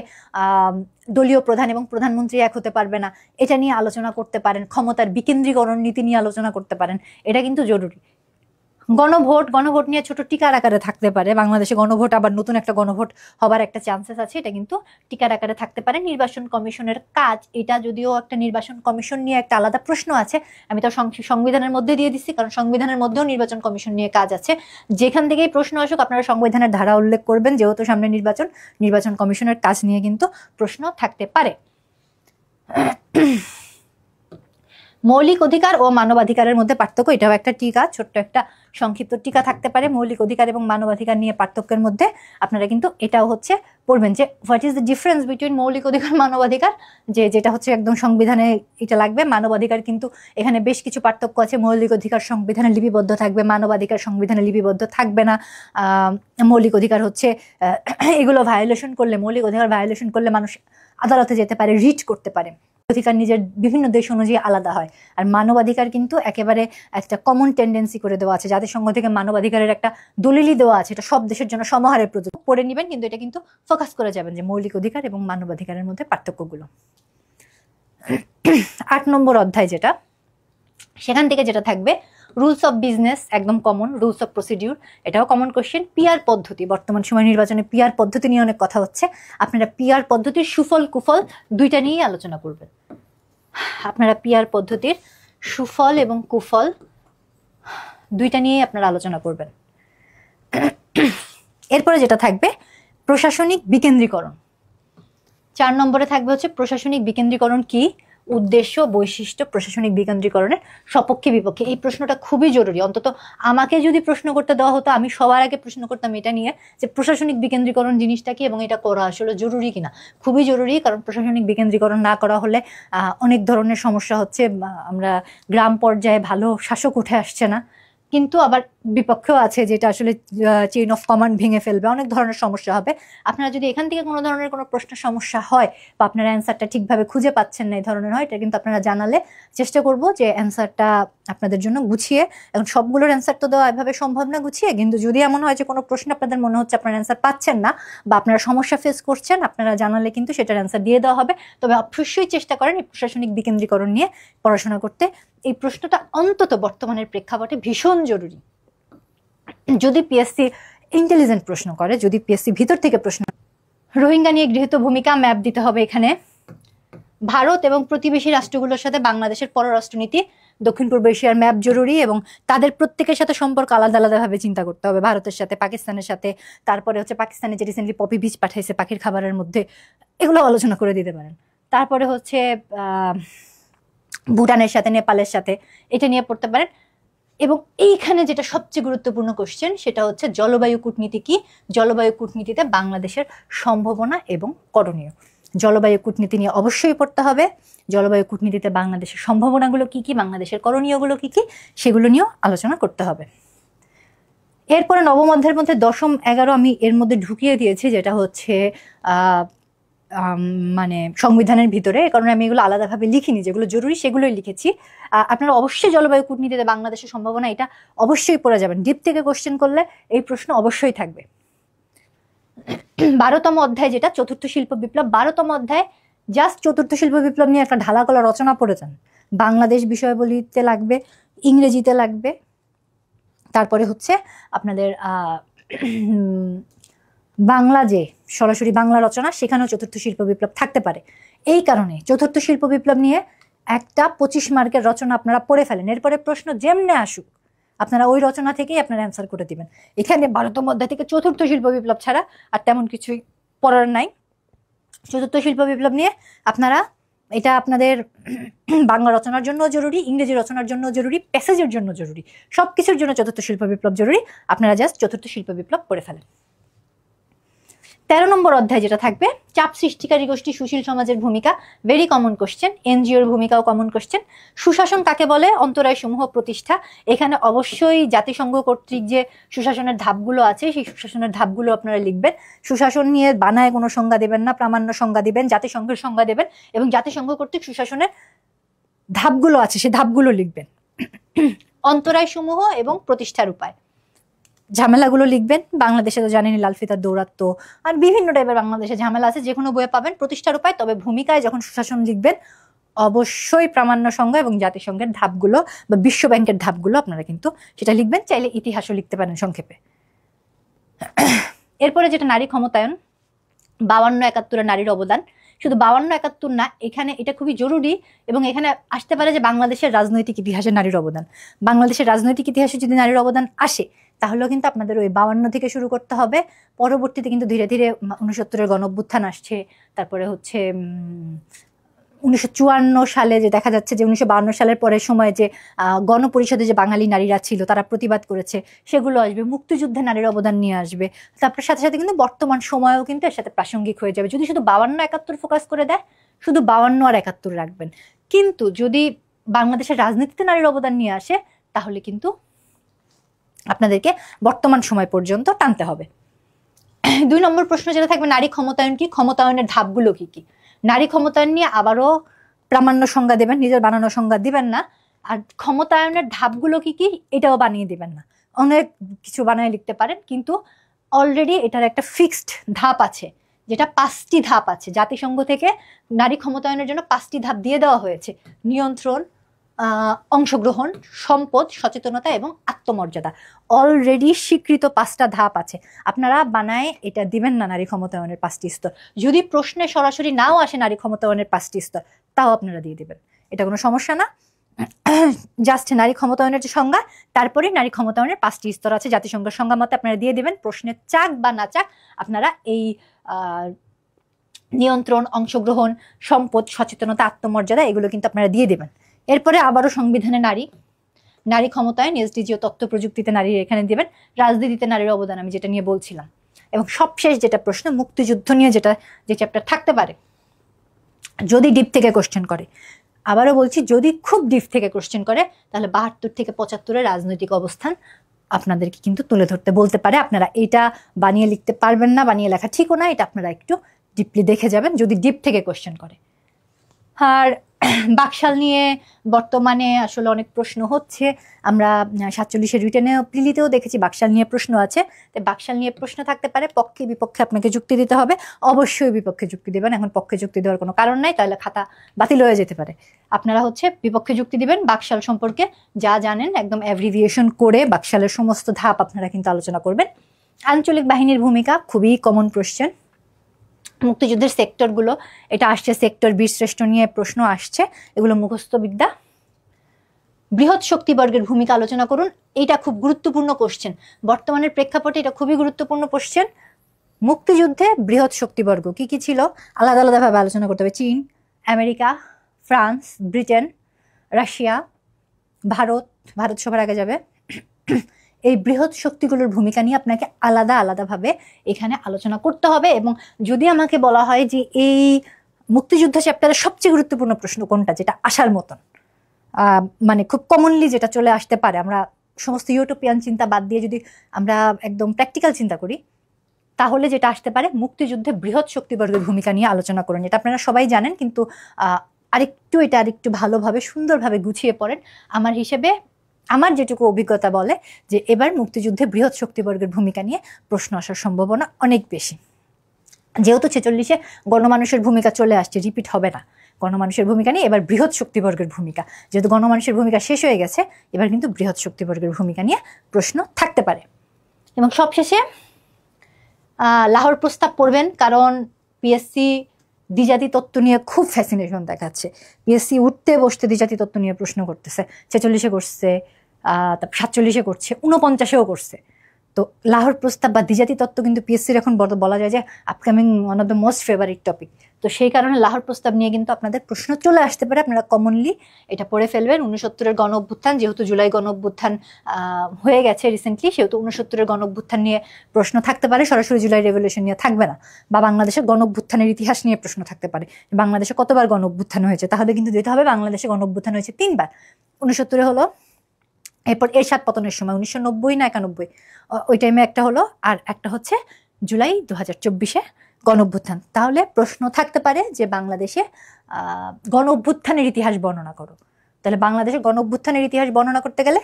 দলীয় প্রধান এবং প্রধানমন্ত্রী এক হতে পারবে না, এটা নিয়ে আলোচনা করতে পারেন। ক্ষমতার বিকেন্দ্রীকরণ নীতি নিয়ে আলোচনা করতে পারেন, এটা কিন্তু জরুরি। গণভোট নিয়ে ছোট টিকার আকারে থাকতে পারে, বাংলাদেশে গণভোট আবার নতুন একটা গণভোট হবার একটা চান্সেস আছে, এটা কিন্তু টিকার আকারে থাকতে পারে। নির্বাচন কমিশনের কাজ, এটা যদিও একটা নির্বাচন কমিশন নিয়ে একটা আলাদা প্রশ্ন আছে, আমি তো সংবিধানের মধ্যে দিয়ে দিচ্ছি, কারণ সংবিধানের মধ্যেও নির্বাচন কমিশন নিয়ে কাজ আছে। যেখান থেকেই প্রশ্ন আসুক আপনারা সংবিধানের ধারা উল্লেখ করবেন, যেহেতু সামনে নির্বাচন কমিশনের কাজ নিয়ে কিন্তু প্রশ্ন থাকতে পারে। মৌলিক অধিকার ও মানবাধিকারের মধ্যে পার্থক্য, এটাও একটা টিকা, ছোট্ট একটা সংক্ষিপ্ত টিকা থাকতে পারে। মৌলিক অধিকার এবং মানবাধিকার নিয়ে পার্থক্যের মধ্যে আপনারা কিন্তু এটাও হচ্ছে পড়বেন যে what is the difference between মৌলিক অধিকার মানবাধিকার, যেটা হচ্ছে একদম সংবিধানে এটা লাগবে। মানবাধিকার কিন্তু এখানে বেশ কিছু পার্থক্য আছে, মৌলিক অধিকার সংবিধানে লিপিবদ্ধ থাকবে, মানবাধিকার সংবিধানে লিপিবদ্ধ থাকবে না। মৌলিক অধিকার হচ্ছে এগুলো ভায়োলেশন করলে, মৌলিক অধিকার ভায়োলেশন করলে মানুষ আদালতে যেতে পারে, রিট করতে পারে। অধিকার নিজের বিভিন্ন দেশ অনুযায়ী আলাদা হয়, আর মানবাধিকার কিন্তু একেবারে একটা কমন টেন্ডেন্সি করে দেওয়া আছে, জাতিসংঘ থেকে মানবাধিকারের একটা দলিলই দেওয়া আছে, এটা সব দেশের জন্য সমাহারে প্রযোজ্য। পড়ে নেবেন, কিন্তু এটা কিন্তু ফোকাস করে যাবেন যে মৌলিক অধিকার এবং মানবাধিকারের মধ্যে পার্থক্যগুলো। 8 নম্বর অধ্যায় যেটা, সেখান থেকে যেটা থাকবে রুলস অফ বিজনেস, একদম কমন। রুলস অফ প্রসিডিউর, এটাও কমন কোশ্চেন। পিআর পদ্ধতি, বর্তমান সময় নির্বাচনে পিআর পদ্ধতি নিয়ে অনেক কথা হচ্ছে, আপনারা পিআর পদ্ধতির সুফল কুফল দুইটা নিয়েই আলোচনা করবেন। আপনারা পিআর পদ্ধতির সুফল এবং কুফল দুইটা নিয়েই আপনারা আলোচনা করবেন। এরপরে যেটা থাকবে প্রশাসনিক বিকেন্দ্রীকরণ। 4 নম্বরে থাকবে হচ্ছে প্রশাসনিক বিকেন্দ্রীকরণ কি, উদ্দেশ্য, বৈশিষ্ট্য প্রশাসনিক বিকেন্দ্রীকরণের সপক্ষে বিপক্ষে। এই প্রশ্নটা খুবই জরুরি। অন্তত আমাকে যদি প্রশ্ন করতে দেওয়া হতো আমি সবার আগে প্রশ্ন করতাম এটা নিয়ে যে প্রশাসনিক বিকেন্দ্রীকরণ জিনিসটা কি এবং এটা করা আসলে জরুরি কিনা। খুবই জরুরি, কারণ প্রশাসনিক বিকেন্দ্রীকরণ না করা হলে অনেক ধরনের সমস্যা হচ্ছে। আমরা গ্রাম পর্যায়ে ভালো শাসক উঠে আসছে না, কিন্তু আবার বিপক্ষেও আছে যেটা আসলে চেইন অফ কমান্ড ভেঙে ফেলবে, অনেক ধরনের সমস্যা হবে। আপনারা যদি এখান থেকে কোনো ধরনের কোনো প্রশ্নের সমস্যা হয় বা আপনারা অ্যান্সারটা ঠিকভাবে খুঁজে পাচ্ছেন না এই ধরনের হয়, এটা কিন্তু আপনারা জানালে চেষ্টা করব যে অ্যান্সারটা আপনাদের জন্য গুছিয়ে, এখন সবগুলোর অ্যান্সার তো দেওয়া এভাবে সম্ভব না গুছিয়ে, কিন্তু যদি এমন হয় যে কোনো প্রশ্ন আপনাদের মনে হচ্ছে আপনারা অ্যান্সার পাচ্ছেন না বা আপনারা সমস্যা ফেস করছেন, আপনারা জানালে কিন্তু সেটার অ্যান্সার দিয়ে দেওয়া হবে। তবে অবশ্যই চেষ্টা করেন এই প্রশাসনিক বিকেন্দ্রীকরণ নিয়ে পড়াশোনা করতে। এই প্রশ্নটা অন্তত বর্তমানের প্রেক্ষাপটে ভীষণ জরুরি। যদি পিএসসি ইন্টেলিজেন্ট প্রশ্ন করে, যদি পিএসসি ভিতর থেকে প্রশ্ন, রোহিঙ্গা নিয়ে গৃহীত ভূমিকা ম্যাপ দিতে হবে এখানে। ভারত এবং প্রতিবেশী রাষ্ট্রগুলোর সাথে বাংলাদেশের পররাষ্ট্রনীতি, দক্ষিণ পূর্ব এশিয়ার ম্যাপ জরুরি এবং তাদের প্রত্যেকের সাথে সম্পর্ক আলাদা আলাদাভাবে চিন্তা করতে হবে। ভারতের সাথে, পাকিস্তানের সাথে, তারপরে হচ্ছে পাকিস্তানে যে রিসেন্টলি পপি বীজ পাঠাইছে পাখির খাবারের মধ্যে, এগুলো আলোচনা করে দিতে পারেন। তারপরে হচ্ছে ভুটানের সাথে, নেপালের সাথে, এটা নিয়ে পড়তে পারেন। এবং এইখানে যেটা সবচেয়ে গুরুত্বপূর্ণ কোশ্চেন সেটা হচ্ছে জলবায়ু কূটনীতি কি, জলবায়ু কূটনীতিতে বাংলাদেশের সম্ভাবনা এবং করণীয়। জলবায়ু কূটনীতি নিয়ে অবশ্যই পড়তে হবে। জলবায়ু কূটনীতিতে বাংলাদেশের সম্ভাবনাগুলো কি কি, বাংলাদেশের করণীয়গুলো কি কি, সেগুলো নিয়েও আলোচনা করতে হবে। এরপরে নবম অধ্যায়ের মধ্যে 10, 11 আমি এর মধ্যে ঢুকিয়ে দিয়েছি, যেটা হচ্ছে মানে সংবিধানের ভিতরে, কারণ আমি এগুলো আলাদাভাবে লিখিনি, যেগুলো জরুরি সেগুলোই লিখেছি। আপনারা অবশ্যই জলবায়ু কূটনীতিতে বাংলাদেশের সম্ভাবনা এটা অবশ্যই পড়ে যাবেন। ডিপ থেকে কোশ্চেন করলে এই প্রশ্ন অবশ্যই থাকবে। 12তম অধ্যায় যেটা চতুর্থ শিল্প বিপ্লব, 12তম অধ্যায় জাস্ট চতুর্থ শিল্প বিপ্লব নিয়ে একটা ঢালাকলা রচনা পড়ে যান। বাংলাদেশ বিষয়াবলিতে লাগবে, ইংরেজিতে লাগবে, তারপরে হচ্ছে আপনাদের বাংলা যে সরাসরি বাংলা রচনা সেখানেও চতুর্থ শিল্প বিপ্লব থাকতে পারে। এই কারণে চতুর্থ শিল্প বিপ্লব নিয়ে একটা 25 মার্কের রচনা আপনারা পড়ে ফেলেন। এরপরে প্রশ্ন যেমনে আসুক আপনারা ওই রচনা থেকেই আপনারা অ্যান্সার করে দিবেন। এখানে 12তম অধ্যায় থেকে চতুর্থ শিল্প বিপ্লব ছাড়া আর তেমন কিছুই পড়ার নাই। চতুর্থ শিল্প বিপ্লব নিয়ে আপনারা, এটা আপনাদের বাংলা রচনার জন্য জরুরি, ইংরেজি রচনার জন্য জরুরি, প্যাসেজের জন্য জরুরি, সবকিছুর জন্য চতুর্থ শিল্প বিপ্লব জরুরি। আপনারা জাস্ট চতুর্থ শিল্প বিপ্লব পড়ে ফেলেন। 13 নম্বর অধ্যায় যেটা থাকবে চাপ সৃষ্টিকারী গোষ্ঠী সুশীল সমাজের ভূমিকা, ভেরি কমন কোশ্চেন। এনজিওর ভূমিকাও কমন কোশ্চেন। সুশাসন কাকে বলে, অন্তরায় সমূহ প্রতিষ্ঠা। এখানে অবশ্যই জাতিসংঘ কর্তৃক যে সুশাসনের ধাপগুলো আছে সেই সুশাসনের ধাপগুলো আপনারা লিখবেন। সুশাসন নিয়ে বানায় কোনো সংজ্ঞা দেবেন না, প্রামাণ্য সংজ্ঞা দিবেন, জাতিসংঘের সংজ্ঞা দেবেন এবং জাতিসংঘ কর্তৃক সুশাসনের ধাপগুলো আছে সেই ধাপগুলো লিখবেন। অন্তরায় সমূহ এবং প্রতিষ্ঠার উপায়, ঝামেলাগুলো লিখবেন। বাংলাদেশে তো জানেনি লাল ফিতার দৌরাত্ম্য আর বিভিন্ন টাইপের বাংলাদেশে ঝামেলা আছে, যে কোনো বইয়ে পাবেন। প্রতিষ্ঠার উপায়, তবে ভূমিকায় যখন সুশাসন লিখবেন অবশ্যই প্রামাণ্য সংজ্ঞা এবং জাতিসংঘের ধাপগুলো বা বিশ্ব ব্যাংকের ধাপগুলো আপনারা কিন্তু সেটা লিখবেন। চাইলে ইতিহাসও লিখতে পারেন সংক্ষেপে। এরপরে যেটা নারী ক্ষমতায়ন, 52-71 নারীর অবদান। শুধু 52-71 না, এখানে এটা খুবই জরুরি এবং এখানে আসতে পারে যে বাংলাদেশের রাজনৈতিক ইতিহাসে নারীর অবদান। বাংলাদেশের রাজনৈতিক ইতিহাসে যদি নারীর অবদান আসে তাহলেও কিন্তু আপনাদের ওই 52 থেকে শুরু করতে হবে। পরবর্তীতে কিন্তু ধীরে ধীরে 69-এর গণঅভ্যুত্থান আসছে, তারপরে হচ্ছে 1954 সালে যে দেখা যাচ্ছে যে 1952 সালের পরের সময় যে গণপরিষদে যে বাঙালি নারীরা ছিল তারা প্রতিবাদ করেছে, সেগুলো আসবে। মুক্তিযুদ্ধে নারীর অবদান নিয়ে আসবে। তারপরে সাথে সাথে কিন্তু বর্তমান সময়েও কিন্তু এর সাথে প্রাসঙ্গিক হয়ে যাবে। যদি শুধু 52-71 ফোকাস করে দেয়, শুধু 52 আর 71 রাখবেন। কিন্তু যদি বাংলাদেশের রাজনীতিতে নারীর অবদান নিয়ে আসে তাহলে কিন্তু আপনাদেরকে বর্তমান সময় পর্যন্ত টানতে হবে। 2 নম্বর প্রশ্ন যেটা থাকবে নারী ক্ষমতায়ন কি, ক্ষমতায়নের ধাপগুলো কি কি। নারী ক্ষমতায়ন নিয়ে আবারও প্রামাণ্য সংজ্ঞা দেবেন, নিজের বানানো সংজ্ঞা দিবেন না। আর ক্ষমতায়নের ধাপগুলো কি কি এটাও বানিয়ে দিবেন না। অনেক কিছু বানিয়ে লিখতে পারেন, কিন্তু অলরেডি এটার একটা ফিক্সড ধাপ আছে, যেটা 5টি ধাপ আছে। জাতিসংঘ থেকে নারী ক্ষমতায়নের জন্য 5টি ধাপ দিয়ে দেওয়া হয়েছে: নিয়ন্ত্রণ, অংশগ্রহণ, সম্পদ, সচেতনতা এবং আত্মমর্যাদা। অলরেডি স্বীকৃত 5টা ধাপ আছে। আপনারা বানায় এটা দিবেন না নারী ক্ষমতায়নের 5টি স্তর। যদি প্রশ্নে সরাসরি নাও আসে নারী ক্ষমতায়নের 5টি স্তর, তাও আপনারা দিয়ে দিবেন, এটা কোনো সমস্যা না। জাস্ট নারী ক্ষমতায়নের যে সংজ্ঞা, তারপরে নারী ক্ষমতায়নের 5টি স্তর আছে জাতিসংঘের সংজ্ঞা মতে আপনারা দিয়ে দিবেন। প্রশ্নে চাক বা না চাক আপনারা এই নিয়ন্ত্রণ, অংশগ্রহণ, সম্পদ, সচেতনতা, আত্মমর্যাদা এগুলো কিন্তু আপনারা দিয়ে দেবেন। এরপরে আবারও সংবিধানে নারী ক্ষমতায়ন, এসডিজি ও তথ্য প্রযুক্তিতে নারীর এখানে দেবেন, রাজনীতিতে নারীর অবদান আমি যেটা নিয়ে বলছিলাম, এবং সবশেষ যেটা প্রশ্ন মুক্তিযুদ্ধ নিয়ে যে চ্যাপ্টার থাকতে পারে যদি ডিপ থেকে কোশ্চেন করে। আবারও বলছি, যদি খুব ডিপ থেকে কোশ্চেন করে তাহলে 72 থেকে 75-এর রাজনৈতিক অবস্থান আপনাদেরকে কিন্তু তুলে ধরতে বলতে পারে। আপনারা এটা বানিয়ে লিখতে পারবেন না, বানিয়ে লেখা ঠিকও না, এটা আপনারা একটু ডিপলি দেখে যাবেন যদি ডিপ থেকে কোশ্চেন করে। আর বাকশাল নিয়ে বর্তমানে আসলে অনেক প্রশ্ন হচ্ছে, আমরা 47-এর রিটেনে প্রিলিতেও দেখেছি বাকশাল নিয়ে প্রশ্ন আছে। তাই বাকশাল নিয়ে প্রশ্ন থাকতে পারে, পক্ষে বিপক্ষে আপনাকে যুক্তি দিতে হবে, অবশ্যই বিপক্ষে যুক্তি দেবেন। এখন পক্ষে যুক্তি দেওয়ার কোনো কারণ নাই, তাহলে খাতা বাতিল হয়ে যেতে পারে। আপনারা বিপক্ষে যুক্তি দিবেন, বাকশাল সম্পর্কে যা জানেন একদম অ্যাব্রিভিয়েশন করে বাকশালের সমস্ত ধাপ আপনারা কিন্তু আলোচনা করবেন। আঞ্চলিক বাহিনীর ভূমিকা খুবই কমন কোশ্চেন। মুক্তিযুদ্ধের সেক্টরগুলো, এটা আসছে সেক্টর বীরশ্রেষ্ঠ নিয়ে প্রশ্ন আসছে, এগুলো মুখস্থ বিদ্যা। বৃহৎ শক্তিবর্গের ভূমিকা আলোচনা করুন, এটা খুব গুরুত্বপূর্ণ কোশ্চেন, বর্তমানের প্রেক্ষাপটে এটা খুবই গুরুত্বপূর্ণ কোশ্চেন। মুক্তিযুদ্ধে বৃহৎ শক্তিবর্গ কি কি ছিল আলাদা আলাদাভাবে আলোচনা করতে হবে। চীন, America, France, Britain, Russia, Bharat সবার আগে যাবে। এই বৃহৎ শক্তিগুলোর ভূমিকা নিয়ে আপনাকে আলাদা আলাদাভাবে এখানে আলোচনা করতে হবে। এবং যদি আমাকে বলা হয় যে এই মুক্তিযুদ্ধ চ্যাপ্টারের সবচেয়ে গুরুত্বপূর্ণ প্রশ্ন কোনটা, যেটা আসার মতন, মানে খুব কমনলি যেটা চলে আসতে পারে, আমরা সমস্ত ইউটোপিয়ান চিন্তা বাদ দিয়ে যদি আমরা একদম প্র্যাকটিক্যাল চিন্তা করি, তাহলে যেটা আসতে পারে মুক্তিযুদ্ধে বৃহৎ শক্তিবর্গের ভূমিকা নিয়ে আলোচনা করুন। এটা আপনারা সবাই জানেন, কিন্তু আরেকটু ভালোভাবে সুন্দরভাবে গুছিয়ে পড়েন। আমার হিসেবে আমার যেটুকু অভিজ্ঞতা বলে যে এবার মুক্তিযুদ্ধে বৃহৎ শক্তিবর্গের ভূমিকা নিয়ে প্রশ্ন আসার সম্ভাবনা অনেক বেশি। যেহেতু 46-এ গণমানুষের ভূমিকা চলে আসছে, রিপিট হবে না গণমানুষের ভূমিকা নিয়ে, এবার বৃহৎ শক্তিবর্গের ভূমিকা, যেহেতু গণমানুষের ভূমিকা শেষ হয়ে গেছে, এবার কিন্তু বৃহৎ শক্তিবর্গের ভূমিকা নিয়ে প্রশ্ন থাকতে পারে। এবং সবশেষে লাহোর প্রস্তাব পড়বেন, কারণ পিএসসি দ্বিজাতি তত্ত্ব নিয়ে খুব ফ্যাসিনেশন দেখাচ্ছে। পিএসসি উঠতে বসতে দ্বিজাতি তত্ত্ব নিয়ে প্রশ্ন করতেছে, 46-এ করছে, তারপর 47-এ করছে, 49-এও করছে। তো লাহোর প্রস্তাব বা দ্বিজাতি তত্ত্ব কিন্তু পিএসসির এখন বলা যায় যে upcoming one of the most favourite topic. তো সেই কারণে লাহোর প্রস্তাব নিয়ে কিন্তু আপনাদের প্রশ্ন চলে আসতে পারে, আপনারা কমনলি এটা পড়ে ফেলবেন। 69-এর গণ অভ্যুত্থান, যেহেতু জুলাই গণ অভ্যুত্থান হয়ে গেছে রিসেন্টলি, সেহেতু 69-এর গণ অভ্যুত্থান নিয়ে প্রশ্ন থাকতে পারে, সরাসরি জুলাই রেভলিউশন নিয়ে থাকবে না। বা বাংলাদেশের গণ অভ্যুত্থানের ইতিহাস নিয়ে প্রশ্ন থাকতে পারে, বাংলাদেশে কতবার গণ অভ্যুত্থান হয়েছে, তাহলে কিন্তু দিতে হবে বাংলাদেশে গণ অভ্যুত্থান হয়েছে 3বার। 69-এ হলো, এরপর এরশাদ পতনের সময় 1990 না 91 ওই টাইমে একটা হলো, আর একটা হচ্ছে জুলাই 2024-এ গণ অভ্যুত্থান। তাহলে প্রশ্ন থাকতে পারে যে বাংলাদেশে গণ অভ্যুত্থানের ইতিহাস বর্ণনা করো। তাহলে বাংলাদেশের গণ অভ্যুত্থানের ইতিহাস বর্ণনা করতে গেলে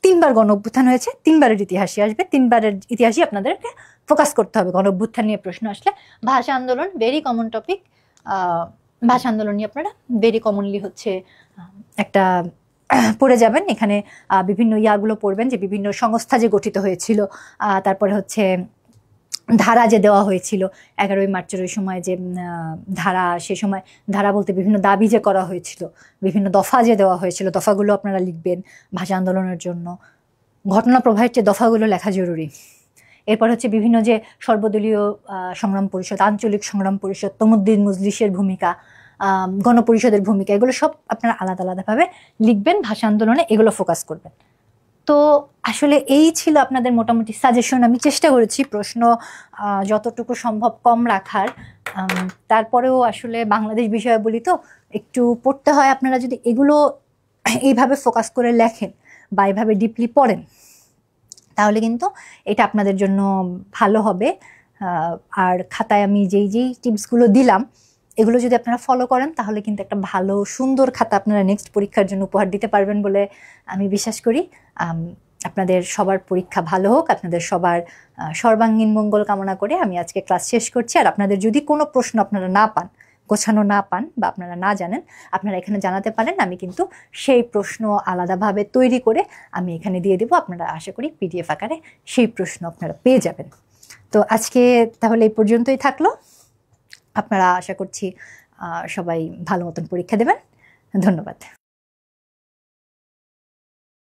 3বার গণ অভ্যুত্থান হয়েছে, 3বারের ইতিহাসই আসবে, 3বারের ইতিহাসই আপনাদেরকে ফোকাস করতে হবে গণ অভ্যুত্থান নিয়ে প্রশ্ন আসলে। ভাষা আন্দোলন ভেরি কমন টপিক, ভাষা আন্দোলন নিয়ে আপনারা ভেরি কমনলি একটা পড়ে যাবেন। এখানে বিভিন্ন ইয়াগুলো পড়বেন, যে বিভিন্ন সংস্থা যে গঠিত হয়েছিল, তারপরে ধারা যে দেওয়া হয়েছিল 11ই মার্চের ওই সময়, যে ধারা, সে সময় ধারা বলতে বিভিন্ন দাবি যে করা হয়েছিল, বিভিন্ন দফা যে দেওয়া হয়েছিল, দফাগুলো আপনারা লিখবেন ভাষা আন্দোলনের জন্য। ঘটনা প্রবাহের চেয়ে দফাগুলো লেখা জরুরি। এরপর বিভিন্ন যে সর্বদলীয় সংগ্রাম পরিষদ, আঞ্চলিক সংগ্রাম পরিষদ, তমুদ্দিন মজলিসের ভূমিকা, গণপরিষদের ভূমিকা, এগুলো সব আপনারা আলাদা আলাদাভাবে লিখবেন ভাষা আন্দোলনে, এগুলো ফোকাস করবেন। তো আসলে এই ছিল আপনাদের মোটামুটি সাজেশন। আমি চেষ্টা করেছি প্রশ্ন যতটুকু সম্ভব কম রাখার, তারপরেও আসলে বাংলাদেশ বিষয় বলি তো একটু পড়তে হয়। আপনারা যদি এগুলো এইভাবে ফোকাস করে লেখেন বা এইভাবে ডিপলি পড়েন, তাহলে কিন্তু এটা আপনাদের জন্য ভালো হবে। আর খাতায় আমি যেই টিপসগুলো দিলাম, এগুলো যদি আপনারা ফলো করেন, তাহলে কিন্তু একটা ভালো সুন্দর খাতা আপনারা নেক্সট পরীক্ষার জন্য উপহার দিতে পারবেন বলে আমি বিশ্বাস করি। আপনাদের সবার পরীক্ষা ভালো হোক, আপনাদের সবার সর্বাঙ্গীন মঙ্গল কামনা করে আমি আজকে ক্লাস শেষ করছি। আর আপনাদের যদি কোনো প্রশ্ন আপনারা না পান, গোছানো না পান, বা আপনারা না জানেন, আপনারা এখানে জানাতে পারেন। আমি কিন্তু সেই প্রশ্ন আলাদাভাবে তৈরি করে আমি এখানে দিয়ে দেবো। আপনারা আশা করি পিডিএফ আকারে সেই প্রশ্ন আপনারা পেয়ে যাবেন। তো আজকে তাহলে এই পর্যন্তই থাকলো। আপনারা আশা করছি সবাই ভালো মতন পরীক্ষা দেবেন। ধন্যবাদ।